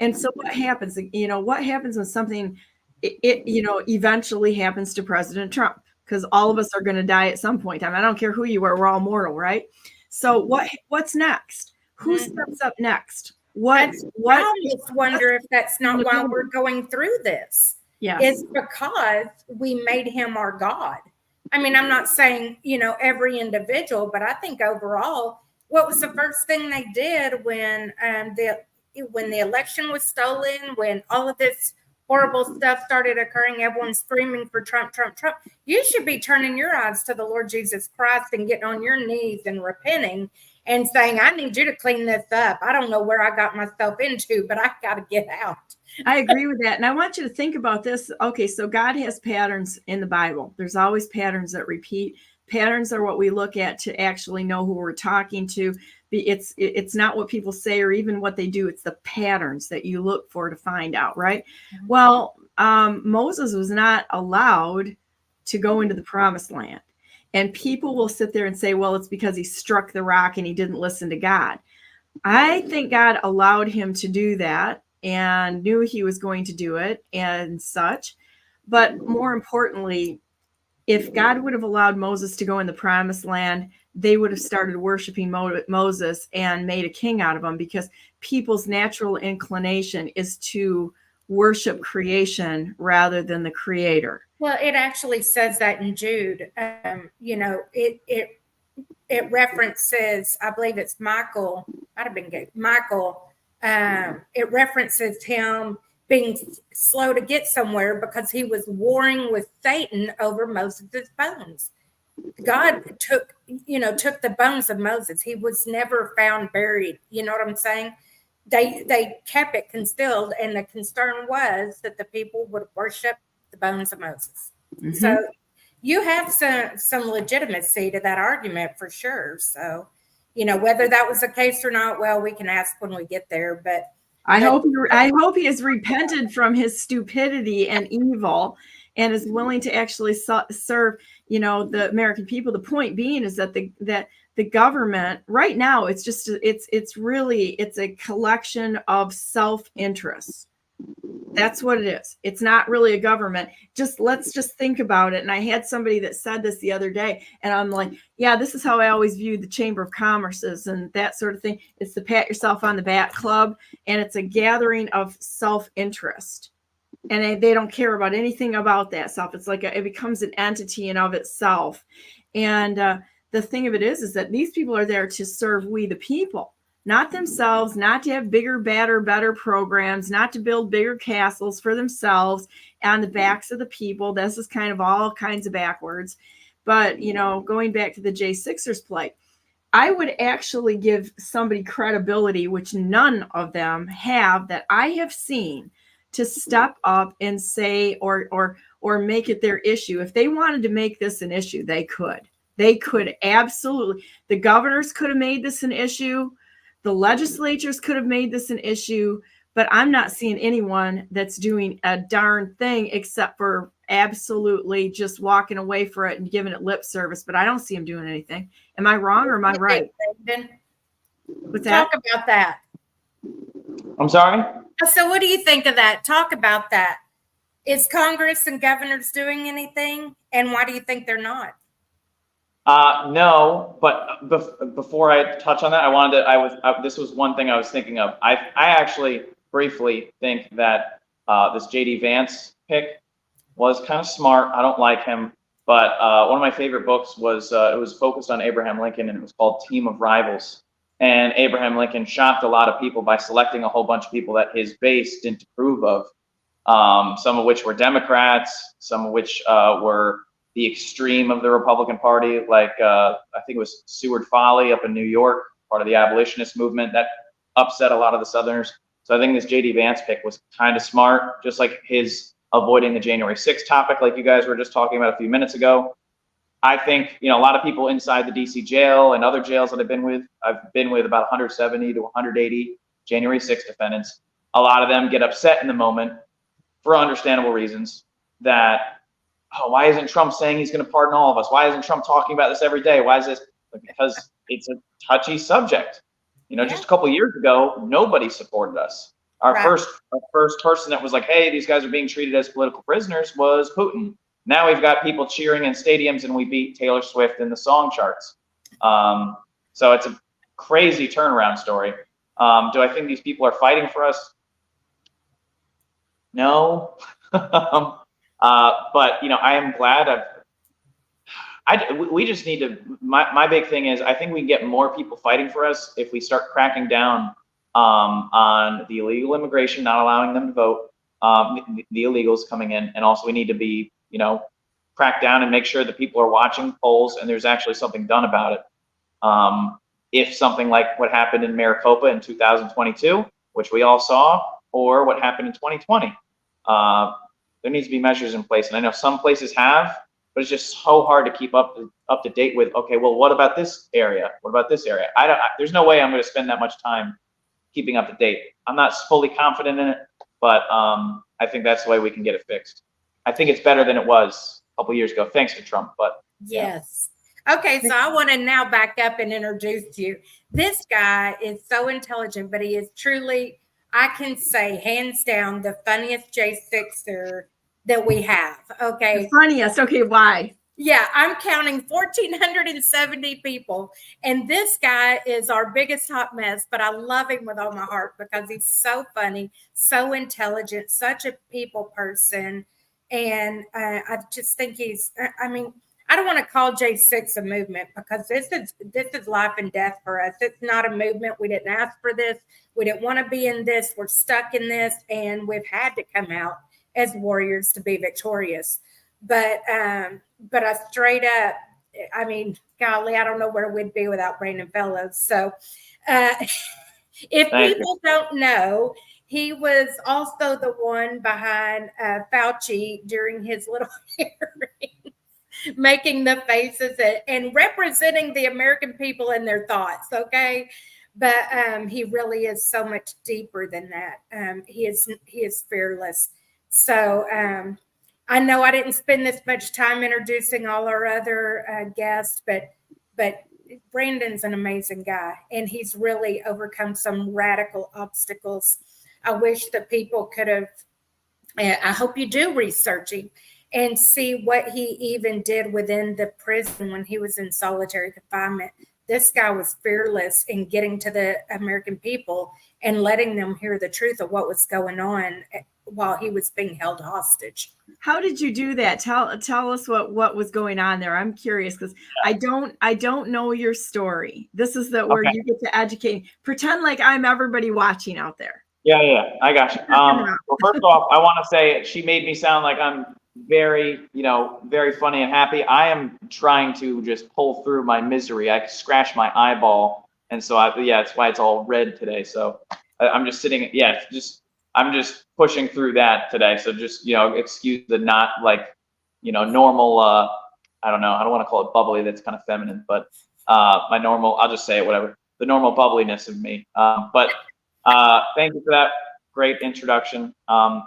And so what happens? What happens when something eventually happens to President Trump? Because all of us are going to die at some point in time. I don't care who you are, we're all mortal, right? So what's next? Who steps up next? I almost wonder if that's not why we're going through this. Yeah. It's because we made him our God. I mean, I'm not saying, every individual, but I think overall, what was the first thing they did when the election was stolen, when all of this horrible stuff started occurring, everyone's screaming for Trump, Trump, Trump. You should be turning your eyes to the Lord Jesus Christ and getting on your knees and repenting and saying, I need you to clean this up. I don't know where I got myself into, but I got to get out. I agree with that. And I want you to think about this. Okay, so God has patterns in the Bible. There's always patterns that repeat. Patterns are what we look at to actually know who we're talking to. It's not what people say or even what they do. It's the patterns that you look for to find out, right? Mm-hmm. Well, Moses was not allowed to go into the promised land. And people will sit there and say, well, it's because he struck the rock and he didn't listen to God. I think God allowed him to do that and knew he was going to do it and such. But more importantly, if God would have allowed Moses to go in the promised land, they would have started worshiping Moses and made a king out of him, because people's natural inclination is to worship creation rather than the creator. Well, it actually says that in Jude. It references, I believe it's Michael, might have been Michael. It references him being slow to get somewhere because he was warring with Satan over Moses' bones. God took the bones of Moses. He was never found buried. You know what I'm saying? They kept it concealed, and the concern was that the people would worship the bones of Moses. Mm-hmm. So you have some legitimacy to that argument for sure. So, whether that was the case or not, well, we can ask when we get there. But I hope he has repented from his stupidity and evil and is willing to actually serve, the American people. The point being is that the government right now, it's a collection of self-interest. That's what it is. It's not really a government. Let's just think about it. And I had somebody that said this the other day, and I'm like, yeah, this is how I always viewed the Chamber of Commerce's and that sort of thing. It's the pat yourself on the back club, and it's a gathering of self-interest. And they don't care about anything about that stuff. It's like it becomes an entity in of itself. And the thing of it is that these people are there to serve we the people. Not themselves, not to have bigger, better programs, not to build bigger castles for themselves on the backs of the people. This is kind of all kinds of backwards. But, going back to the J6ers play, I would actually give somebody credibility, which none of them have, that I have seen, to step up and say or make it their issue. If they wanted to make this an issue, they could. They could absolutely. The governors could have made this an issue. The legislatures could have made this an issue, but I'm not seeing anyone that's doing a darn thing except for absolutely just walking away for it and giving it lip service. But I don't see them doing anything. Am I wrong or am I right? What's that? Talk about that. I'm sorry? So what do you think of that? Talk about that. Is Congress and governors doing anything? And why do you think they're not? No, but before I touch on that, this was one thing I was thinking of. I actually briefly think that this JD Vance pick was kind of smart. I don't like him, but one of my favorite books was, it was focused on Abraham Lincoln, and it was called Team of Rivals. And Abraham Lincoln shocked a lot of people by selecting a whole bunch of people that his base didn't approve of, some of which were Democrats, some of which were the extreme of the Republican Party, like I think it was Seward Foley up in New York, part of the abolitionist movement that upset a lot of the Southerners. So I think this JD Vance pick was kind of smart, just like his avoiding the January 6th topic, like you guys were just talking about a few minutes ago. I think, a lot of people inside the DC jail and other jails that I've been with about 170 to 180 January 6th defendants. A lot of them get upset in the moment for understandable reasons that, oh, why isn't Trump saying he's going to pardon all of us? Why isn't Trump talking about this every day? Why is this? Because it's a touchy subject. Just a couple of years ago, nobody supported us. Our first person that was like, hey, these guys are being treated as political prisoners was Putin. Now we've got people cheering in stadiums, and we beat Taylor Swift in the song charts. So it's a crazy turnaround story. Do I think these people are fighting for us? No. But I am glad we just need to, my big thing is, I think we can get more people fighting for us if we start cracking down on the illegal immigration, not allowing them to vote, the illegals coming in. And also we need to be, crack down and make sure that people are watching polls and there's actually something done about it. If something like what happened in Maricopa in 2022, which we all saw, or what happened in 2020, there needs to be measures in place. And I know some places have, but it's just so hard to keep up to date with, okay, well, what about this area? What about this area? There's no way I'm going to spend that much time keeping up to date. I'm not fully confident in it, but I think that's the way we can get it fixed. I think it's better than it was a couple years ago, thanks to Trump, but. Yes. Okay, so I want to now back up and introduce you. This guy is so intelligent, but he is truly, I can say, hands down, the funniest J6er that we have. Okay. The funniest. Okay, why? Yeah, I'm counting 1,470 people. And this guy is our biggest hot mess, but I love him with all my heart because he's so funny, so intelligent, such a people person. And I just think I don't want to call J6 a movement because this is life and death for us. It's not a movement. We didn't ask for this. We didn't want to be in this. We're stuck in this, and we've had to come out as warriors to be victorious. But I straight up, golly, I don't know where we'd be without Brandon Fellows. So if people don't know, he was also the one behind Fauci during his little hearing, making the faces and representing the American people and their thoughts, okay? But he really is so much deeper than that. He is fearless. So I know I didn't spend this much time introducing all our other guests, but Brandon's an amazing guy, and he's really overcome some radical obstacles. I wish that people could have, I hope you do research him and see what he even did within the prison when he was in solitary confinement. This guy was fearless in getting to the American people and letting them hear the truth of what was going on while he was being held hostage. How did you do that? Tell us what was going on there. I'm curious because I don't know your story. This is where you get to educate. Pretend like I'm everybody watching out there. Yeah, I got you. Well, first off, I want to say she made me sound like I'm very, very funny and happy. I am trying to just pull through my misery. I scratched my eyeball, and so that's why it's all red today. So I'm just sitting. I'm just pushing through that today. So just excuse the not normal. I don't know. I don't want to call it bubbly. That's kind of feminine, but my normal. I'll just say it. Whatever. The normal bubbliness of me. But thank you for that great introduction.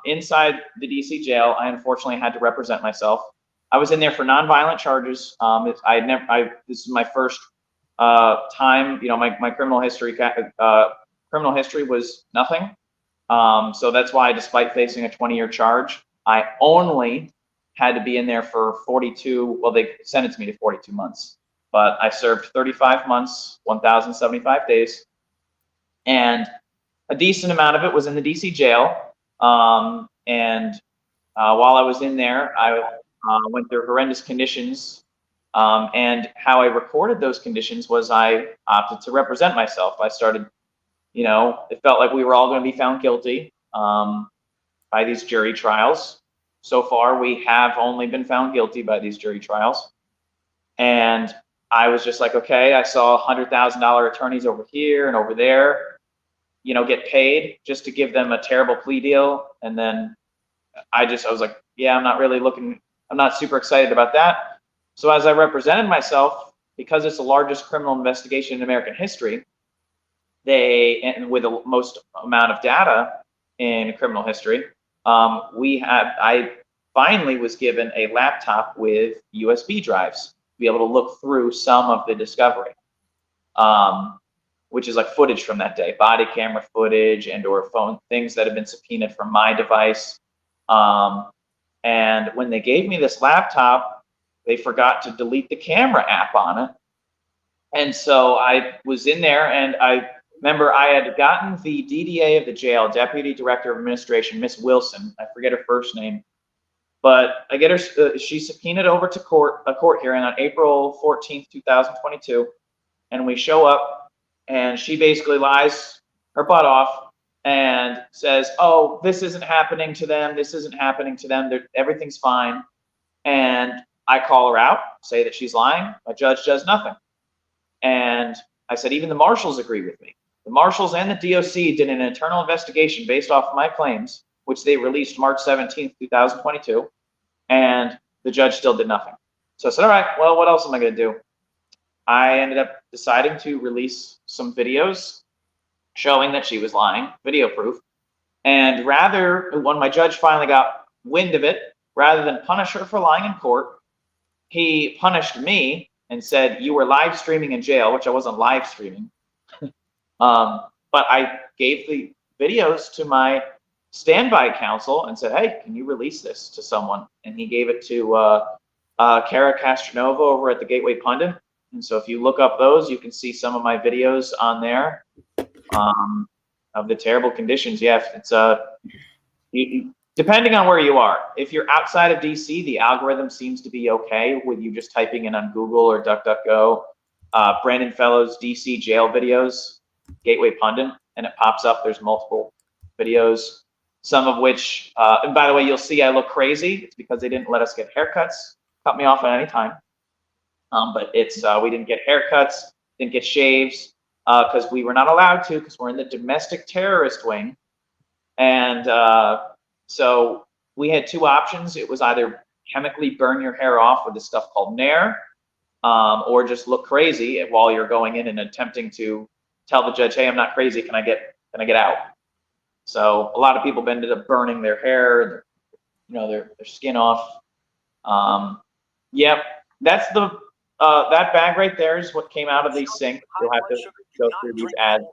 Inside the DC jail, I unfortunately had to represent myself. I was in there for nonviolent charges. This is my first time. My criminal history was nothing. So that's why, despite facing a 20-year charge, I only had to be in there for 42. Well, they sentenced me to 42 months, but I served 35 months, 1,075 days, and a decent amount of it was in the DC jail. While I was in there, I went through horrendous conditions. And how I recorded those conditions was I opted to represent myself. I started, it felt like we were all going to be found guilty by these jury trials. So far, we have only been found guilty by these jury trials. And I was just like, okay, I saw $100,000 attorneys over here and over there, get paid just to give them a terrible plea deal. And then I was like, yeah, I'm not super excited about that. So as I represented myself, because it's the largest criminal investigation in American history, and with the most amount of data in criminal history, I finally was given a laptop with USB drives to be able to look through some of the discovery, which is like footage from that day, body camera footage and/or phone things that have been subpoenaed from my device. And when they gave me this laptop, they forgot to delete the camera app on it. And so I was in there, and I remember I had gotten the DDA of the jail, Deputy Director of Administration, Miss Wilson. I forget her first name, but I get her. She subpoenaed over to a court hearing on April 14th, 2022, and we show up, and she basically lies her butt off and says, "Oh, this isn't happening to them. This isn't happening to them. Everything's fine." And I call her out, say that she's lying. My judge does nothing. And I said, even the marshals agree with me. The marshals and the DOC did an internal investigation based off of my claims, which they released March 17th, 2022. And the judge still did nothing. So I said, all right, well, what else am I going to do? I ended up deciding to release some videos showing that she was lying, video proof. And when my judge finally got wind of it, rather than punish her for lying in court, he punished me and said, you were live streaming in jail, which I wasn't live streaming. But I gave the videos to my standby counsel and said, hey, can you release this to someone? And he gave it to Kara Castronova over at the Gateway Pundit. And so if you look up those, you can see some of my videos on there of the terrible conditions. Yeah, it's depending on where you are. If you're outside of DC, the algorithm seems to be okay with you just typing in on Google or DuckDuckGo, Brandon Fellows DC jail videos, Gateway Pundit, and it pops up. There's multiple videos, some of which, and by the way, you'll see I look crazy. It's because they didn't let us get haircuts, cut me off at any time. But it's we didn't get haircuts, didn't get shaves, because we were not allowed to, because we're in the domestic terrorist wing. And so we had two options. It was either chemically burn your hair off with this stuff called Nair, or just look crazy while you're going in and attempting to tell the judge, hey, I'm not crazy. Can I get out? So a lot of people ended up burning their hair, their skin off. Yep, that's that bag right there is what came out of the sink. You'll have to go through these ads.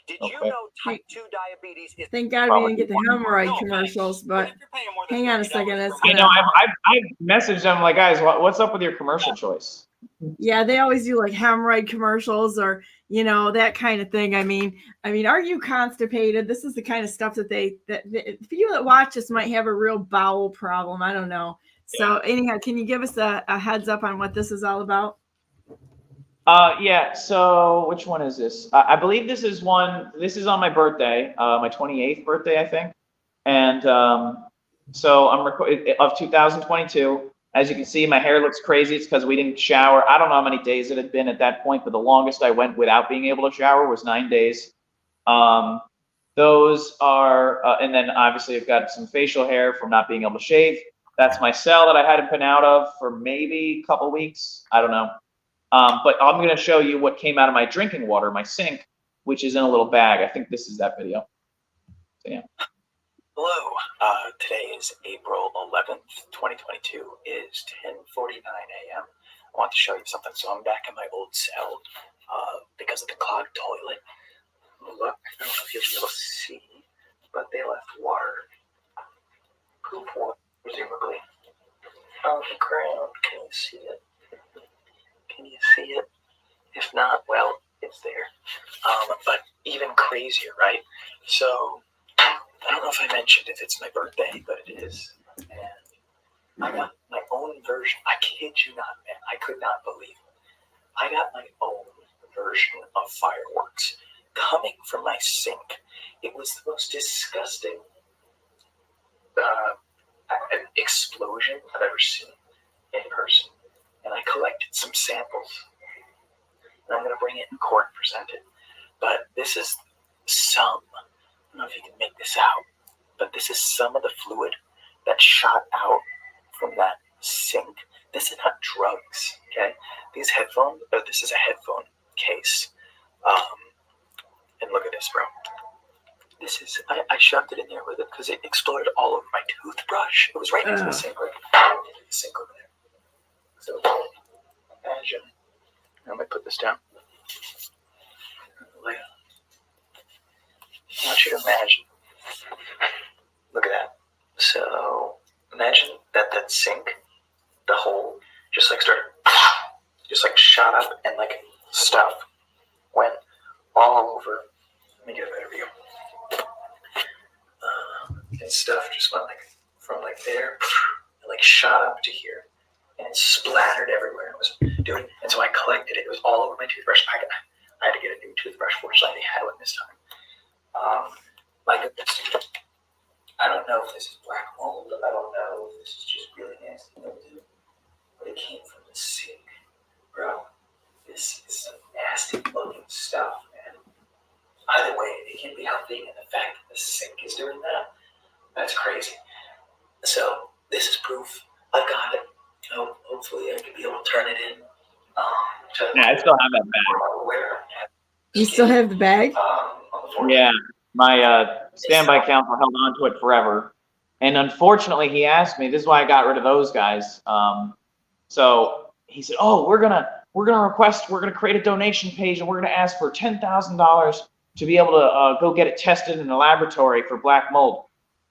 Did you know type 2 diabetes is... Thank God we didn't get the hemorrhoid commercials, but hang on a second. I know, I've messaged them like, guys, what's up with your commercial choice? Yeah, they always do like hemorrhoid commercials or, that kind of thing. I mean, are you constipated? This is the kind of stuff that people that watch this might have a real bowel problem. I don't know. So anyhow, can you give us a heads up on what this is all about? Yeah, so which one is this? I believe this is on my birthday, my 28th birthday, I think. And so I'm of 2022. As you can see, my hair looks crazy. It's because we didn't shower. I don't know how many days it had been at that point, but the longest I went without being able to shower was 9 days. Those are, and then obviously I've got some facial hair from not being able to shave. That's my cell that I hadn't been out of for maybe a couple weeks. I don't know. But I'm going to show you what came out of my drinking water, my sink, which is in a little bag. I think this is that video. So, yeah. Hello. Today is April 11th, 2022. It is 10:49 a.m. I want to show you something. So I'm back in my old cell because of the clogged toilet. Look, I don't know if you'll be able to see, but they left water, poop water, presumably, on the ground. Can you see it? Can you see it? If not, well, it's there. But even crazier, right? So I don't know if I mentioned if it's my birthday, but it is. And I got my own version. I kid you not, man. I could not believe it. I got my own version of fireworks coming from my sink. It was the most disgusting explosion I've ever seen in person. And I collected some samples. And I'm going to bring it in court and present it. But this is some, I don't know if you can make this out, but this is some of the fluid that shot out from that sink This is not drugs, okay? These headphones, this is a headphone case. And look at this, bro. This is, I shoved it in there with it because it exploded all over my toothbrush. It was right next to the sink, right? The sink over there. So imagine, I'm going to put this down. I want you to imagine. Look at that. So imagine that sink, the hole, just like started, just like shot up and like stuff went all over. Let me get a better view. And stuff just went like from like there and like shot up to here and splattered everywhere. It was doing, and so I collected it. It was all over my toothbrush. I had to get a new toothbrush. Fortunately, I had one this time. My goodness. I don't know if this is black mold. I don't know if this is just really nasty mildew, but it came from the sink, bro. This is some nasty looking stuff, man. Either way, it can be healthy, and the fact that the sink is doing that, that's crazy. So this is proof. I got it. Hopefully, I can be able to turn it in. Yeah, I still have that bag. You still have the bag? Yeah, my standby counsel held on to it forever, and unfortunately, he asked me. This is why I got rid of those guys. So he said, "Oh, we're gonna create a donation page, and we're gonna ask for $10,000 to be able to go get it tested in a laboratory for black mold."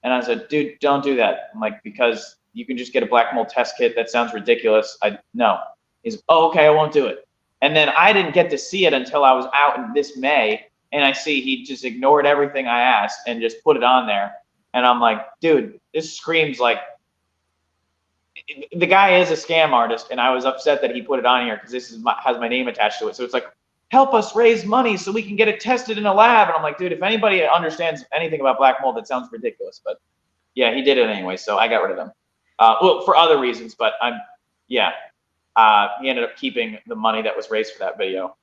And I said, "Dude, don't do that." I'm like, because you can just get a black mold test kit. That sounds ridiculous. No. He's, "Oh, okay, I won't do it." And then I didn't get to see it until I was out in this May, and I see he just ignored everything I asked and just put it on there. And I'm like, dude, this screams like the guy is a scam artist, and I was upset that he put it on here because this has my name attached to it. So it's like, help us raise money so we can get it tested in a lab. And I'm like, dude, if anybody understands anything about black mold, that sounds ridiculous. But yeah, he did it anyway, so I got rid of them. Well, for other reasons, but he ended up keeping the money that was raised for that video,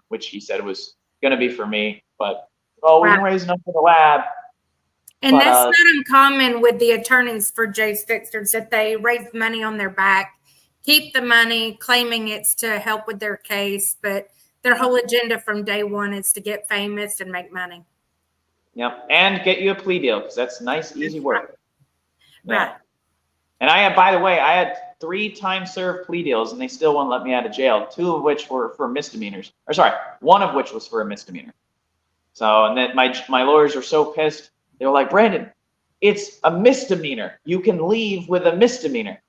which he said was going to be for me, but we didn't raise enough for the lab. And that's not uncommon with the attorneys for J6ers, that they raise money on their back, keep the money, claiming it's to help with their case, but their whole agenda from day one is to get famous and make money. Yep, and get you a plea deal, because that's nice, easy work. Right. And I had 3 time-served plea deals, and they still wouldn't let me out of jail, 2 of which were for misdemeanors. Or sorry, 1 of which was for a misdemeanor. So, and then my lawyers were so pissed. They were like, "Brandon, it's a misdemeanor. You can leave with a misdemeanor."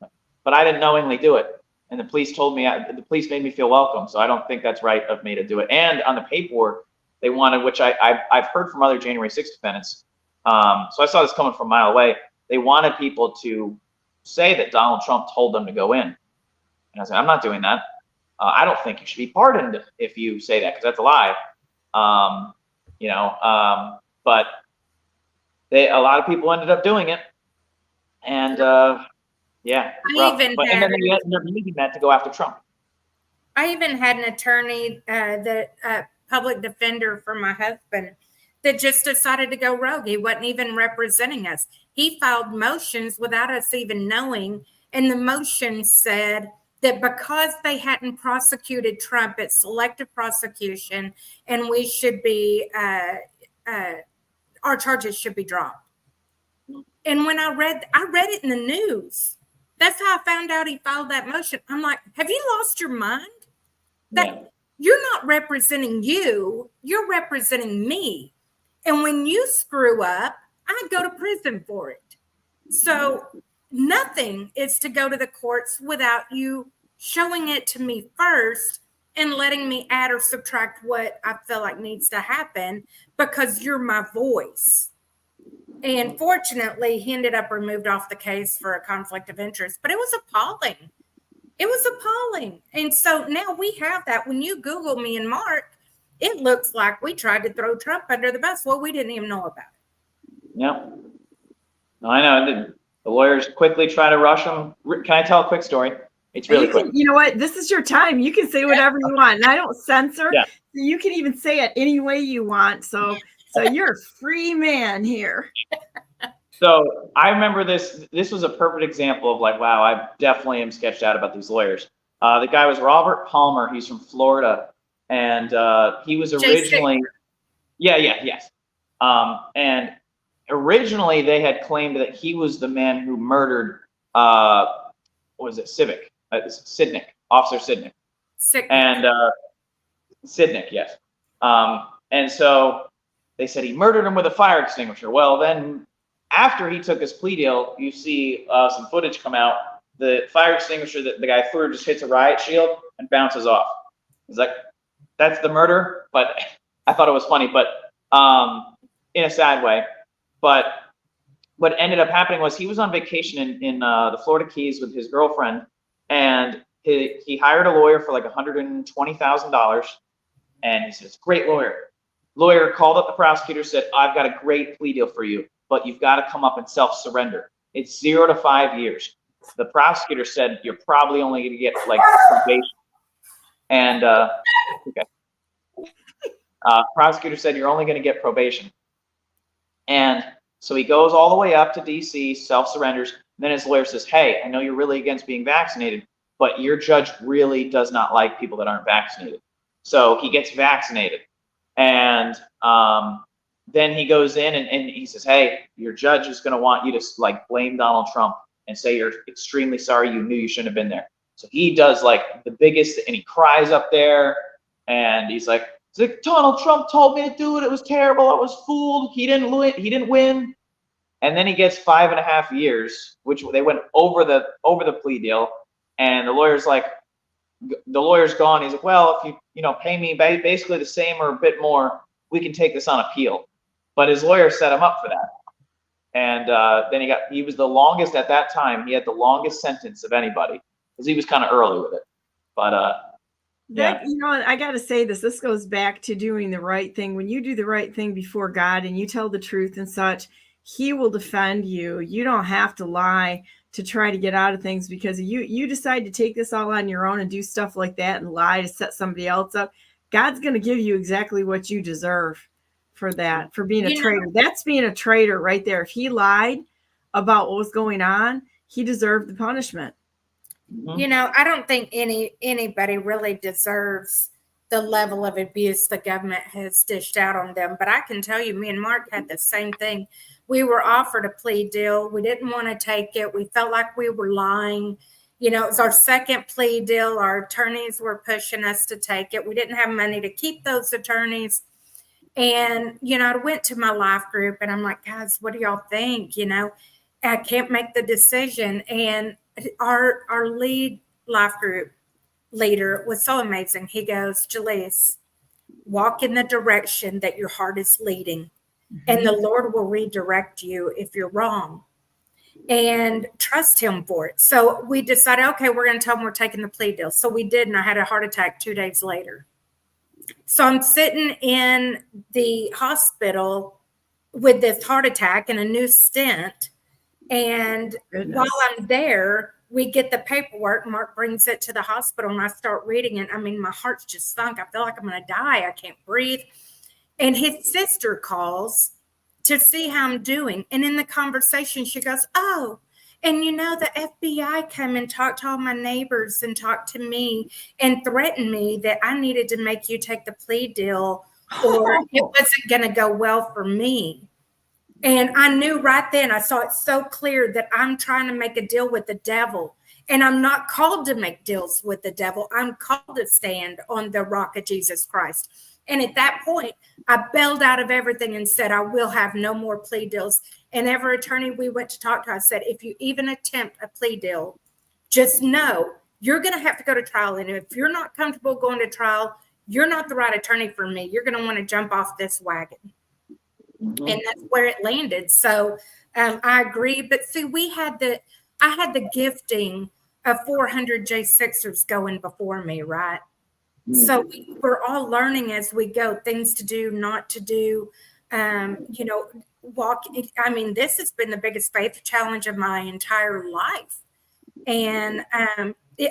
But I didn't knowingly do it. And the police told me, the police made me feel welcome. So I don't think that's right of me to do it. And on the paperwork, they wanted, which I've heard from other January 6th defendants. So I saw this coming from a mile away. They wanted people to say that Donald Trump told them to go in. And I said, "I'm not doing that. I don't think you should be pardoned if you say that, because that's a lie." But a lot of people ended up doing it. And and then they ended up using that to go after Trump. I even had an attorney, public defender for my husband, that just decided to go rogue. He wasn't even representing us. He filed motions without us even knowing. And the motion said that because they hadn't prosecuted Trump, it's selective prosecution, and we should be, our charges should be dropped. And when I read it in the news. That's how I found out he filed that motion. I'm like, have you lost your mind? You're not representing you, you're representing me. And when you screw up, I go to prison for it. So nothing is to go to the courts without you showing it to me first and letting me add or subtract what I feel like needs to happen, because you're my voice. And fortunately, he ended up removed off the case for a conflict of interest, but it was appalling. It was appalling. And so now we have that. When you Google me and Mark, it looks like we tried to throw Trump under the bus. Well, we didn't even know about it. Yep. No, I know. The lawyers quickly try to rush him. Can I tell a quick story? It's really quick. You know what? This is your time. You can say whatever you want. And I don't censor. Yeah. You can even say it any way you want. So you're a free man here. So I remember this. This was a perfect example of like, wow, I definitely am sketched out about these lawyers. The guy was Robert Palmer. He's from Florida, and he was originally, yes. And originally they had claimed that he was the man who murdered, what was it, Sidnick, Officer Sidnick. And Sidnick, yes. And so they said he murdered him with a fire extinguisher. Well, then after he took his plea deal, you see some footage come out. The fire extinguisher that the guy threw just hits a riot shield and bounces off. He's like, that's the murder. But I thought it was funny, but in a sad way. But what ended up happening was he was on vacation in the Florida Keys with his girlfriend, and he hired a lawyer for like $120,000, and he says, great lawyer. Lawyer called up the prosecutor, said, I've got a great plea deal for you, but you've got to come up and self-surrender. It's 0 to 5 years. The prosecutor said, you're probably only going to get like probation. And prosecutor said, you're only going to get probation. And so he goes all the way up to DC, self-surrenders. Then his lawyer says, hey, I know you're really against being vaccinated, but your judge really does not like people that aren't vaccinated. So he gets vaccinated. And then he goes in and he says, hey, your judge is going to want you to like blame Donald Trump and say you're extremely sorry, you knew you shouldn't have been there. So he does like the biggest, and he cries up there, and he's like, Donald Trump told me to do it. It was terrible. I was fooled. He didn't win. And then he gets 5.5 years, which they went over the plea deal. And the lawyer's gone. He's like, well, if you pay me basically the same or a bit more, we can take this on appeal. But his lawyer set him up for that. And then he was the longest at that time. He had the longest sentence of anybody because he was kind of early with it. But yeah. I got to say this goes back to doing the right thing. When you do the right thing before God and you tell the truth and such, he will defend you. You don't have to lie to try to get out of things, because you decide to take this all on your own and do stuff like that and lie to set somebody else up. God's going to give you exactly what you deserve for that, for being a traitor. That's being a traitor right there. If he lied about what was going on, he deserved the punishment. I don't think anybody really deserves the level of abuse the government has dished out on them. But I can tell you, me and Mark had the same thing. We were offered a plea deal. We didn't want to take it. We felt like we were lying. It was our second plea deal. Our attorneys were pushing us to take it. We didn't have money to keep those attorneys. And, I went to my life group and I'm like, guys, what do y'all think? I can't make the decision. And our lead life group leader was so amazing. He goes, Jalise, walk in the direction that your heart is leading, and the Lord will redirect you if you're wrong, and trust him for it. So we decided, okay, we're going to tell him we're taking the plea deal. So we did, and I had a heart attack 2 days later. So I'm sitting in the hospital with this heart attack and a new stent. And while I'm there, we get the paperwork. Mark brings it to the hospital and I start reading it. I mean, my heart's just sunk. I feel like I'm going to die. I can't breathe. And his sister calls to see how I'm doing. And in the conversation, she goes, oh, and the FBI came and talked to all my neighbors and talked to me and threatened me that I needed to make you take the plea deal or it wasn't going to go well for me. And I knew right then, I saw it so clear that I'm trying to make a deal with the devil. And I'm not called to make deals with the devil. I'm called to stand on the rock of Jesus Christ. And at that point, I bailed out of everything and said, I will have no more plea deals. And every attorney we went to talk to, I said, if you even attempt a plea deal, just know you're going to have to go to trial. And if you're not comfortable going to trial, you're not the right attorney for me. You're going to want to jump off this wagon. Mm-hmm. And that's where it landed. So I agree. But see, I had the gifting of 400 J6ers going before me, right? Mm-hmm. So we're all learning as we go, things to do, not to do, walk. I mean, this has been the biggest faith challenge of my entire life. And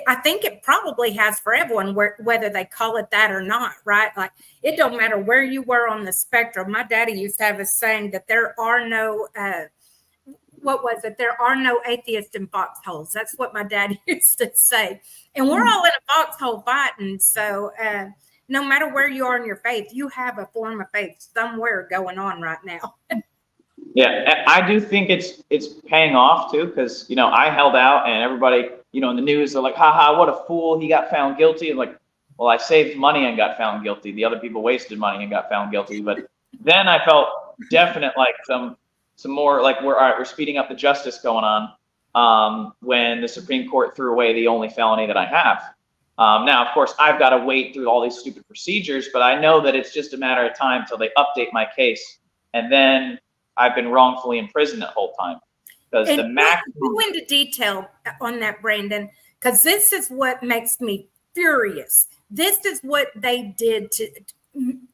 I think it probably has for everyone, whether they call it that or not, right? Like, it don't matter where you were on the spectrum. My daddy used to have a saying that there are no, what was it? There are no atheists in foxholes. That's what my dad used to say. And we're all in a foxhole fighting. So no matter where you are in your faith, you have a form of faith somewhere going on right now. Yeah, I do think it's paying off too, because I held out, and everybody in the news they're like, haha, what a fool, he got found guilty. And like, well, I saved money and got found guilty. The other people wasted money and got found guilty. But then I felt definite like some more like we're speeding up the justice going on when the Supreme Court threw away the only felony that I have. Now, of course, I've got to wait through all these stupid procedures, but I know that it's just a matter of time till they update my case, and then I've been wrongfully imprisoned that whole time. Because the maximum. Go into detail on that, Brandon, because this is what makes me furious. This is what they did to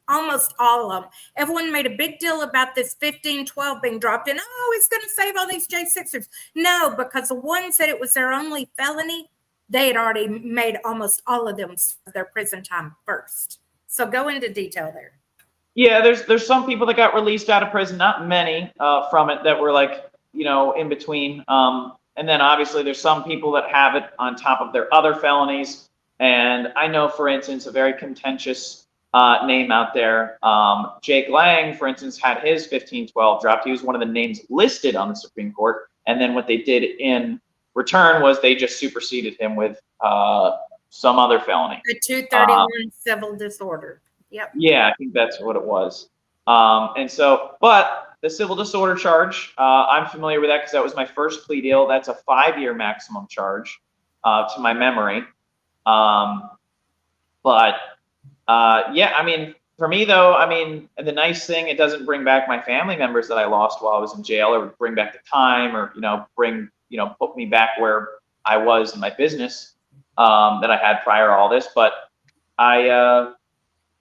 almost all of them. Everyone made a big deal about this 1512 being dropped in. Oh, it's going to save all these J6ers. No, because the one said it was their only felony. They had already made almost all of them their prison time first. So go into detail there. Yeah, there's some people that got released out of prison, not many from it, that were like, in between. And then obviously there's some people that have it on top of their other felonies. And I know, for instance, a very contentious name out there. Jake Lang, for instance, had his 1512 dropped. He was one of the names listed on the Supreme Court. And then what they did in return was they just superseded him with some other felony. The 231 civil disorder. Yep. Yeah, I think that's what it was. And so, but the civil disorder charge, I'm familiar with that because that was my first plea deal. That's a 5-year maximum charge to my memory. Yeah, I mean, for me though, I mean, the nice thing, it doesn't bring back my family members that I lost while I was in jail, or bring back the time, or, put me back where I was in my business that I had prior to all this. But I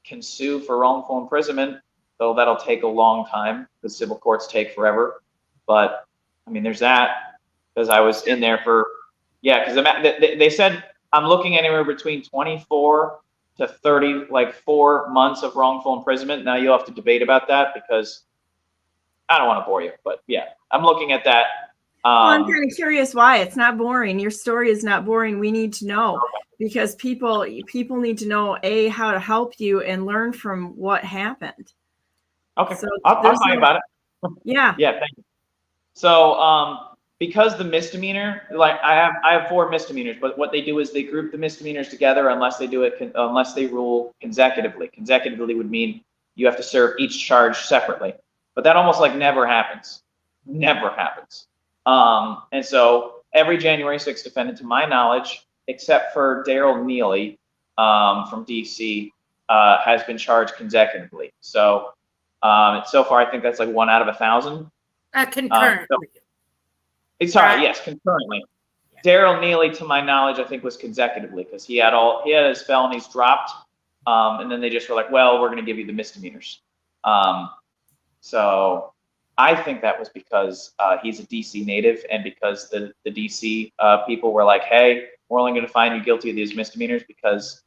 can sue for wrongful imprisonment, though that'll take a long time. The civil courts take forever. But I mean, there's that, because I was in there for, because they said I'm looking anywhere between 24 to 30, like 4 months of wrongful imprisonment. Now you'll have to debate about that, because I don't want to bore you, but yeah, I'm looking at that. I'm kind of curious why. It's not boring. Your story is not boring. We need to know, because people need to know, how to help you and learn from what happened. Okay, so I'll tell you about it. Yeah. Yeah, thank you. So because the misdemeanor, like I have 4 misdemeanors, but what they do is they group the misdemeanors together unless they rule consecutively. Consecutively would mean you have to serve each charge separately, but that almost like never happens. Never happens. And so every January 6th defendant, to my knowledge, except for Daryl Neely from DC, has been charged consecutively. So so far, I think that's like 1 out of 1,000. Concurrently. Yes, concurrently. Yeah. Daryl Neely, to my knowledge, I think was consecutively, because he had his felonies dropped, and then they just were like, well, we're going to give you the misdemeanors. So I think that was because he's a DC native, and because the DC people were like, hey, we're only going to find you guilty of these misdemeanors because,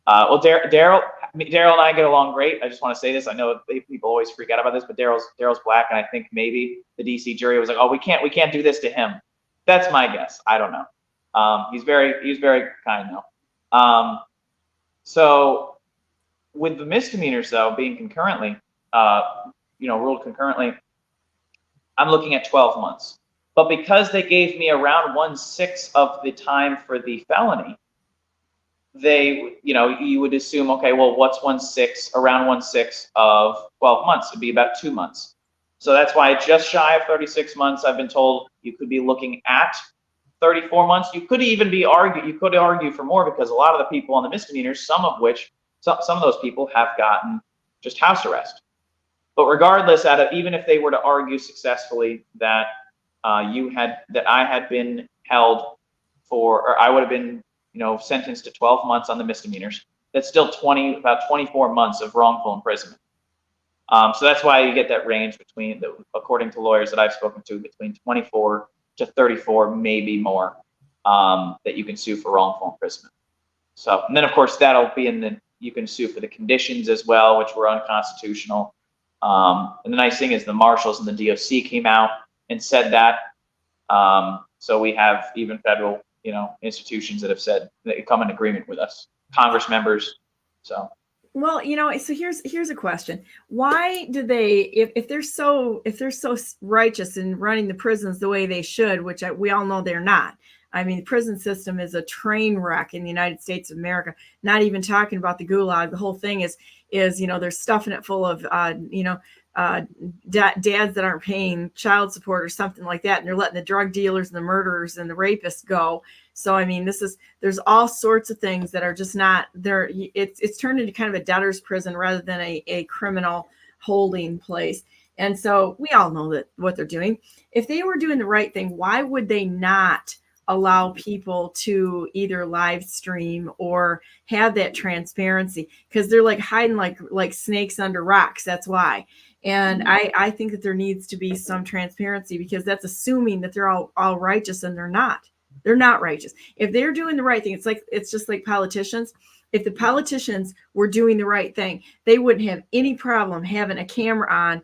Daryl and I get along great. I just want to say this. I know people always freak out about this, but Daryl's black, and I think maybe the DC jury was like, oh, we can't do this to him. That's my guess. I don't know. He's very kind though. So with the misdemeanors though being concurrently, ruled concurrently, I'm looking at 12 months. But because they gave me around 1/6 of the time for the felony, you would assume, okay, well, what's 1/6, around 1/6 of 12 months? It'd be about 2 months. So that's why just shy of 36 months, I've been told you could be looking at 34 months. You could argue for more, because a lot of the people on the misdemeanors, some of those people have gotten just house arrest. But regardless, even if they were to argue successfully that I had been held or I would have been sentenced to 12 months on the misdemeanors, that's still about 24 months of wrongful imprisonment. So that's why you get that range between, according to lawyers that I've spoken to, between 24 to 34, maybe more, that you can sue for wrongful imprisonment. So, and then of course that'll be you can sue for the conditions as well, which were unconstitutional. And the nice thing is the marshals and the DOC came out and said that So we have even federal, institutions that have said they come in agreement with us, Congress members. So. Well, so here's a question. Why do they, if they're so righteous in running the prisons the way they should, which we all know they're not. I mean, the prison system is a train wreck in the United States of America. Not even talking about the gulag. The whole thing is they're stuffing it full of dads that aren't paying child support or something like that, and they're letting the drug dealers and the murderers and the rapists go. So I mean, there's all sorts of things that are just not there. It's turned into kind of a debtor's prison rather than a criminal holding place. And so we all know that what they're doing. If they were doing the right thing, why would they not allow people to either live stream or have that transparency? Because they're like hiding like snakes under rocks. That's why. And I think that there needs to be some transparency, because that's assuming that they're all righteous, and they're not. They're not righteous. If they're doing the right thing, it's just like politicians. If the politicians were doing the right thing, they wouldn't have any problem having a camera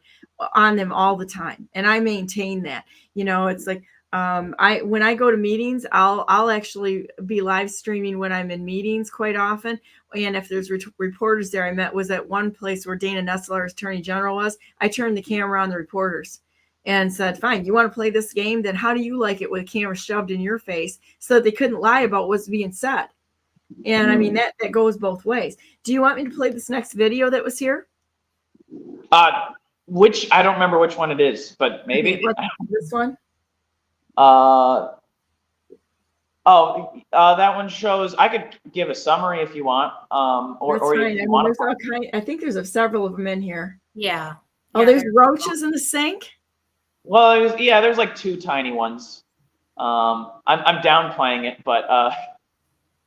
on them all the time. And I maintain that. It's like when I go to meetings, I'll actually be live streaming when I'm in meetings quite often. And if there's reporters there, I was at one place where Dana Nessler, Attorney General, was. I turned the camera on the reporters and said, fine, you want to play this game? Then how do you like it with a camera shoved in your face, so that they couldn't lie about what's being said? And I mean, that goes both ways. Do you want me to play this next video that was here? Which, I don't remember which one it is, but maybe. Okay, this one? That one shows, I could give a summary if you want. Or fine. you want I think there's several of them in here. Yeah. Oh, there's roaches in the sink? Well, there's like two tiny ones. I'm downplaying it, but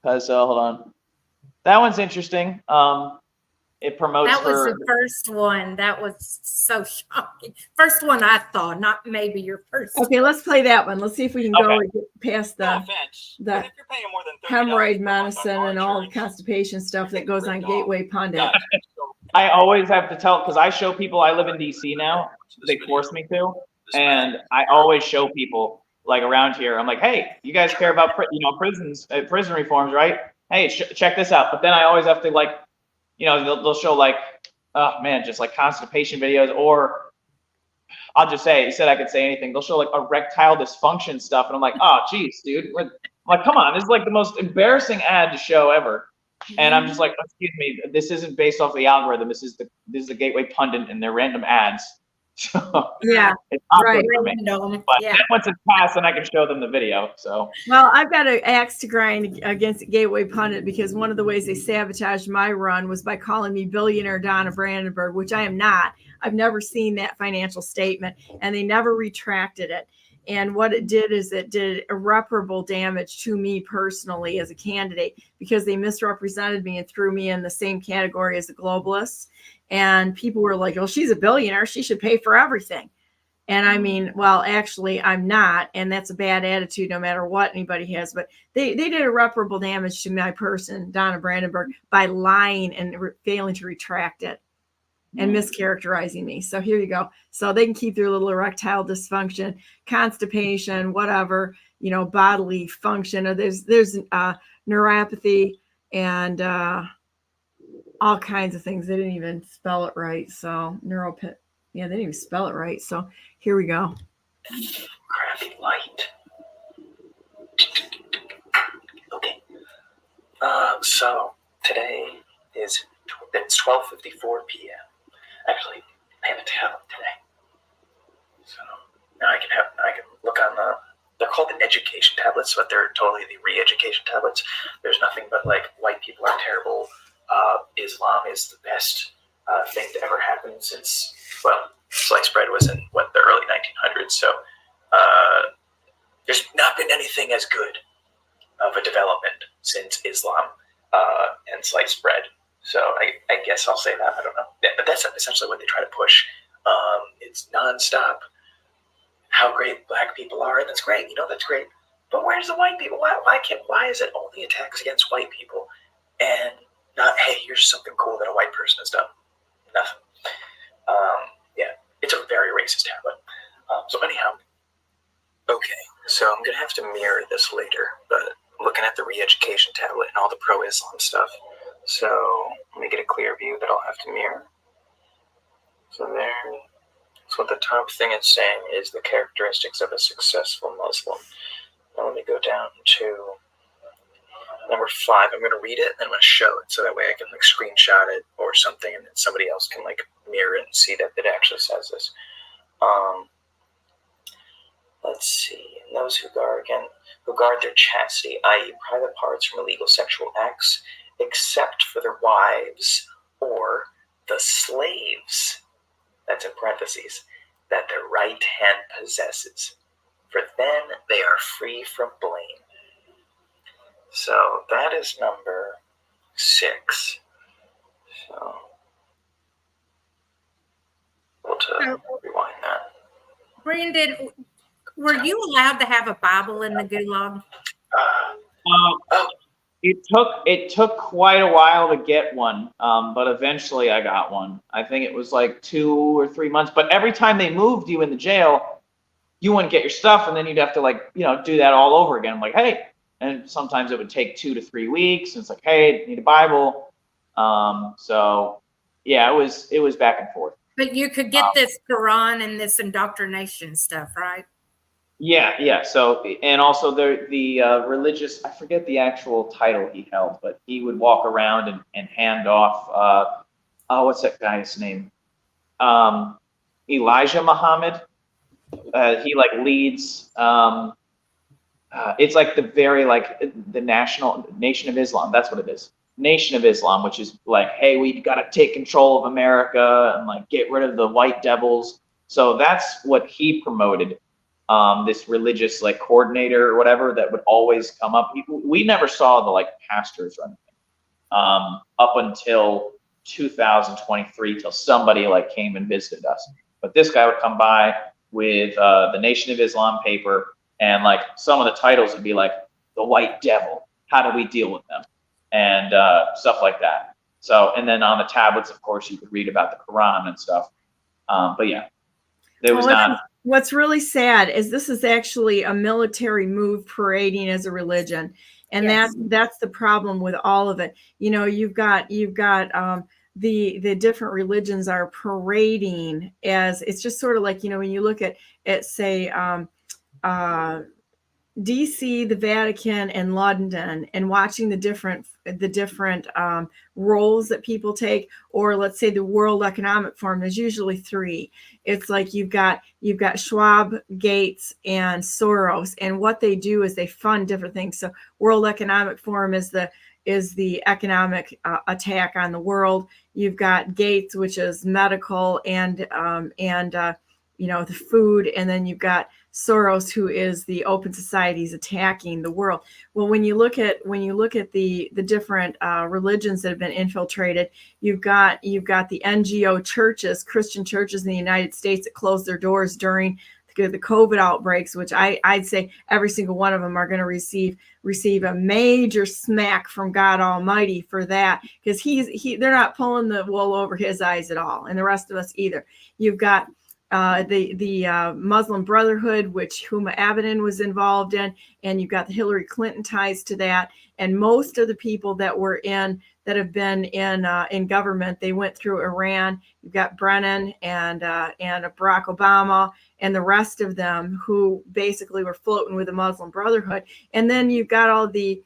hold on. That one's interesting. It promotes that was the first one. That was so shocking. First one I thought, not maybe your first. Okay, let's play that one. Let's see if we can go and get past the hemorrhoid medicine and all the constipation stuff that goes on Gateway Pundit. I always have to tell, because I show people, I live in DC now. They force me to. And I always show people, like around here, I'm like, hey, you guys care about prisons, prison reforms, right? Hey, check this out. But then I always have to they'll show like, oh man, just like constipation videos, or I'll just say, you said I could say anything. They'll show like erectile dysfunction stuff, and I'm like, oh geez, dude, like come on, this is like the most embarrassing ad to show ever. And I'm just like, excuse me, this isn't based off the algorithm. This is the Gateway Pundit and their random ads. So yeah, it's awkward right. for me. But once it's passed, then I can show them the video. So well, I've got an axe to grind against Gateway Pundit, because one of the ways they sabotaged my run was by calling me billionaire Donna Brandenburg, which I am not. I've never seen that financial statement, and they never retracted it. And what it did is it did irreparable damage to me personally as a candidate, because they misrepresented me and threw me in the same category as the globalists. And people were like, oh, she's a billionaire, she should pay for everything. And I mean, well, actually, I'm not. And that's a bad attitude no matter what anybody has. But they did irreparable damage to my person, Donna Brandenburg, by lying and failing to retract it and mischaracterizing me. So here you go. So they can keep their little erectile dysfunction, constipation, whatever, bodily function. Or there's neuropathy and all kinds of things. They didn't even spell it right. So they didn't even spell it right. So here we go. Crappy light. Okay. So today it's 12:54 p.m. Actually, I have a tablet today. So now I can look on they're called the education tablets, but they're totally the re-education tablets. There's nothing but like white people are terrible. Islam is the best thing to ever happen since, sliced bread was in the early 1900s. So there's not been anything as good of a development since Islam and sliced bread. So I guess I'll say that. I don't know. But that's essentially what they try to push. It's nonstop. How great black people are, and that's great. That's great. But where's the white people? Why is it only attacks against white people, and not, hey, here's something cool that a white person has done? Nothing. It's a very racist tablet. So anyhow, okay. So I'm gonna have to mirror this later, but I'm looking at the re-education tablet and all the pro-Islam stuff. So let me get a clear view that I'll have to mirror. So there. So what the top thing it's saying is the characteristics of a successful Muslim. Now let me go down to number 5. I'm going to read it and I'm going to show it so that way I can like screenshot it or something, and then somebody else can like mirror it and see that it actually says this. Let's see. And those who guard their chastity, i.e., private parts from illegal sexual acts, except for their wives or the slaves, that's in parentheses, that their right hand possesses, for then they are free from blame. So that is number 6. So we'll rewind that. Brandon, were you allowed to have a Bible in the gulag? It took quite a while to get one, but eventually I got one. I think it was like 2 or 3 months. But every time they moved you in the jail, you wouldn't get your stuff, and then you'd have to like do that all over again. I'm like, hey, and sometimes it would take 2 to 3 weeks. And it's like, hey, I need a Bible. So yeah, it was back and forth. But you could get this Quran and this indoctrination stuff, right? Yeah. So, and also the religious, I forget the actual title he held, but he would walk around and hand off, what's that guy's name? Elijah Muhammad. He like leads, it's like the very, like the Nation of Islam. That's what it is. Nation of Islam, which is like, hey, we got to take control of America and like get rid of the white devils. So that's what he promoted. This religious like coordinator or whatever that would always come up. We never saw the like pastors or anything up until 2023 till somebody like came and visited us. But this guy would come by with the Nation of Islam paper, and like some of the titles would be like the white devil, how do we deal with them, and stuff like that. So, and then on the tablets, of course, you could read about the Quran and stuff. But yeah, there was not. What's really sad is this is actually a military move parading as a religion. And Yes. that's the problem with all of it. You've got the different religions are parading as, it's just sort of like, when you look at say, DC, the Vatican, and London, and watching the different roles that people take, or let's say the World Economic Forum, there's usually 3. It's like you've got Schwab, Gates, and Soros, and what they do is they fund different things. So World Economic Forum is the economic attack on the world. You've got Gates, which is medical and the food, and then you've got Soros, who is the open societies attacking the world. Well, when you look at the different religions that have been infiltrated, you've got the NGO churches, Christian churches in the United States that closed their doors during the COVID outbreaks, which I'd say every single one of them are going to receive a major smack from God Almighty for that, because they're not pulling the wool over his eyes at all, and the rest of us either. You've got the Muslim Brotherhood, which Huma Abedin was involved in, and you've got the Hillary Clinton ties to that. And most of the people that have been in government, they went through Iran. You've got Brennan and Barack Obama and the rest of them who basically were floating with the Muslim Brotherhood. And then you've got all the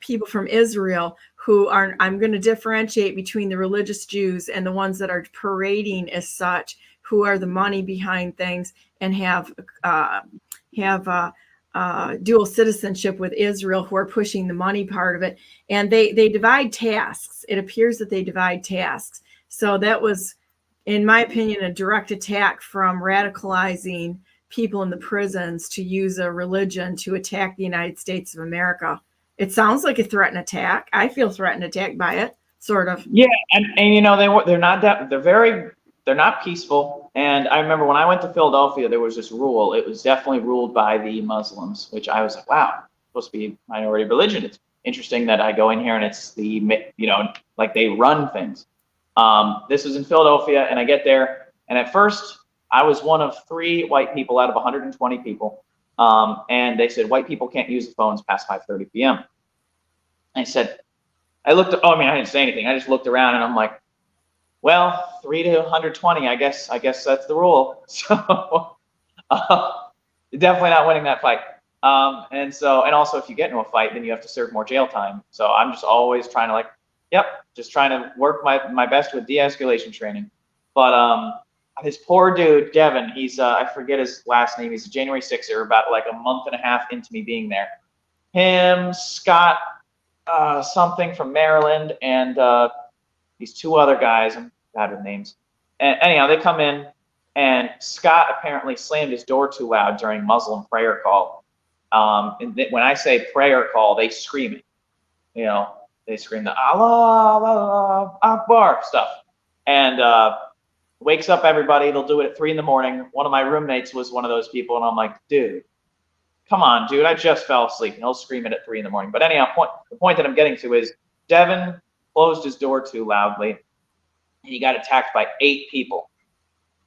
people from Israel who are, I'm going to differentiate between the religious Jews and the ones that are parading as such, who are the money behind things and have dual citizenship with Israel, who are pushing the money part of it. And they divide tasks. It appears that they divide tasks. So that was, in my opinion, a direct attack from radicalizing people in the prisons to use a religion to attack the United States of America. It sounds like a threat and attack. I feel threatened and attacked by it, sort of. Yeah, and they're not peaceful. And I remember when I went to Philadelphia, there was this rule. It was definitely ruled by the Muslims, which I was like, wow, it's supposed to be minority religion. It's interesting that I go in here and it's like they run things. This was in Philadelphia, and I get there, and at first I was one of 3 white people out of 120 people. And they said, white people can't use the phones past 5:30 p.m. I said, I didn't say anything. I just looked around and I'm like, well, 3 to 120, I guess that's the rule. So definitely not winning that fight. And also if you get into a fight, then you have to serve more jail time. So I'm just always trying to just trying to work my best with de-escalation training. But this poor dude, Devin, he's I forget his last name. He's a January 6er, about like a month and a half into me being there. Him, Scott, something from Maryland, and these 2 other guys. I'm bad with names. And anyhow, they come in, and Scott apparently slammed his door too loud during Muslim prayer call. And when I say prayer call, they scream it. You know, they scream the Allah Akbar stuff, and wakes up everybody. They'll do it at 3 a.m. One of my roommates was one of those people, and I'm like, dude, come on, dude, I just fell asleep. And he'll scream it at 3 a.m. But anyhow, the point that I'm getting to is Devin closed his door too loudly, and he got attacked by 8 people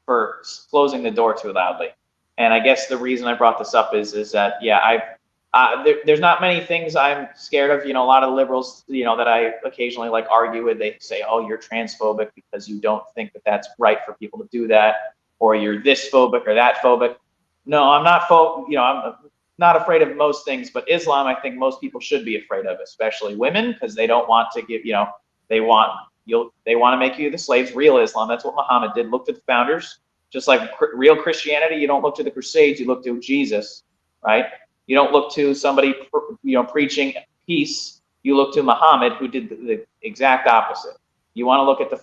for closing the door too loudly. And I guess the reason I brought this up is that, there's not many things I'm scared of. You know, a lot of liberals, you know, that I occasionally like argue with, they say, oh, you're transphobic because you don't think that that's right for people to do that, or you're this phobic or that phobic. No, I'm not I'm not afraid of most things, but Islam, I think most people should be afraid of, especially women, because they don't want to give, they want to make you the slaves. Real Islam, that's what Muhammad did. Look to the founders. Just like real Christianity, you don't look to the Crusades, you look to Jesus, right? You don't look to somebody, preaching peace. You look to Muhammad, who did the exact opposite. You want to look at the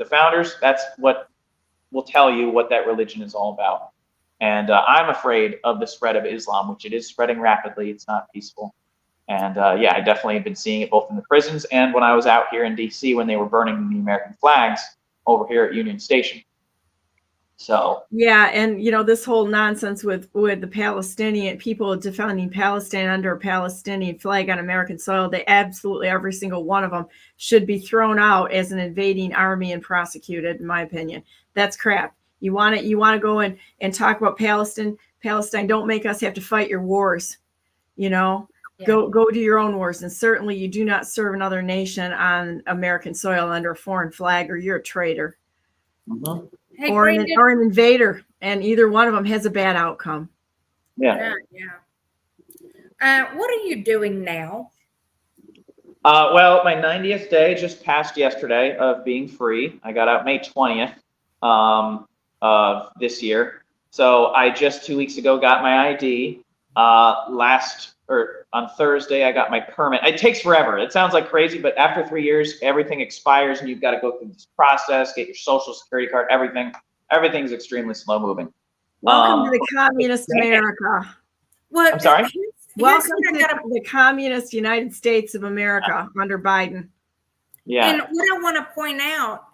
founders. That's what will tell you what that religion is all about. And I'm afraid of the spread of Islam, which it is spreading rapidly. It's not peaceful. And I definitely have been seeing it both in the prisons and when I was out here in D.C. when they were burning the American flags over here at Union Station. So yeah, and this whole nonsense with the Palestinian people defending Palestine under a Palestinian flag on American soil, they absolutely, every single one of them, should be thrown out as an invading army and prosecuted, in my opinion. That's crap. You want to go in and talk about Palestine. Don't make us have to fight your wars. Go do your own wars. And certainly you do not serve another nation on American soil under a foreign flag, or you're a traitor. Mm-hmm. Hey, or an invader, and either one of them has a bad outcome. Yeah. What are you doing now? Well, my 90th day just passed yesterday of being free. I got out May 20th of this year. So I just 2 weeks ago got my ID. On Thursday, I got my permit. It takes forever. It sounds like crazy, but after 3 years, everything expires and you've got to go through this process, get your social security card, everything. Everything's extremely slow moving. Welcome to the communist America. I'm sorry? Welcome to the communist United States of America under Biden. Yeah. And what I want to point out,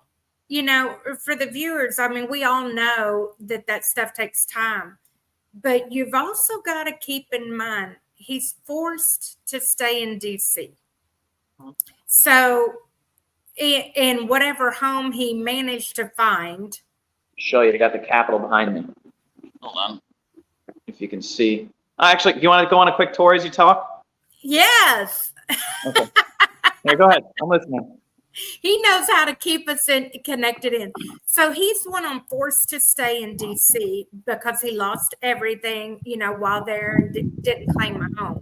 for the viewers, we all know that stuff takes time, but you've also got to keep in mind, he's forced to stay in D.C. So in whatever home he managed to find. Show you, I got the Capitol behind me. Hold on. If you can see. Actually, do you want to go on a quick tour as you talk? Yes. Okay. Here, go ahead. I'm listening. He knows how to keep us connected in. So he's the one I'm forced to stay in D.C. because he lost everything, while there and didn't claim a home.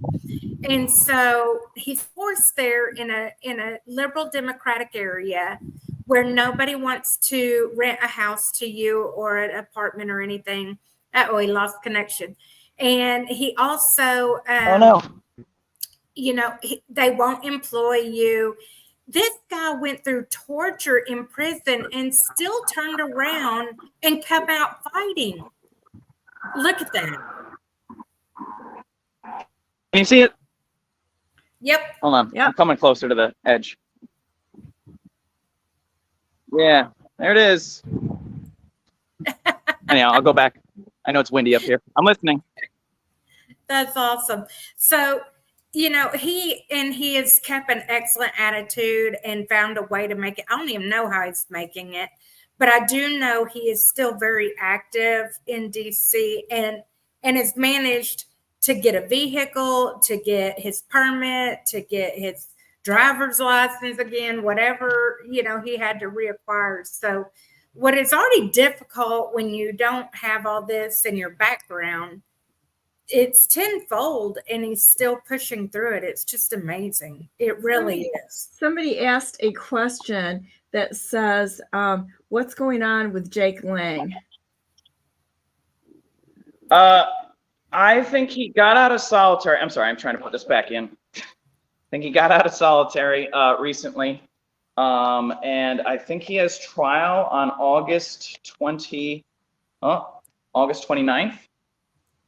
And so he's forced there in a liberal democratic area where nobody wants to rent a house to you or an apartment or anything. He lost connection. And he also, they won't employ you. This guy went through torture in prison and still turned around and come out fighting. Look at that. Can you see it? Yep. Hold on. Yep. I'm coming closer to the edge. Yeah, there it is. Anyhow, I'll go back. I know it's windy up here. I'm listening. That's awesome. So, he has kept an excellent attitude and found a way to make it. I don't even know how he's making it, but I do know he is still very active in DC and has managed to get a vehicle, to get his permit, to get his driver's license again, whatever, you know, he had to reacquire. So what is already difficult when you don't have all this in your background, it's tenfold, and he's still pushing through it. It's just amazing. It really is. Somebody asked a question that says, what's going on with Jake Lang? I think he got out of solitary. I'm sorry, I'm trying to put this back in. I think he got out of solitary recently. And I think he has trial on August 29th.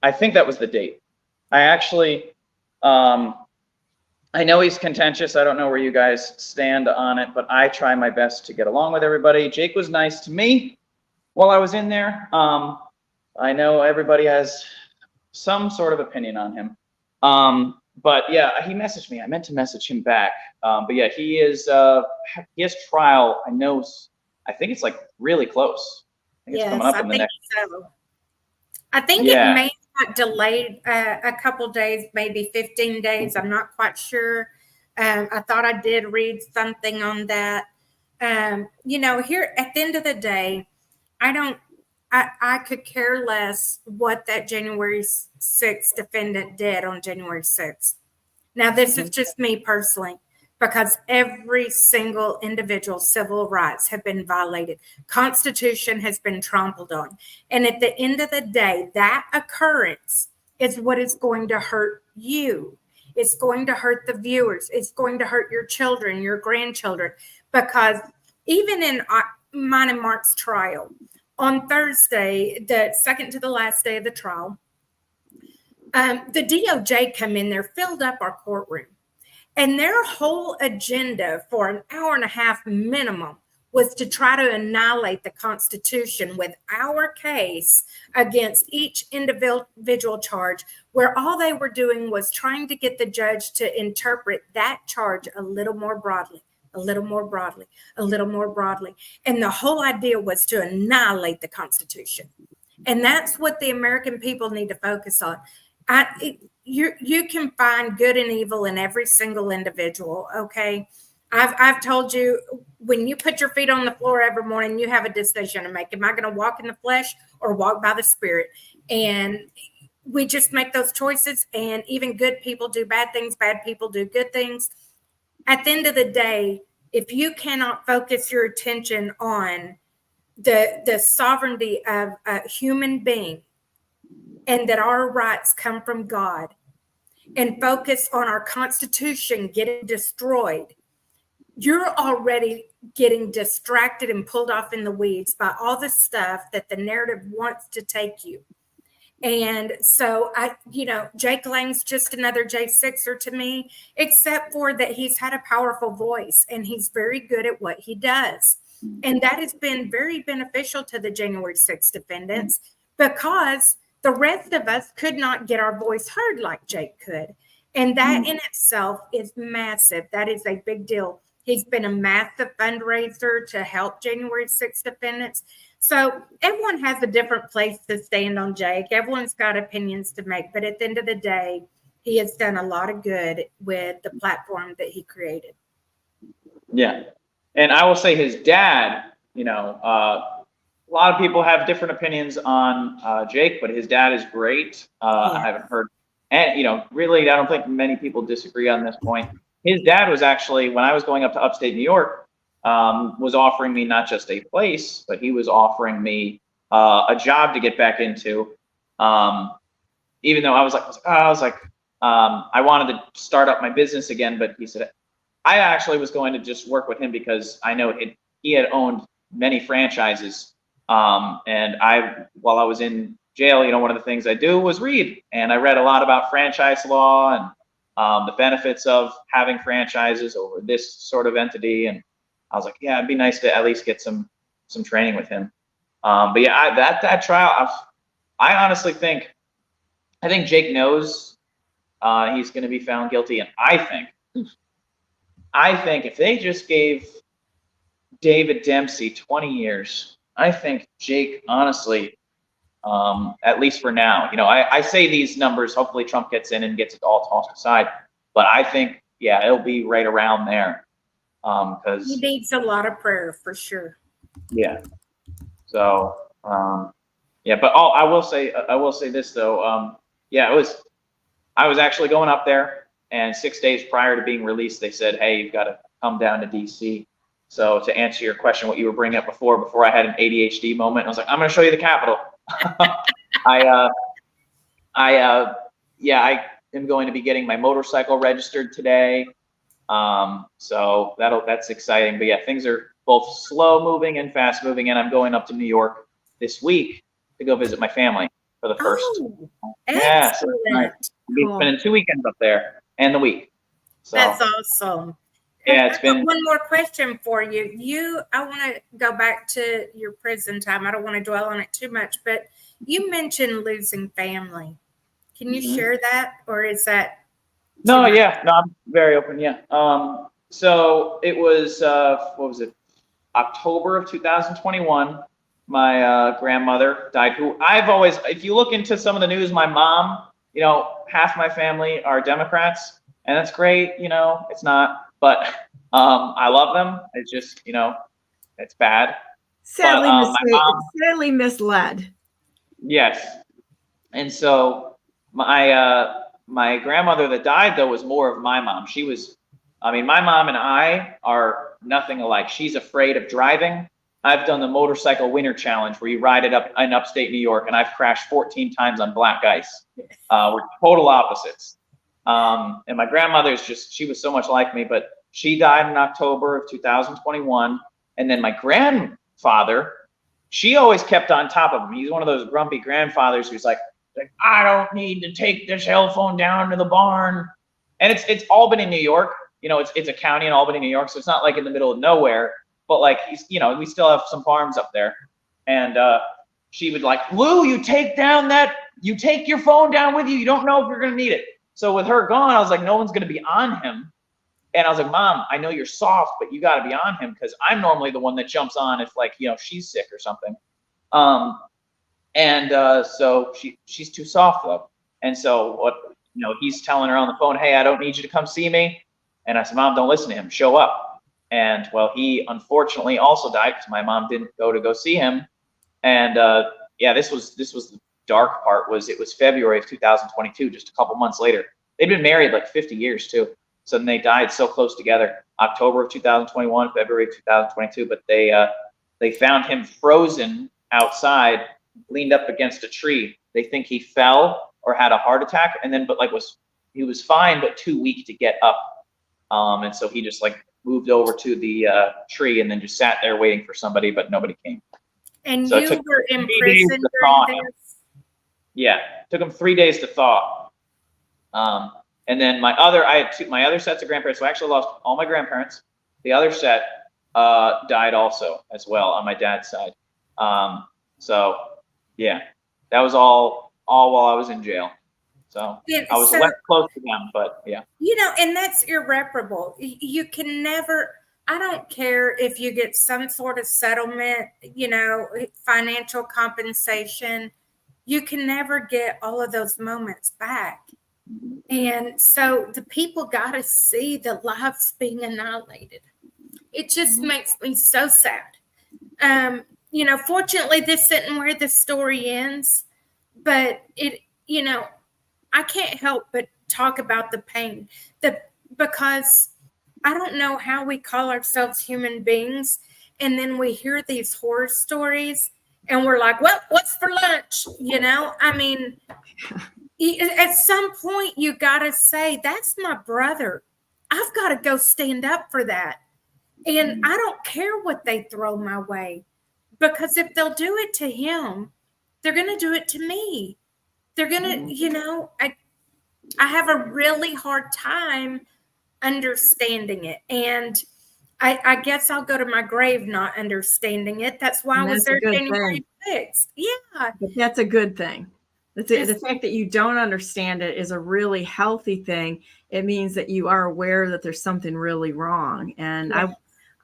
I think that was the date. I actually, I know he's contentious. I don't know where you guys stand on it, but I try my best to get along with everybody. Jake was nice to me while I was in there. I know everybody has some sort of opinion on him. But yeah, he messaged me. I meant to message him back. But yeah, he has trial. I think it's like really close. I think it's coming up in the next. So. I think it may have delayed a couple days, maybe 15 days. I'm not quite sure. I thought I did read something on that. You know, here at the end of the day, I could care less what that January 6th defendant did on January 6th. Now, this is just me personally, because every single individual's civil rights have been violated. Constitution has been trampled on. And at the end of the day, that occurrence is what is going to hurt you. It's going to hurt the viewers. It's going to hurt your children, your grandchildren, because even in mine and Mark's trial, on Thursday, the second to the last day of the trial, the DOJ come in there, filled up our courtroom. And their whole agenda for an hour and a half minimum was to try to annihilate the Constitution with our case against each individual charge, where all they were doing was trying to get the judge to interpret that charge a little more broadly, a little more broadly, a little more broadly. And the whole idea was to annihilate the Constitution. And that's what the American people need to focus on. You can find good and evil in every single individual. Okay. I've told you, when you put your feet on the floor every morning, you have a decision to make. Am I going to walk in the flesh or walk by the Spirit? And we just make those choices. And even good people do bad things. Bad people do good things. At the end of the day, if you cannot focus your attention on the sovereignty of a human being, and that our rights come from God, and focus on our Constitution getting destroyed, you're already getting distracted and pulled off in the weeds by all the stuff that the narrative wants to take you. And so Jake Lang's just another J6er to me, except for that he's had a powerful voice and he's very good at what he does. And that has been very beneficial to the January 6th defendants, because the rest of us could not get our voice heard like Jake could. And that in itself is massive. That is a big deal. He's been a massive fundraiser to help January 6th defendants. So everyone has a different place to stand on Jake. Everyone's got opinions to make. But at the end of the day, he has done a lot of good with the platform that he created. Yeah. And I will say his dad, a lot of people have different opinions on Jake, but his dad is great. I haven't heard, and really, I don't think many people disagree on this point. His dad was actually, when I was going up to upstate New York, was offering me not just a place, but he was offering me a job to get back into. Even though I wanted to start up my business again, but he said I actually was going to just work with him because I know he had owned many franchises. And while I was in jail, one of the things I do was read, and I read a lot about franchise law and the benefits of having franchises over this sort of entity. And I was like, yeah, it'd be nice to at least get some training with him. But yeah, that trial, I honestly think Jake knows he's going to be found guilty. And I think if they just gave David Dempsey 20 years, I think Jake, honestly, at least for now, I say these numbers, hopefully Trump gets in and gets it all tossed aside, but I think, yeah, it'll be right around there. Because he needs a lot of prayer for sure. Yeah. So, yeah, but I will say this though. Yeah, I was actually going up there, and 6 days prior to being released, they said, "Hey, you've got to come down to DC." So to answer your question, what you were bringing up before I had an ADHD moment, I was like, I'm going to show you the Capitol. I am going to be getting my motorcycle registered today. So that's exciting. But yeah, things are both slow moving and fast moving, and I'm going up to New York this week to go visit my family for the first. Yeah, so nice. We've spending 2 weekends up there and the week. So that's awesome. Yeah, it's been one more question for you. I want to go back to your prison time. I don't want to dwell on it too much, but you mentioned losing family. Can you share that, or is that? No, yeah, no, I'm very open. Yeah. So it was what was it? October of 2021. My grandmother died. Who I've always, if you look into some of the news, my mom, half my family are Democrats, and that's great. It's not. But I love them. It's just, it's bad. Sadly misled. Yes. And so my grandmother that died, though, was more of my mom. My mom and I are nothing alike. She's afraid of driving. I've done the motorcycle winter challenge where you ride it up in upstate New York, and I've crashed 14 times on black ice. We're total opposites. And my grandmother's she was so much like me, but she died in October of 2021. And then my grandfather, she always kept on top of him. He's one of those grumpy grandfathers who's like, I don't need to take the cell phone down to the barn. And it's Albany, New York. It's a county in Albany, New York. So it's not like in the middle of nowhere, but we still have some farms up there. And she would like, Lou, you take your phone down with you. You don't know if you're going to need it. So with her gone, I was like, no one's going to be on him. And I was like, Mom, I know you're soft, but you got to be on him because I'm normally the one that jumps on if she's sick or something. So she's too soft though. And so he's telling her on the phone, hey, I don't need you to come see me. And I said, Mom, don't listen to him. Show up. And well, he unfortunately also died because my mom didn't go see him. And this was the dark part. It was February of 2022, just a couple months later. They'd been married like 50 years too. So then they died so close together, October of 2021, February of 2022. But they found him frozen outside, leaned up against a tree. They think he fell or had a heart attack, and then he was fine but too weak to get up. And so he just moved over to the tree and then just sat there waiting for somebody, but nobody came. And so you were in prison during this? Yeah, it took him 3 days to thaw. And then my other sets of grandparents, so I actually lost all my grandparents. The other set died also as well on my dad's side. So yeah, that was all while I was in jail. So I was less close to them, but yeah. And that's irreparable. You can never, I don't care if you get some sort of settlement, financial compensation, you can never get all of those moments back. And so the people got to see the lives being annihilated. It just makes me so sad. Fortunately, this isn't where the story ends, but I can't help but talk about the pain because I don't know how we call ourselves human beings. And then we hear these horror stories and we're like, well, what's for lunch? At some point, you got to say, that's my brother. I've got to go stand up for that. And I don't care what they throw my way, because if they'll do it to him, they're going to do it to me. They're going to, I have a really hard time understanding it. And I guess I'll go to my grave not understanding it. That's why I was there January 6th. Yeah. But that's a good thing. The fact that you don't understand it is a really healthy thing. It means that you are aware that there's something really wrong. And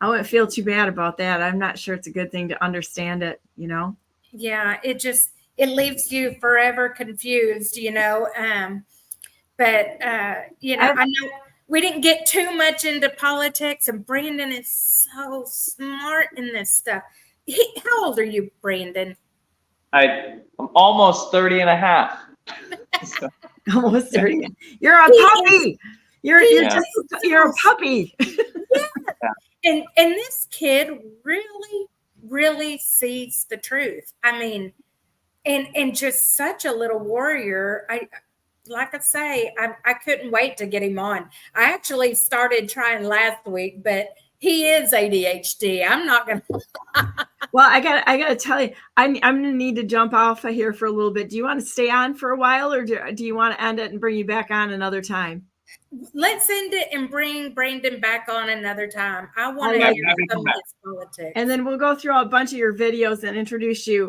I wouldn't feel too bad about that. I'm not sure it's a good thing to understand it, you know? Yeah, it leaves you forever confused, you know. But you know, I know we didn't get too much into politics, and Brandon is so smart in this stuff. How old are you, Brandon? I'm almost 30 and a half. Almost 30. You're a puppy. You're a puppy. And this kid really sees the truth. I mean, and just such a little warrior. Like I say, I couldn't wait to get him on. I actually started trying last week, but he is ADHD. I'm not gonna. Well, I gotta tell you, I'm gonna need to jump off of here for a little bit. Do you want to stay on for a while, or do you want to end it and bring you back on another time? Let's end it and bring Brandon back on another time. I want to hear some of his politics. And then we'll go through a bunch of your videos and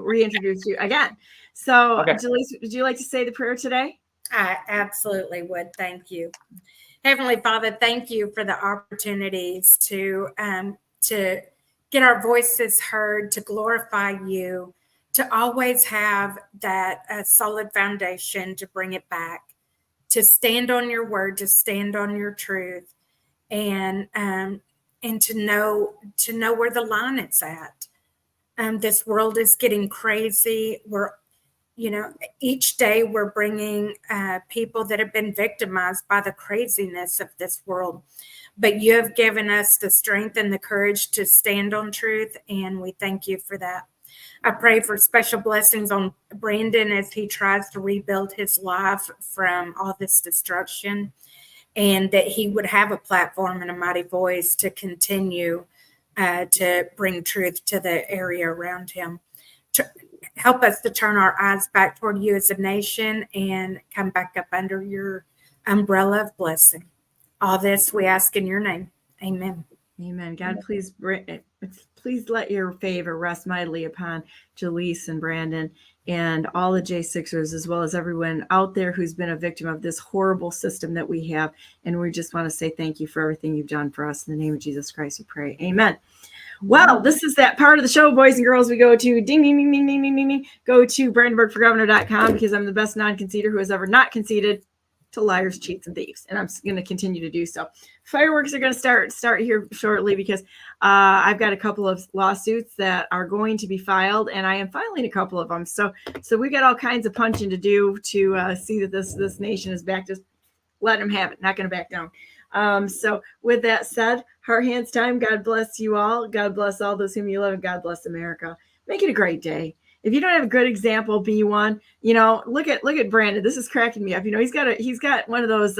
reintroduce you again. So, Jalise, would you like to say the prayer today? I absolutely would. Thank you. Heavenly Father, thank you for the opportunities to get our voices heard, to glorify you, to always have that solid foundation to bring it back, to stand on your word, to stand on your truth, and to know where the line is at. This world is getting crazy. Each day we're bringing people that have been victimized by the craziness of this world. But you have given us the strength and the courage to stand on truth, and we thank you for that. I pray for special blessings on Brandon as he tries to rebuild his life from all this destruction, and that he would have a platform and a mighty voice to continue to bring truth to the area around him. To help us to turn our eyes back toward you as a nation and come back up under your umbrella of blessing. All this we ask in your name. Amen. Amen. God, please let your favor rest mightily upon Jalise and Brandon and all the J6ers, as well as everyone out there who's been a victim of this horrible system that we have. And we just want to say thank you for everything you've done for us. In the name of Jesus Christ, we pray. Amen. Well, this is that part of the show, boys and girls. We go to ding, ding, ding, ding, ding, ding, ding, ding. Go to BrandenburgForGovernor.com because I'm the best non-conceder who has ever not conceded to liars, cheats, and thieves. And I'm going to continue to do so. Fireworks are going to start here shortly because I've got a couple of lawsuits that are going to be filed, and I am filing a couple of them. So we got all kinds of punching to do to see that this nation is back. Just let them have it. Not going to back down. So with that said, heart hands time. God bless you all. God bless all those whom you love, and God bless America. Make it a great day. If you don't have a good example, be one. Look at Brandon. This is cracking me up. He's got one of those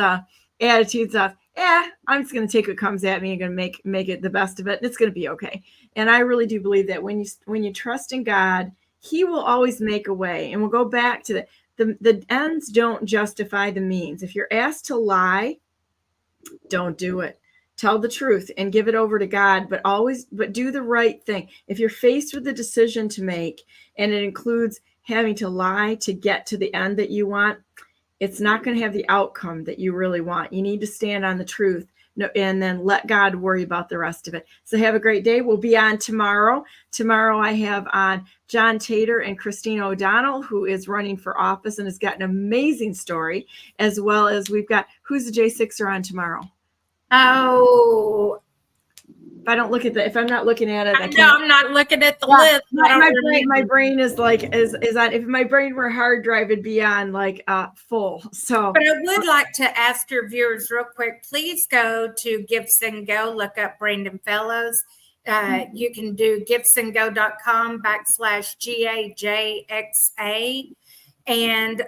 attitudes of, I'm just going to take what comes at me and going to make it the best of it. And it's going to be okay. And I really do believe that when you trust in God, He will always make a way. And we'll go back to the ends don't justify the means. If you're asked to lie, don't do it. Tell the truth and give it over to God, but do the right thing. If you're faced with a decision to make, and it includes having to lie to get to the end that you want, it's not going to have the outcome that you really want. You need to stand on the truth and then let God worry about the rest of it. So have a great day. We'll be on tomorrow. Tomorrow I have on John Tater and Christina O'Donnell, who is running for office and has got an amazing story, as well as we've got, who's the J6er on tomorrow? Oh, if I'm not looking at it, I'm not looking at the list. My brain is on. If my brain were a hard drive, it'd be on full. So, but I would like to ask your viewers real quick. Please go to GiveSendGo. Look up Brandon Fellows. You can do givesendgo.com/GAJXA. And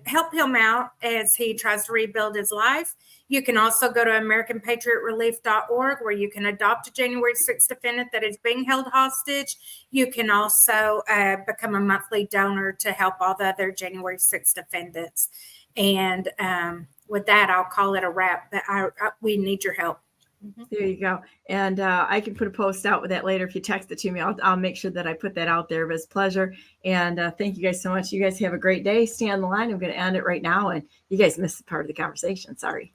help him out as he tries to rebuild his life. You can also go to AmericanPatriotRelief.org, where you can adopt a January 6th defendant that is being held hostage. You can also become a monthly donor to help all the other January 6th defendants. And with that, I'll call it a wrap. But we need your help. There you go. And I can put a post out with that later. If you text it to me, I'll make sure that I put that out there. But it's a pleasure. And thank you guys so much. You guys have a great day. Stay on the line. I'm going to end it right now. And you guys missed the part of the conversation. Sorry.